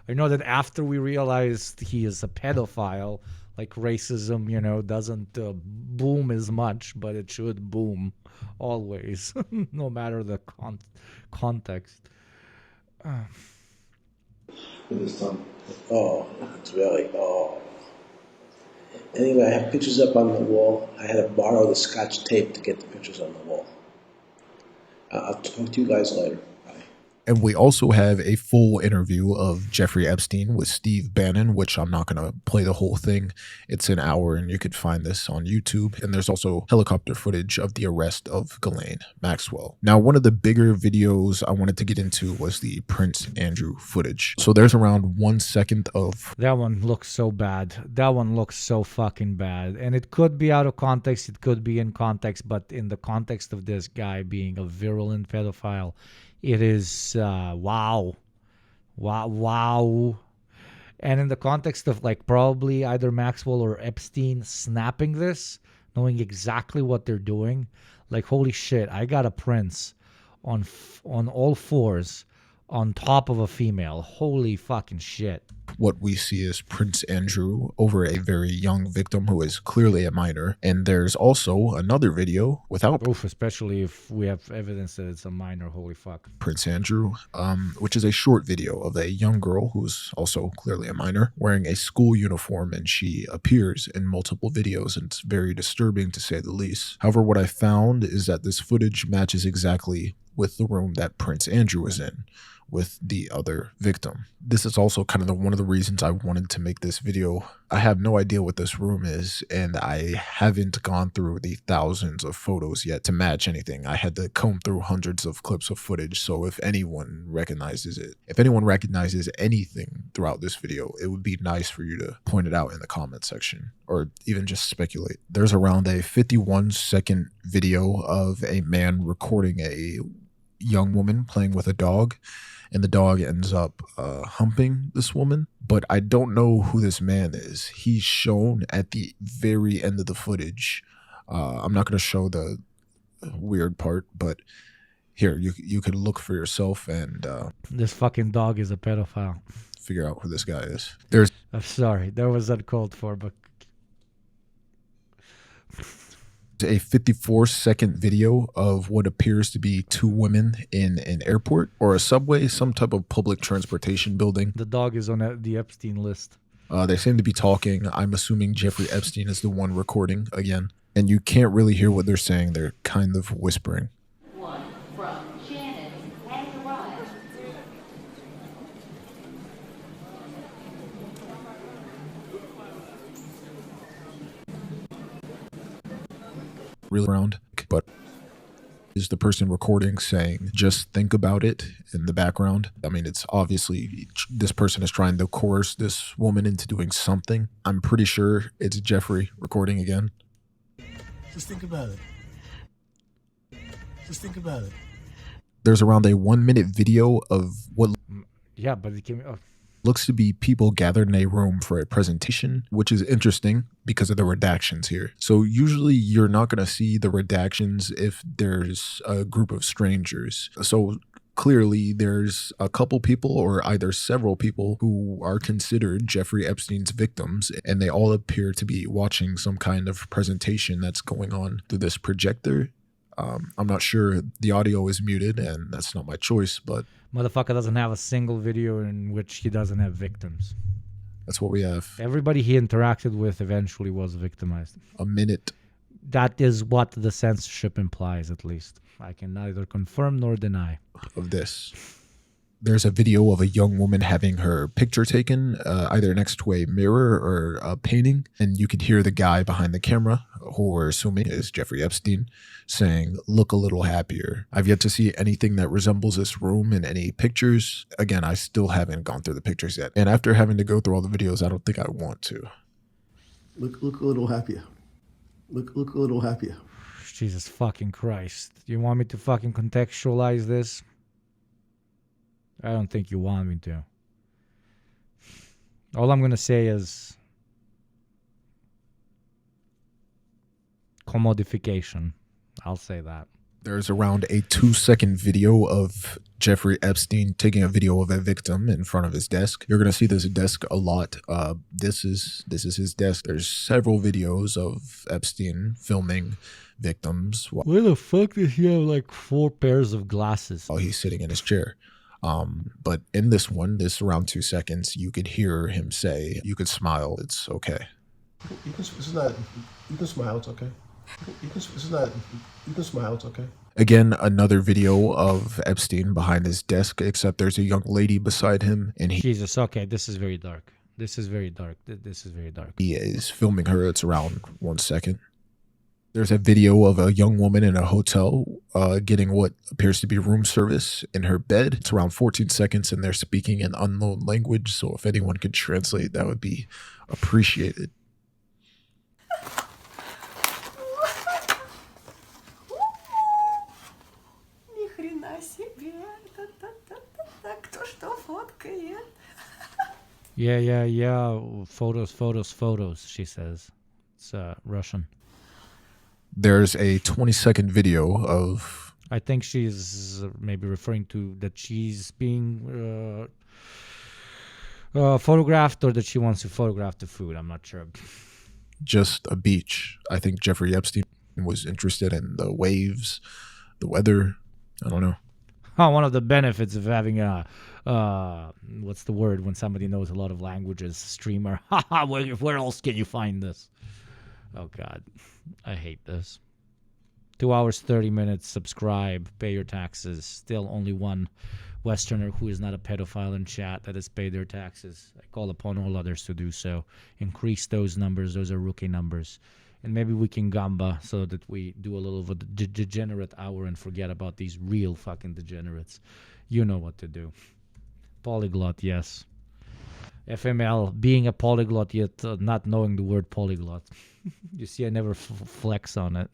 I know that after we realized he is a pedophile, like racism, you know, doesn't boom as much, but it should boom always, no matter the context. Oh, it's really, oh. Anyway, I have pictures up on the wall. I had to borrow the Scotch tape to get the pictures on the wall. I'll talk to you guys later. And we also have a full interview of Jeffrey Epstein with Steve Bannon, which I'm not going to play the whole thing. It's an hour, and you could find this on YouTube. And there's also helicopter footage of the arrest of Ghislaine Maxwell. Now, one of the bigger videos I wanted to get into was the Prince Andrew footage. So there's around 1 second of... That one looks so bad. That one looks so fucking bad. And it could be out of context. It could be in context. But in the context of this guy being a virulent pedophile, it is wow. And in the context of like probably either Maxwell or Epstein snapping this, knowing exactly what they're doing, like holy shit, I got a prince on all fours on top of a female. Holy fucking shit. What we see is Prince Andrew over a very young victim who is clearly a minor. And there's also another video without... Oof, especially if we have evidence that it's a minor, holy fuck. Prince Andrew, which is a short video of a young girl who's also clearly a minor wearing a school uniform, and she appears in multiple videos, and it's very disturbing to say the least. However, what I found is that this footage matches exactly with the room that Prince Andrew was in with the other victim. This is also kind of one of the reasons I wanted to make this video. I have no idea what this room is, and I haven't gone through the thousands of photos yet to match anything. I had to comb through hundreds of clips of footage, so if anyone recognizes it, if anyone recognizes anything throughout this video, it would be nice for you to point it out in the comment section, or even just speculate. There's around a 51-second video of a man recording a young woman playing with a dog, and the dog ends up humping this woman. But I don't know who this man is. He's shown at the very end of the footage. I'm not going to show the weird part, but here, you could look for yourself and... this fucking dog is a pedophile. Figure out who this guy is. I'm sorry, that was uncalled for, but... a 54-second video of what appears to be two women in an airport or a subway, some type of public transportation building. The dog is on the Epstein list. They seem to be talking. I'm assuming Jeffrey Epstein is the one recording again. And you can't really hear what they're saying. They're kind of whispering. One from Shannon has arrived. Really around, but is the person recording saying just think about it in the background? I mean, it's obviously this person is trying to coerce this woman into doing something. I'm pretty sure it's Jeffrey recording again. Just think about it. Just think about it. There's around a 1-minute video of what but it came looks to be people gathered in a room for a presentation, which is interesting because of the redactions here. So usually you're not going to see the redactions if there's a group of strangers. So clearly there's a couple people or either several people who are considered Jeffrey Epstein's victims, and they all appear to be watching some kind of presentation that's going on through this projector. I'm not sure, the audio is muted, and that's not my choice, but... Motherfucker doesn't have a single video in which he doesn't have victims. That's what we have. Everybody he interacted with eventually was victimized. A minute. That is what the censorship implies, at least. I can neither confirm nor deny. Of this. There's a video of a young woman having her picture taken, either next to a mirror or a painting, and you could hear the guy behind the camera, who we're assuming is Jeffrey Epstein, saying, "Look a little happier." I've yet to see anything that resembles this room in any pictures. Again, I still haven't gone through the pictures yet, and after having to go through all the videos, I don't think I want to. Look a little happier. Look a little happier. Jesus fucking Christ. Do you want me to fucking contextualize this? I don't think you want me to. All I'm going to say is commodification. I'll say that. There's around a 2-second video of Jeffrey Epstein taking a video of a victim in front of his desk. You're going to see this desk a lot. This is his desk. There's several videos of Epstein filming victims. Why the fuck does he have like 4 pairs of glasses? While he's sitting in his chair. But in this one, this around 2 seconds, you could hear him say, "You could smile, it's okay." You can smile, it's okay. You can smile, it's okay. Again, another video of Epstein behind his desk, except there's a young lady beside him, and Jesus, okay, this is very dark. This is very dark. This is very dark. he is filming her. It's around 1 second. There's a video of a young woman in a hotel getting what appears to be room service in her bed. It's around 14 seconds, and they're speaking an unknown language, so if anyone could translate, that would be appreciated. Ни хрена себе. Кто что фоткает? Yeah. Photos, she says. It's Russian. There's a 20-second video of... I think she's maybe referring to that she's being photographed, or that she wants to photograph the food. I'm not sure. just a beach. I think Jeffrey Epstein was interested in the waves, the weather. I don't know. Oh, one of the benefits of having a, what's the word when somebody knows a lot of languages, streamer. Where else can you find this? Oh, God. I hate this. 2 hours, 30 minutes, subscribe, pay your taxes. Still only one Westerner who is not a pedophile in chat that has paid their taxes. I call upon all others to do so. Increase those numbers. Those are rookie numbers. And maybe we can gamba so that we do a little of a degenerate hour and forget about these real fucking degenerates. You know what to do. Polyglot, yes. FML, being a polyglot yet not knowing the word polyglot. You see, I never flex on it.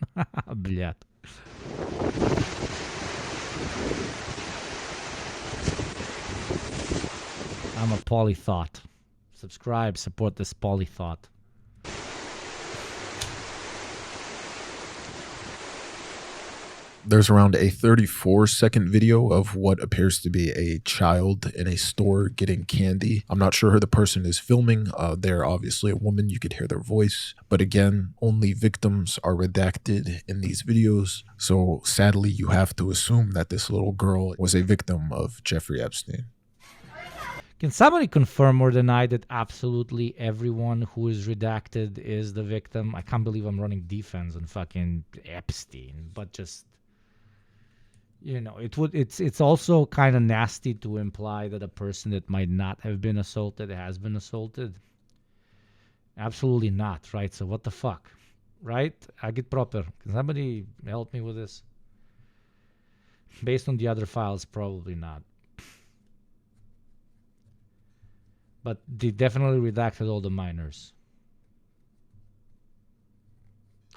Блядь. I'm a polythought. Subscribe, support this polythought. There's around a 34-second video of what appears to be a child in a store getting candy. I'm not sure who the person is filming. They're obviously a woman. You could hear their voice. But again, only victims are redacted in these videos. So sadly, you have to assume that this little girl was a victim of Jeffrey Epstein. Can somebody confirm or deny that absolutely everyone who is redacted is the victim? I can't believe I'm running defense on fucking Epstein, but just... You know, it's also kind of nasty to imply that a person that might not have been assaulted has been assaulted. Absolutely not, right? So what the fuck, right? I get proper. Can somebody help me with this? Based on the other files, probably not. But they definitely redacted all the minors.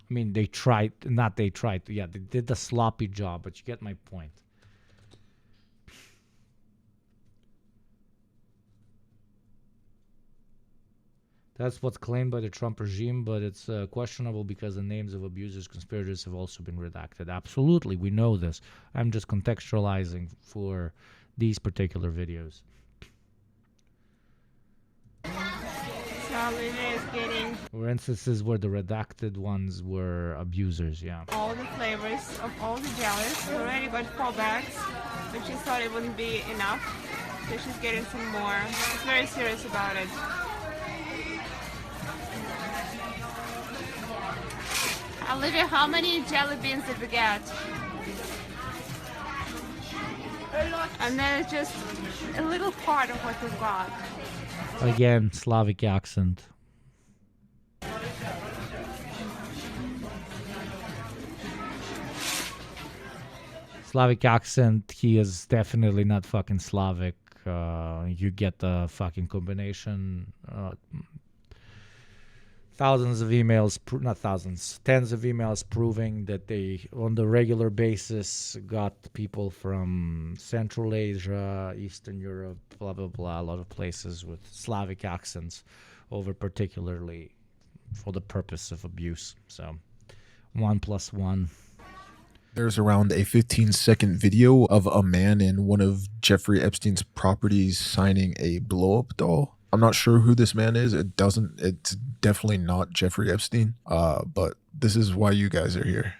I mean, they tried, yeah, they did a sloppy job, but you get my point. That's what's claimed by the Trump regime, but it's questionable because the names of abusers, conspirators have also been redacted. Absolutely, we know this. I'm just contextualizing for these particular videos. Is getting Or instances where the redacted ones were abusers, yeah. all the flavors of all the jellies. We already got 4 bags, but she thought it wouldn't be enough, so she's getting some more. She's very serious about it. Olivia, how many jelly beans did we get? And then it's just a little part of what we've got. Again, Slavic accent. Slavic accent, he is definitely not fucking Slavic. You get the fucking combination. Thousands of emails, not thousands, tens of emails proving that they, on the regular basis, got people from Central Asia, Eastern Europe, blah, blah, blah, a lot of places with Slavic accents over particularly for the purpose of abuse. So, 1 + 1. There's around a 15-second video of a man in one of Jeffrey Epstein's properties signing a blow-up doll. I'm not sure who this man is. It's definitely not Jeffrey Epstein. But this is why you guys are here.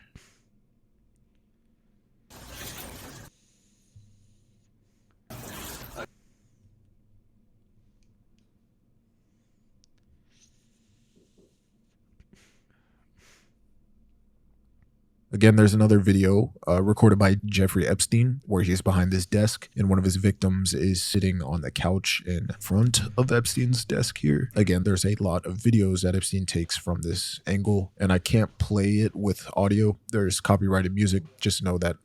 Again, there's another video recorded by Jeffrey Epstein where he's behind this desk and one of his victims is sitting on the couch in front of Epstein's desk here. Again, there's a lot of videos that Epstein takes from this angle, and I can't play it with audio. There's copyrighted music. Just know that.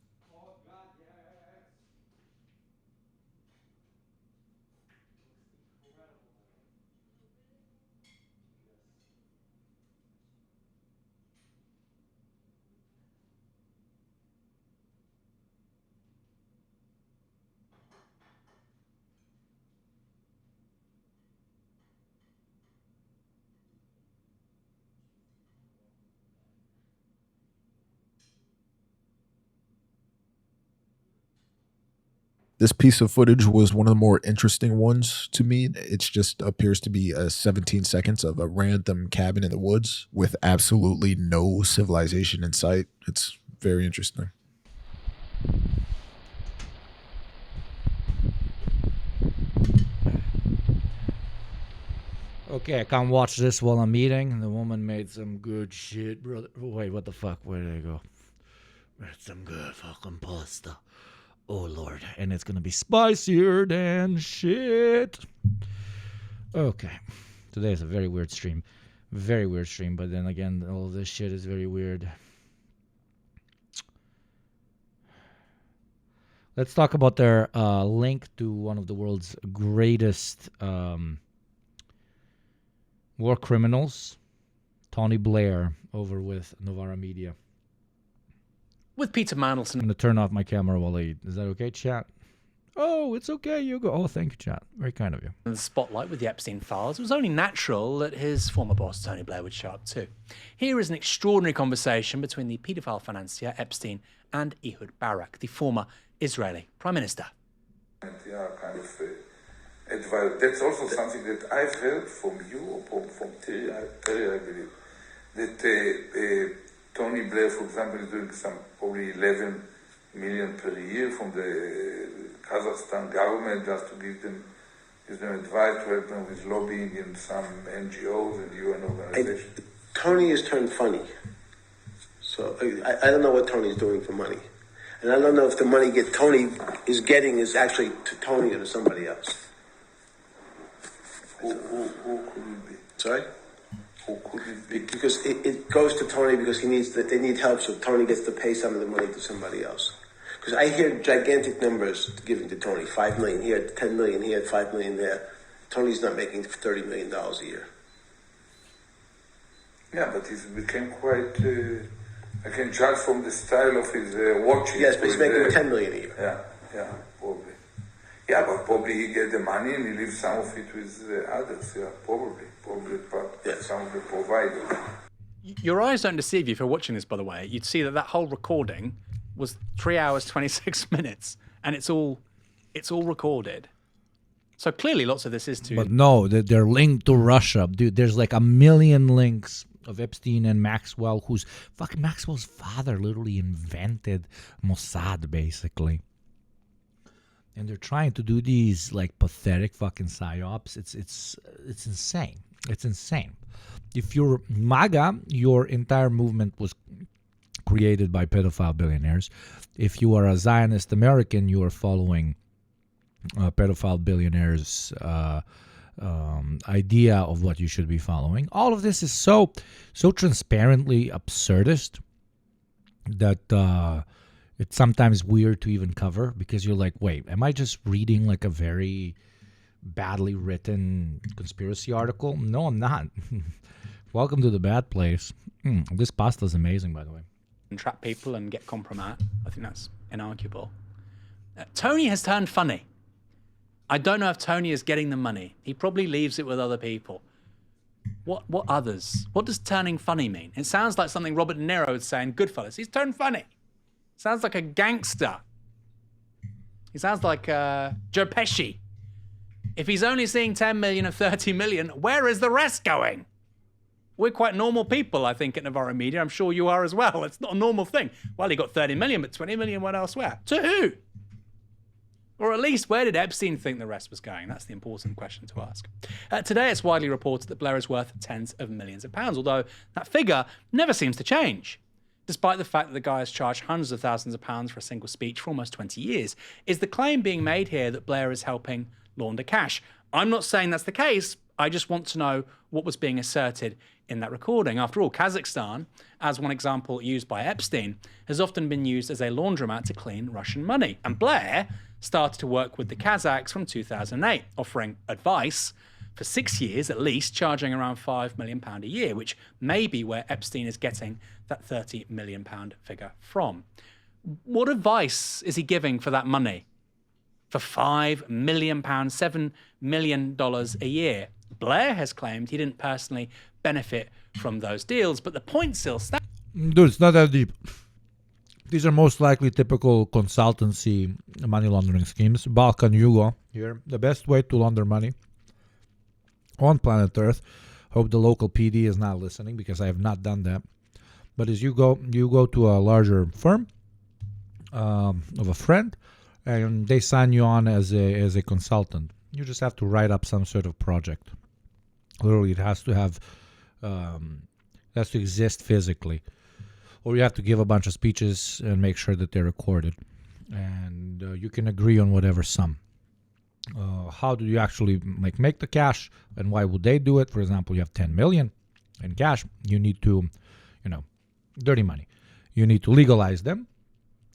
This piece of footage was one of the more interesting ones to me. It just appears to be 17 seconds of a random cabin in the woods with absolutely no civilization in sight. It's very interesting. Okay, I can't watch this while I'm eating. The woman made some good shit, brother. Wait, what the fuck? Where did I go? Made some good fucking pasta. Oh, Lord. And it's going to be spicier than shit. Okay. Today is a very weird stream. Very weird stream. But then again, all of this shit is very weird. Let's talk about their link to one of the world's greatest war criminals, Tony Blair, over with Novara Media. With Peter Mandelson. I'm going to turn off my camera while I eat. Is that okay, chat? Oh, it's okay, Hugo. Oh, thank you, chat. Very kind of you. In the spotlight with the Epstein files, it was only natural that his former boss, Tony Blair, would show up too. Here is an extraordinary conversation between the paedophile financier Epstein and Ehud Barak, the former Israeli Prime Minister. Yeah, kind of advice. That's also something that I've heard from you, or from Terry, I believe, that Tony Blair, for example, is doing some probably 11 million per year from the Kazakhstan government just to give them advice, to help them with lobbying in some NGOs and UN organizations. Tony has turned funny. So I don't know what Tony's doing for money. And I don't know if the money Tony is getting is actually to Tony or to somebody else. Who could it be? Sorry? Who could it be? Because it goes to Tony because they need help, so Tony gets to pay some of the money to somebody else. Because I hear gigantic numbers given to Tony. 5 million here, 10 million here, 5 million there. Tony's not making $30 million a year. Yeah, but he's became quite... I can judge from the style of his watches. Yes, but he's making 10 million a year. Yeah, probably. Yeah, but probably he gets the money and he leaves some of it with others. Yeah, probably some of the providers. Your eyes don't deceive you if you're watching this, by the way. You'd see that whole recording was 3 hours, 26 minutes, and it's all recorded. So clearly lots of this is to... But no, they're linked to Russia. Dude, there's like a million links of Epstein and Maxwell, who's fucking Maxwell's father literally invented Mossad, basically. And they're trying to do these like pathetic fucking psyops. It's insane. It's insane. If you're MAGA, your entire movement was created by pedophile billionaires. If you are a Zionist American, you are following pedophile billionaires' idea of what you should be following. All of this is so transparently absurdist that it's sometimes weird to even cover, because you're like, wait, am I just reading like a very badly written conspiracy article? No, I'm not. Welcome to the bad place. This pasta is amazing, by the way. Trap people and get compromat. I think that's inarguable. Tony has turned funny. I don't know if Tony is getting the money. He probably leaves it with other people. What others? What does turning funny mean? It sounds like something Robert De Niro would say in Goodfellas. He's turned funny. Sounds like a gangster. He sounds like Joe Pesci. If he's only seeing 10 million of 30 million, where is the rest going? We're quite normal people, I think, at Novara Media. I'm sure you are as well. It's not a normal thing. Well, he got 30 million, but 20 million went elsewhere. To who? Or at least, where did Epstein think the rest was going? That's the important question to ask. Today, it's widely reported that Blair is worth tens of millions of pounds, although that figure never seems to change. despite the fact that the guy has charged hundreds of thousands of pounds for a single speech for almost 20 years. Is the claim being made here that Blair is helping launder cash? I'm not saying that's the case. I just want to know what was being asserted in that recording. After all, Kazakhstan, as one example used by Epstein, has often been used as a laundromat to clean Russian money. And Blair started to work with the Kazakhs from 2008, offering advice for 6 years at least, charging around £5 million a year, which may be where Epstein is getting that £30 million figure from. What advice is he giving for that money? For £5 million, $7 million a year. Blair has claimed he didn't personally benefit from those deals, but the point still stands. Dude, it's not that deep. These are most likely typical consultancy money laundering schemes. Balkan Yugo here. The best way to launder money on planet Earth. Hope the local PD is not listening because I have not done that. But as you go to a larger firm of a friend, and they sign you on as a consultant. You just have to write up some sort of project. Literally, it has to have, has to exist physically, or you have to give a bunch of speeches and make sure that they're recorded, and you can agree on whatever sum. How do you actually make the cash, and why would they do it? For example, you have 10 million in cash. You need to, dirty money. You need to legalize them.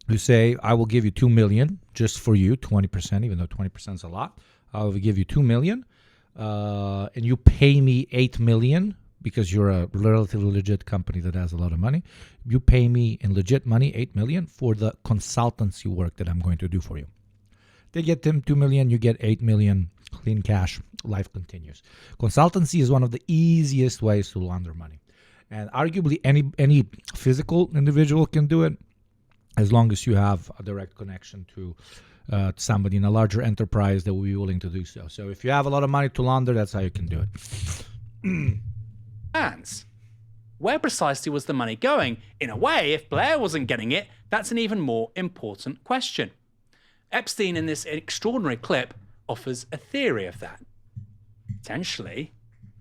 You say, I will give you 2 million just for you, 20%, even though 20% is a lot. I will give you 2 million, and you pay me 8 million because you're a relatively legit company that has a lot of money. You pay me in legit money, 8 million, for the consultancy work that I'm going to do for you. They get them 2 million, you get 8 million, clean cash, life continues. Consultancy is one of the easiest ways to launder money. And arguably any physical individual can do it, as long as you have a direct connection to somebody in a larger enterprise that will be willing to do so. So if you have a lot of money to launder, that's how you can do it. Hands. Where precisely was the money going? In a way, if Blair wasn't getting it, that's an even more important question. Epstein, in this extraordinary clip, offers a theory of that. Potentially,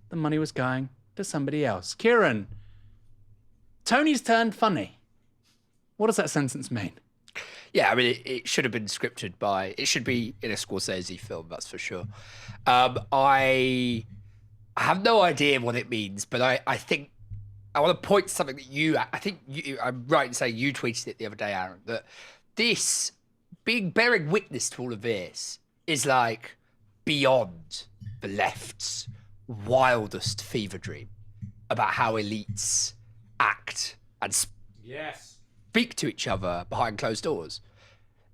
the money was going to somebody else. Kieran, Tony's turned funny. What does that sentence mean? Yeah, I mean, it should have been scripted by... It should be in a Scorsese film, that's for sure. I have no idea what it means, but I think... I want to point to something that you... I think I'm right in saying you tweeted it the other day, Aaron, that this, bearing witness to all of this, is like beyond the left's wildest fever dream about how elites act and speak to each other behind closed doors.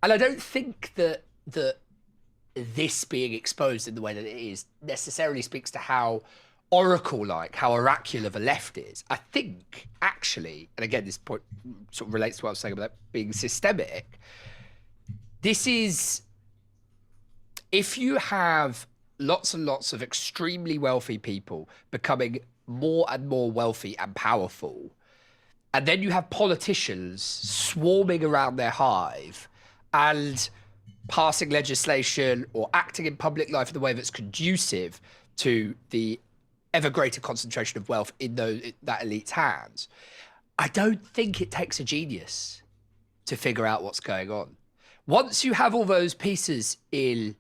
And I don't think that this being exposed in the way that it is necessarily speaks to how oracle-like, how oracular the left is. I think, actually, and again, this point sort of relates to what I was saying about being systemic, this is, if you have lots and lots of extremely wealthy people becoming more and more wealthy and powerful, and then you have politicians swarming around their hive and passing legislation or acting in public life in a way that's conducive to the ever greater concentration of wealth in that elite's hands. I don't think it takes a genius to figure out what's going on. Once you have all those pieces in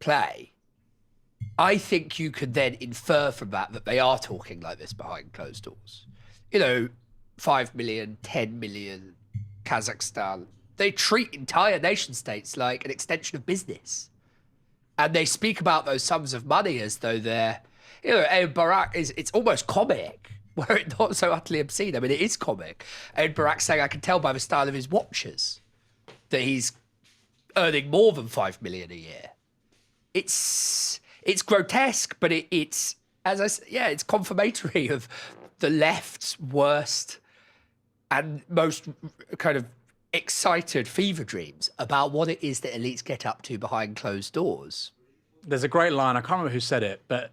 play, I think you could then infer from that they are talking like this behind closed doors. 5 million, 10 million, Kazakhstan. They treat entire nation states like an extension of business. And they speak about those sums of money as though they're, Ed Barak it's almost comic, were it not so utterly obscene. I mean, it is comic. Ed Barak saying, I can tell by the style of his watches that he's earning more than 5 million a year. It's grotesque, but it's, as I said, it's confirmatory of the left's worst and most kind of excited fever dreams about what it is that elites get up to behind closed doors. There's a great line, I can't remember who said it, but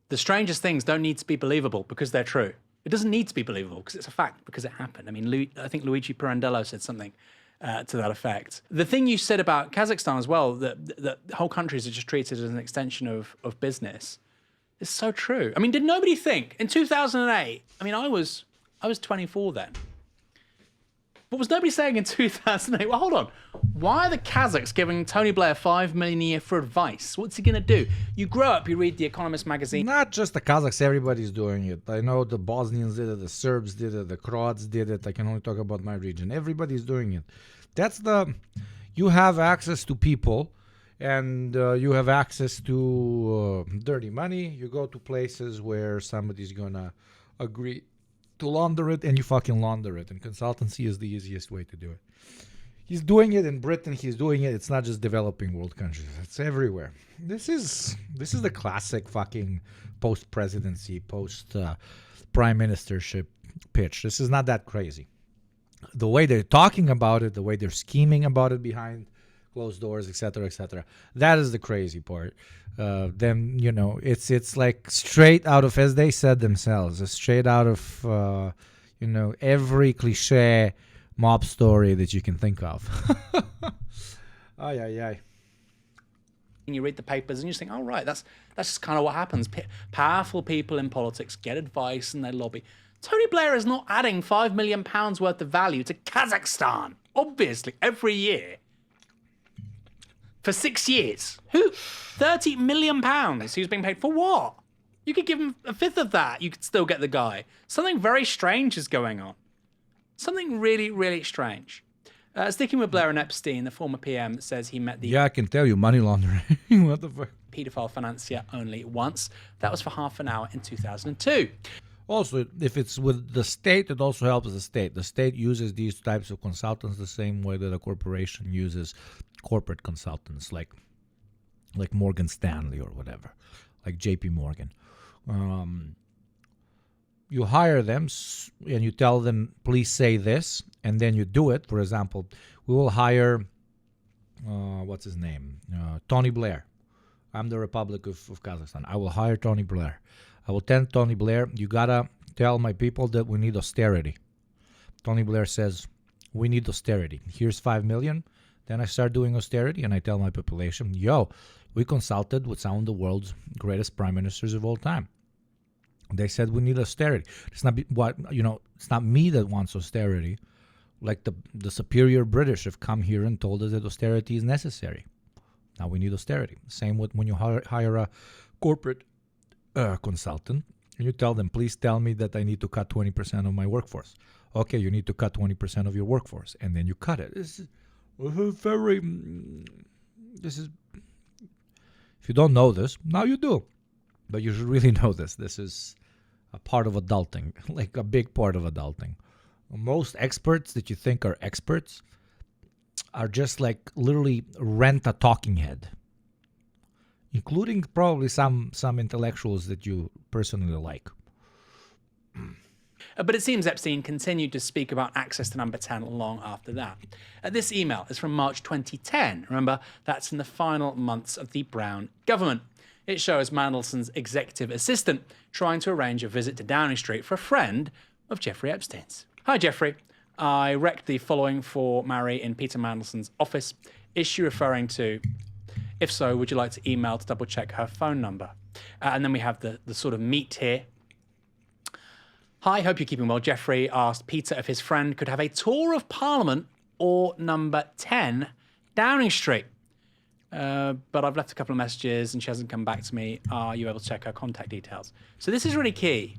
the strangest things don't need to be believable because they're true. It doesn't need to be believable because it's a fact, because it happened. I mean, I think Luigi Pirandello said something to that effect. The thing you said about Kazakhstan as well, that whole countries are just treated as an extension of business, is so true. I mean, did nobody think in 2008, I mean, I was 24 then. But was nobody saying in 2008, well, hold on, why are the Kazakhs giving Tony Blair $5 million a year for advice? What's he going to do? You grow up, you read The Economist magazine. Not just the Kazakhs, everybody's doing it. I know the Bosnians did it, the Serbs did it, the Croats did it. I can only talk about my region. Everybody's doing it. You have access to people, and you have access to dirty money. You go to places where somebody's going to agree to launder it, and you fucking launder it. And consultancy is the easiest way to do it. He's doing it in Britain. He's doing it. It's not just developing world countries. It's everywhere. This is the classic fucking post-presidency, post-prime ministership pitch. This is not that crazy. The way they're talking about it, the way they're scheming about it behind closed doors, etc., that is the crazy part. Then, it's like straight out of, as they said themselves, straight out of, every cliche mob story that you can think of. Ay. You read the papers and you think, oh, right, that's just kind of what happens. Powerful people in politics get advice and they lobby. Tony Blair is not adding £5 million worth of value to Kazakhstan, obviously, every year. For 6 years. 30 million pounds he was being paid for what? You could give him a fifth of that. You could still get the guy. Something very strange is going on. Something really, really strange. Sticking with Blair and Epstein, the former PM says he met the... Yeah, I can tell you, money laundering. What the fuck? ...paedophile financier only once. That was for half an hour in 2002. Also, if it's with the state, it also helps the state. The state uses these types of consultants the same way that a corporation uses corporate consultants, like Morgan Stanley or whatever, like JP Morgan. You hire them and you tell them, please say this, and then you do it. For example, we will hire, what's his name? Tony Blair. I'm the Republic of Kazakhstan. I will hire Tony Blair. I will tell Tony Blair, you gotta tell my people that we need austerity. Tony Blair says, we need austerity. Here's $5 million. Then I start doing austerity and I tell my population, we consulted with some of the world's greatest prime ministers of all time. They said we need austerity. It's not it's not me that wants austerity. Like the superior British have come here and told us that austerity is necessary. Now we need austerity. Same with when you hire a corporate consultant and you tell them, please tell me that I need to cut 20% of my workforce. Okay, you need to cut 20% of your workforce, and then you cut it. This is if you don't know this, now you do. But you should really know this. This is a part of adulting, like a big part of adulting. Most experts that you think are experts are just like literally rent a talking head, including probably some intellectuals that you personally like. But it seems Epstein continued to speak about access to number 10 long after that. This email is from March 2010. Remember, that's in the final months of the Brown government. It shows Mandelson's executive assistant trying to arrange a visit to Downing Street for a friend of Jeffrey Epstein's. Hi, Jeffrey. I wrecked the following for Mary in Peter Mandelson's office. Is she referring to? If so, would you like to email to double check her phone number? And then we have the sort of meat here. Hi, hope you're keeping well. Jeffrey asked Peter if his friend could have a tour of Parliament or number 10 Downing Street. But I've left a couple of messages and she hasn't come back to me. Are you able to check her contact details? So this is really key.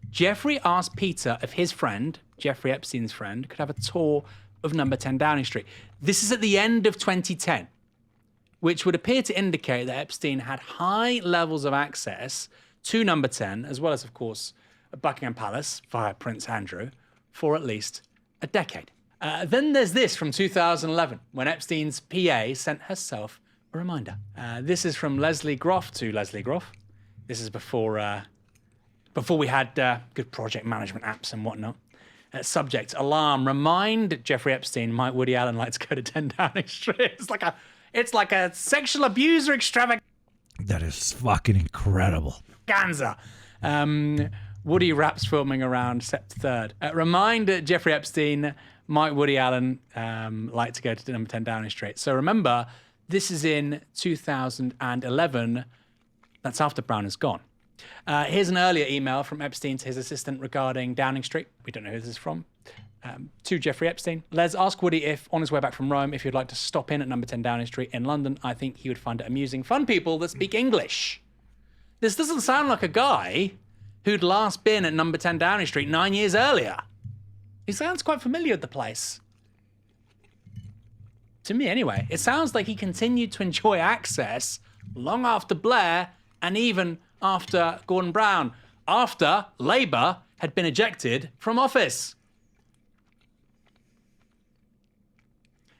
Jeffrey asked Peter if his friend, Jeffrey Epstein's friend, could have a tour of number 10 Downing Street. This is at the end of 2010, which would appear to indicate that Epstein had high levels of access to number 10, as well as, of course, Buckingham Palace via Prince Andrew for at least a decade. Then there's this from 2011, when Epstein's PA sent herself a reminder. This is from Leslie Groff to Leslie Groff. This is before we had good project management apps and whatnot. Subject, alarm, remind Jeffrey Epstein might Woody Allen like to go to 10 Downing Street. It's like a sexual abuser extravaganza. That is fucking incredible. Woody Rapp's filming around Sept 3rd. Remind Jeffrey Epstein might Woody Allen like to go to number 10 Downing Street. So remember, this is in 2011. That's after Brown is gone. Here's an earlier email from Epstein to his assistant regarding Downing Street. We don't know who this is from. To Jeffrey Epstein. Les, ask Woody if, on his way back from Rome, if he'd like to stop in at number 10 Downing Street in London. I think he would find it amusing. Fun people that speak English. This doesn't sound like a guy who'd last been at number 10 Downing Street 9 years earlier. He sounds quite familiar with the place. To me, anyway. It sounds like he continued to enjoy access long after Blair and even after Gordon Brown, after Labour had been ejected from office.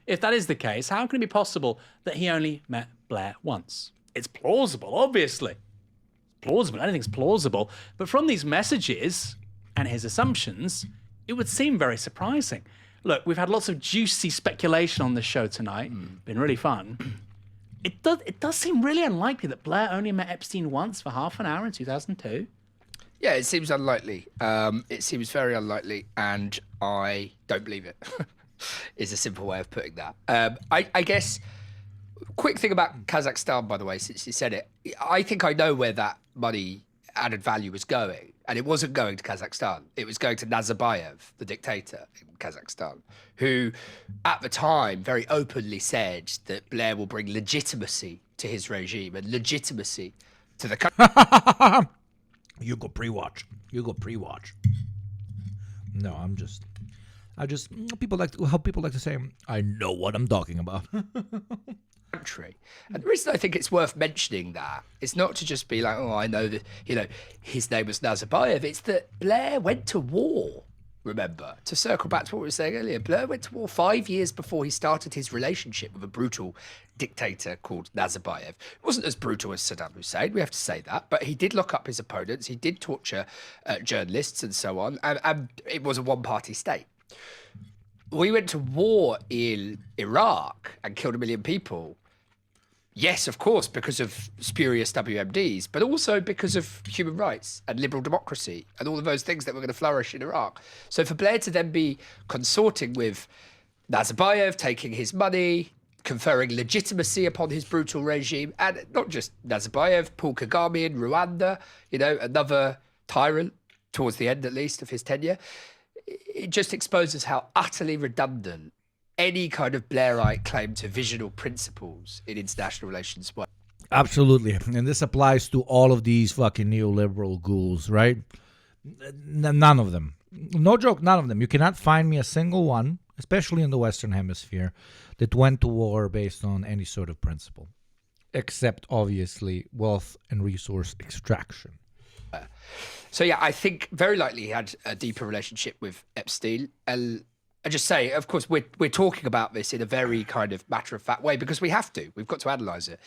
If that is the case, how can it be possible that he only met Blair once? It's plausible, obviously. Plausible, anything's plausible. But from these messages and his assumptions, it would seem very surprising. Look, we've had lots of juicy speculation on this show tonight. Been really fun. It does seem really unlikely that Blair only met Epstein once for half an hour in 2002. Yeah, it seems unlikely. It seems very unlikely, and I don't believe it. Is a simple way of putting that. I guess, quick thing about Kazakhstan, by the way, since you said it, I think I know where that money added value was going, and it wasn't going to Kazakhstan. It was going to Nazarbayev, the dictator in Kazakhstan, who at the time very openly said that Blair will bring legitimacy to his regime and legitimacy to the country. You go pre-watch. No, people like to say, I know what I'm talking about. Country. And the reason I think it's worth mentioning that is not to just be like, oh, I know that, his name was Nazarbayev. It's that Blair went to war, remember, to circle back to what we were saying earlier. Blair went to war 5 years before he started his relationship with a brutal dictator called Nazarbayev. It wasn't as brutal as Saddam Hussein, we have to say that, but he did lock up his opponents, he did torture journalists and so on, and it was a one-party state. We went to war in Iraq and killed 1 million people. Yes, of course, because of spurious WMDs, but also because of human rights and liberal democracy and all of those things that were going to flourish in Iraq. So for Blair to then be consorting with Nazarbayev, taking his money, conferring legitimacy upon his brutal regime, and not just Nazarbayev, Paul Kagame in Rwanda, another tyrant, towards the end at least of his tenure, it just exposes how utterly redundant any kind of Blairite claim to visional principles in international relations was. Absolutely. And this applies to all of these fucking neoliberal ghouls, right? None of them. No joke, none of them. You cannot find me a single one, especially in the Western Hemisphere, that went to war based on any sort of principle, except, obviously, wealth and resource extraction. So, yeah, I think very likely he had a deeper relationship with Epstein. I just say, of course, we're talking about this in a very kind of matter-of-fact way because we have to. We've got to analyse it.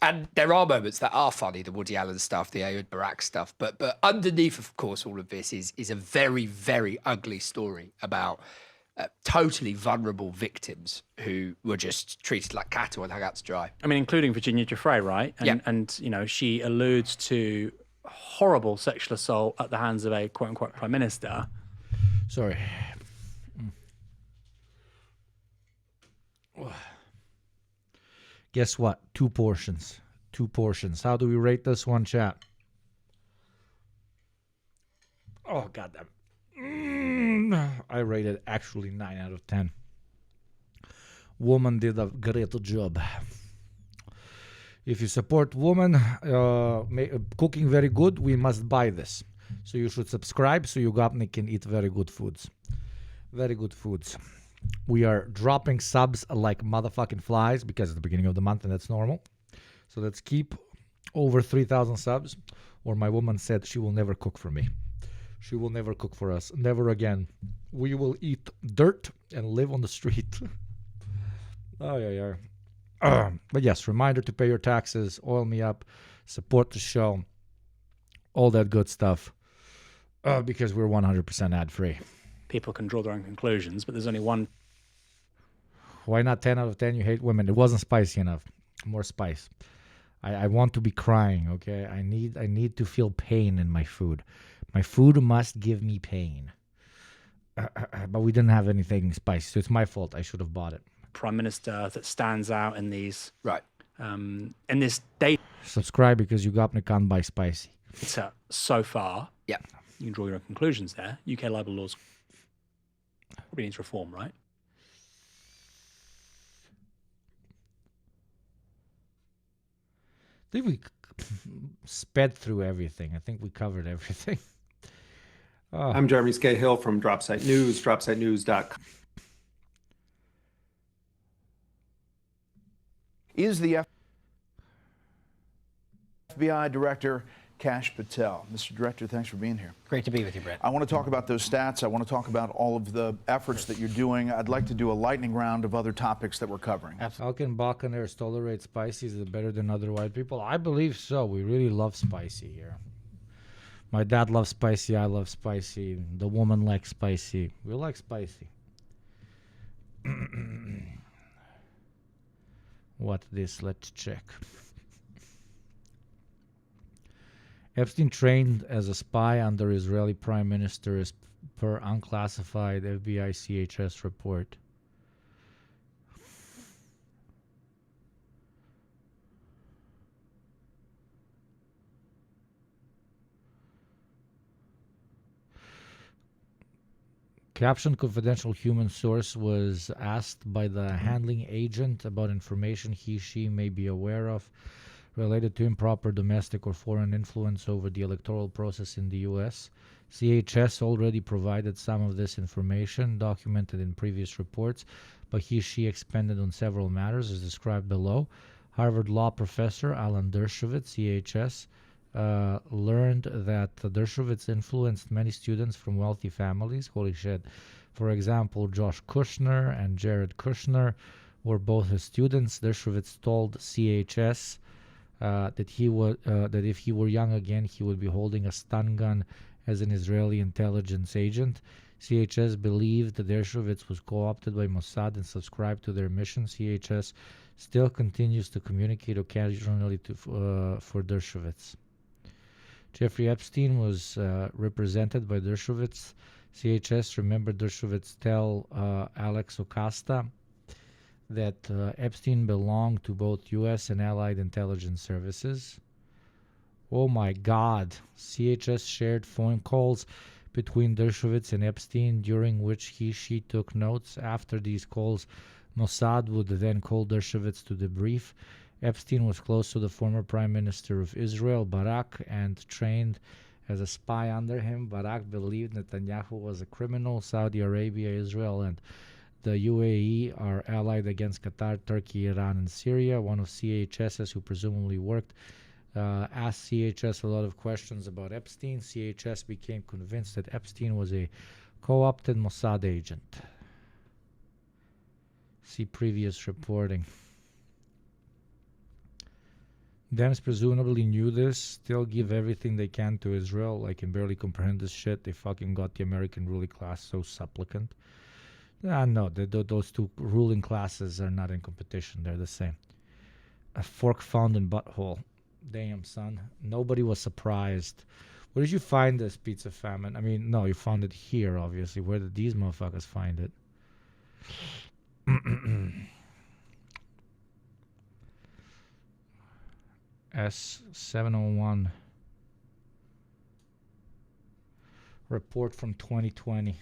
And there are moments that are funny, the Woody Allen stuff, the Ehud Barak stuff. But underneath, of course, all of this is a very, very ugly story about totally vulnerable victims who were just treated like cattle and hung out to dry. I mean, including Virginia Giuffre, right? And she alludes to horrible sexual assault at the hands of a quote-unquote prime minister. Sorry. Guess what? 2 portions. 2 portions. How do we rate this one, chat? Oh, goddamn. I rated actually 9 out of 10. Woman did a great job. If you support women cooking very good, we must buy this. So you should subscribe so Yugopnik can eat very good foods. Very good foods. We are dropping subs like motherfucking flies because it's the beginning of the month and that's normal. So let's keep over 3,000 subs, or my woman said she will never cook for me. She will never cook for us. Never again. We will eat dirt and live on the street. Oh, yeah. But yes, reminder to pay your taxes, oil me up, support the show, all that good stuff, because we're 100% ad-free. People can draw their own conclusions, but there's only one. Why not 10 out of 10? You hate women. It wasn't spicy enough. More spice. I want to be crying, okay? I need to feel pain in my food. My food must give me pain. But we didn't have anything spicy, so it's my fault. I should have bought it. Prime Minister that stands out in these in this data. Subscribe because Yugopnik can't buy spicy. So far, yeah, you can draw your own conclusions there. UK libel laws Probably needs reform, right? I think we sped through everything. I think we covered everything. I'm Jeremy Scahill from Dropsite News, dropsitenews.com. Is the FBI Director Kash Patel. Mr. Director, thanks for being here. Great to be with you, Brett. I want to talk about those stats. I want to talk about all of the efforts that you're doing. I'd like to do a lightning round of other topics that we're covering. How can Balkaners tolerate spicy? Is it better than other white people? I believe so. We really love spicy here. My dad loves spicy. I love spicy. The woman likes spicy. We like spicy. What this? Let's check. Epstein trained as a spy under Israeli Prime Minister as per unclassified FBI CHS report. Caption confidential human source was asked by the handling agent about information she may be aware of related to improper domestic or foreign influence over the electoral process in the U.S. CHS already provided some of this information documented in previous reports, but she expanded on several matters as described below. Harvard law professor Alan Dershowitz, CHS, learned that Dershowitz influenced many students from wealthy families. Holy shit. For example, Josh Kushner and Jared Kushner were both his students. Dershowitz told CHS that if he were young again, he would be holding a stun gun as an Israeli intelligence agent. CHS believed that Dershowitz was co-opted by Mossad and subscribed to their mission. CHS still continues to communicate occasionally for Dershowitz. Jeffrey Epstein was represented by Dershowitz. CHS remembered Dershowitz tell Alex Ocasta that Epstein belonged to both U.S. and Allied intelligence services. Oh my God. CHS shared phone calls between Dershowitz and Epstein during which she took notes. After these calls, Mossad would then call Dershowitz to debrief. Epstein was close to the former Prime Minister of Israel, Barak, and trained as a spy under him. Barak believed Netanyahu was a criminal. Saudi Arabia, Israel, and the UAE are allied against Qatar, Turkey, Iran, and Syria. One of CHS's who presumably worked asked CHS a lot of questions about Epstein. CHS became convinced that Epstein was a co-opted Mossad agent. See previous reporting. Dems presumably knew this, still give everything they can to Israel. I can barely comprehend this shit. They fucking got the American ruling class so supplicant. No, those two ruling classes are not in competition. They're the same. A fork found in butthole. Damn, son. Nobody was surprised. Where did you find this pizza famine? I mean, no, you found it here, obviously. Where did these motherfuckers find it? S701 report from 2020.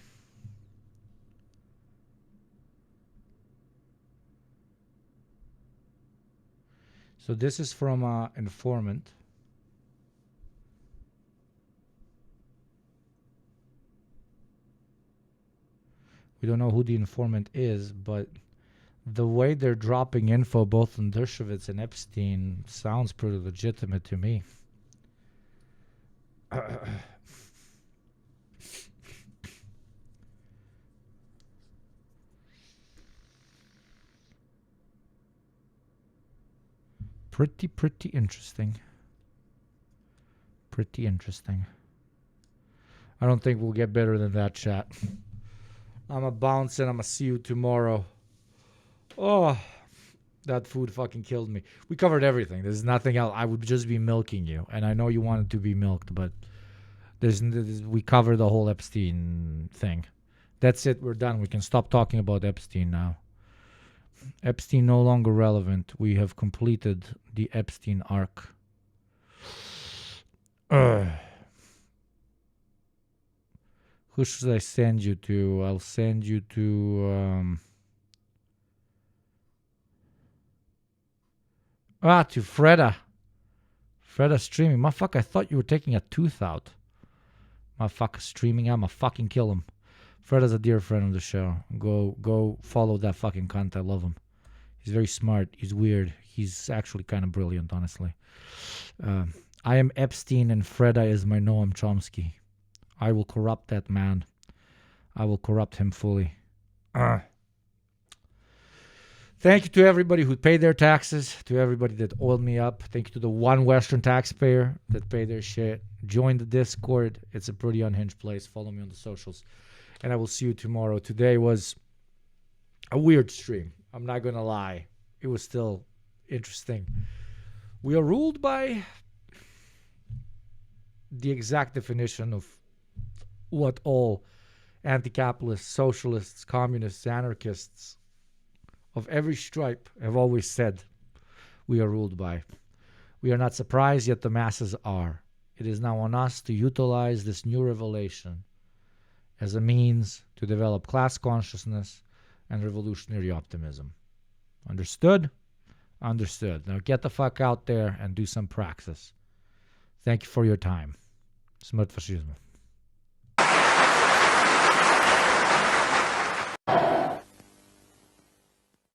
So this is from an informant. We don't know who the informant is, but the way they're dropping info both on Dershowitz and Epstein sounds pretty legitimate to me. Pretty interesting. Pretty interesting. I don't think we'll get better than that, chat. I'm a bounce and I'm a see you tomorrow. Oh, that food fucking killed me. We covered everything. There's nothing else. I would just be milking you. And I know you wanted to be milked, but we covered the whole Epstein thing. That's it. We're done. We can stop talking about Epstein now. Epstein no longer relevant. We have completed the Epstein arc. Who should I send you to? I'll send you to to Freda. Freda streaming. Motherfucker, I thought you were taking a tooth out. Motherfucker streaming. I'ma fucking kill him. Freda's a dear friend of the show. Go follow that fucking cunt. I love him. He's very smart. He's weird. He's actually kind of brilliant, honestly. I am Epstein and Freda is my Noam Chomsky. I will corrupt that man. I will corrupt him fully. Thank you to everybody who paid their taxes, to everybody that oiled me up. Thank you to the one Western taxpayer that paid their shit. Join the Discord. It's a pretty unhinged place. Follow me on the socials. And I will see you tomorrow. Today was a weird stream. I'm not going to lie. It was still interesting. We are ruled by the exact definition of what all anti-capitalists, socialists, communists, anarchists of every stripe have always said we are ruled by. We are not surprised, yet the masses are. It is now on us to utilize this new revelation as a means to develop class consciousness and revolutionary optimism. Understood? Understood. Now get the fuck out there and do some praxis. Thank you for your time. Smrt fascismu.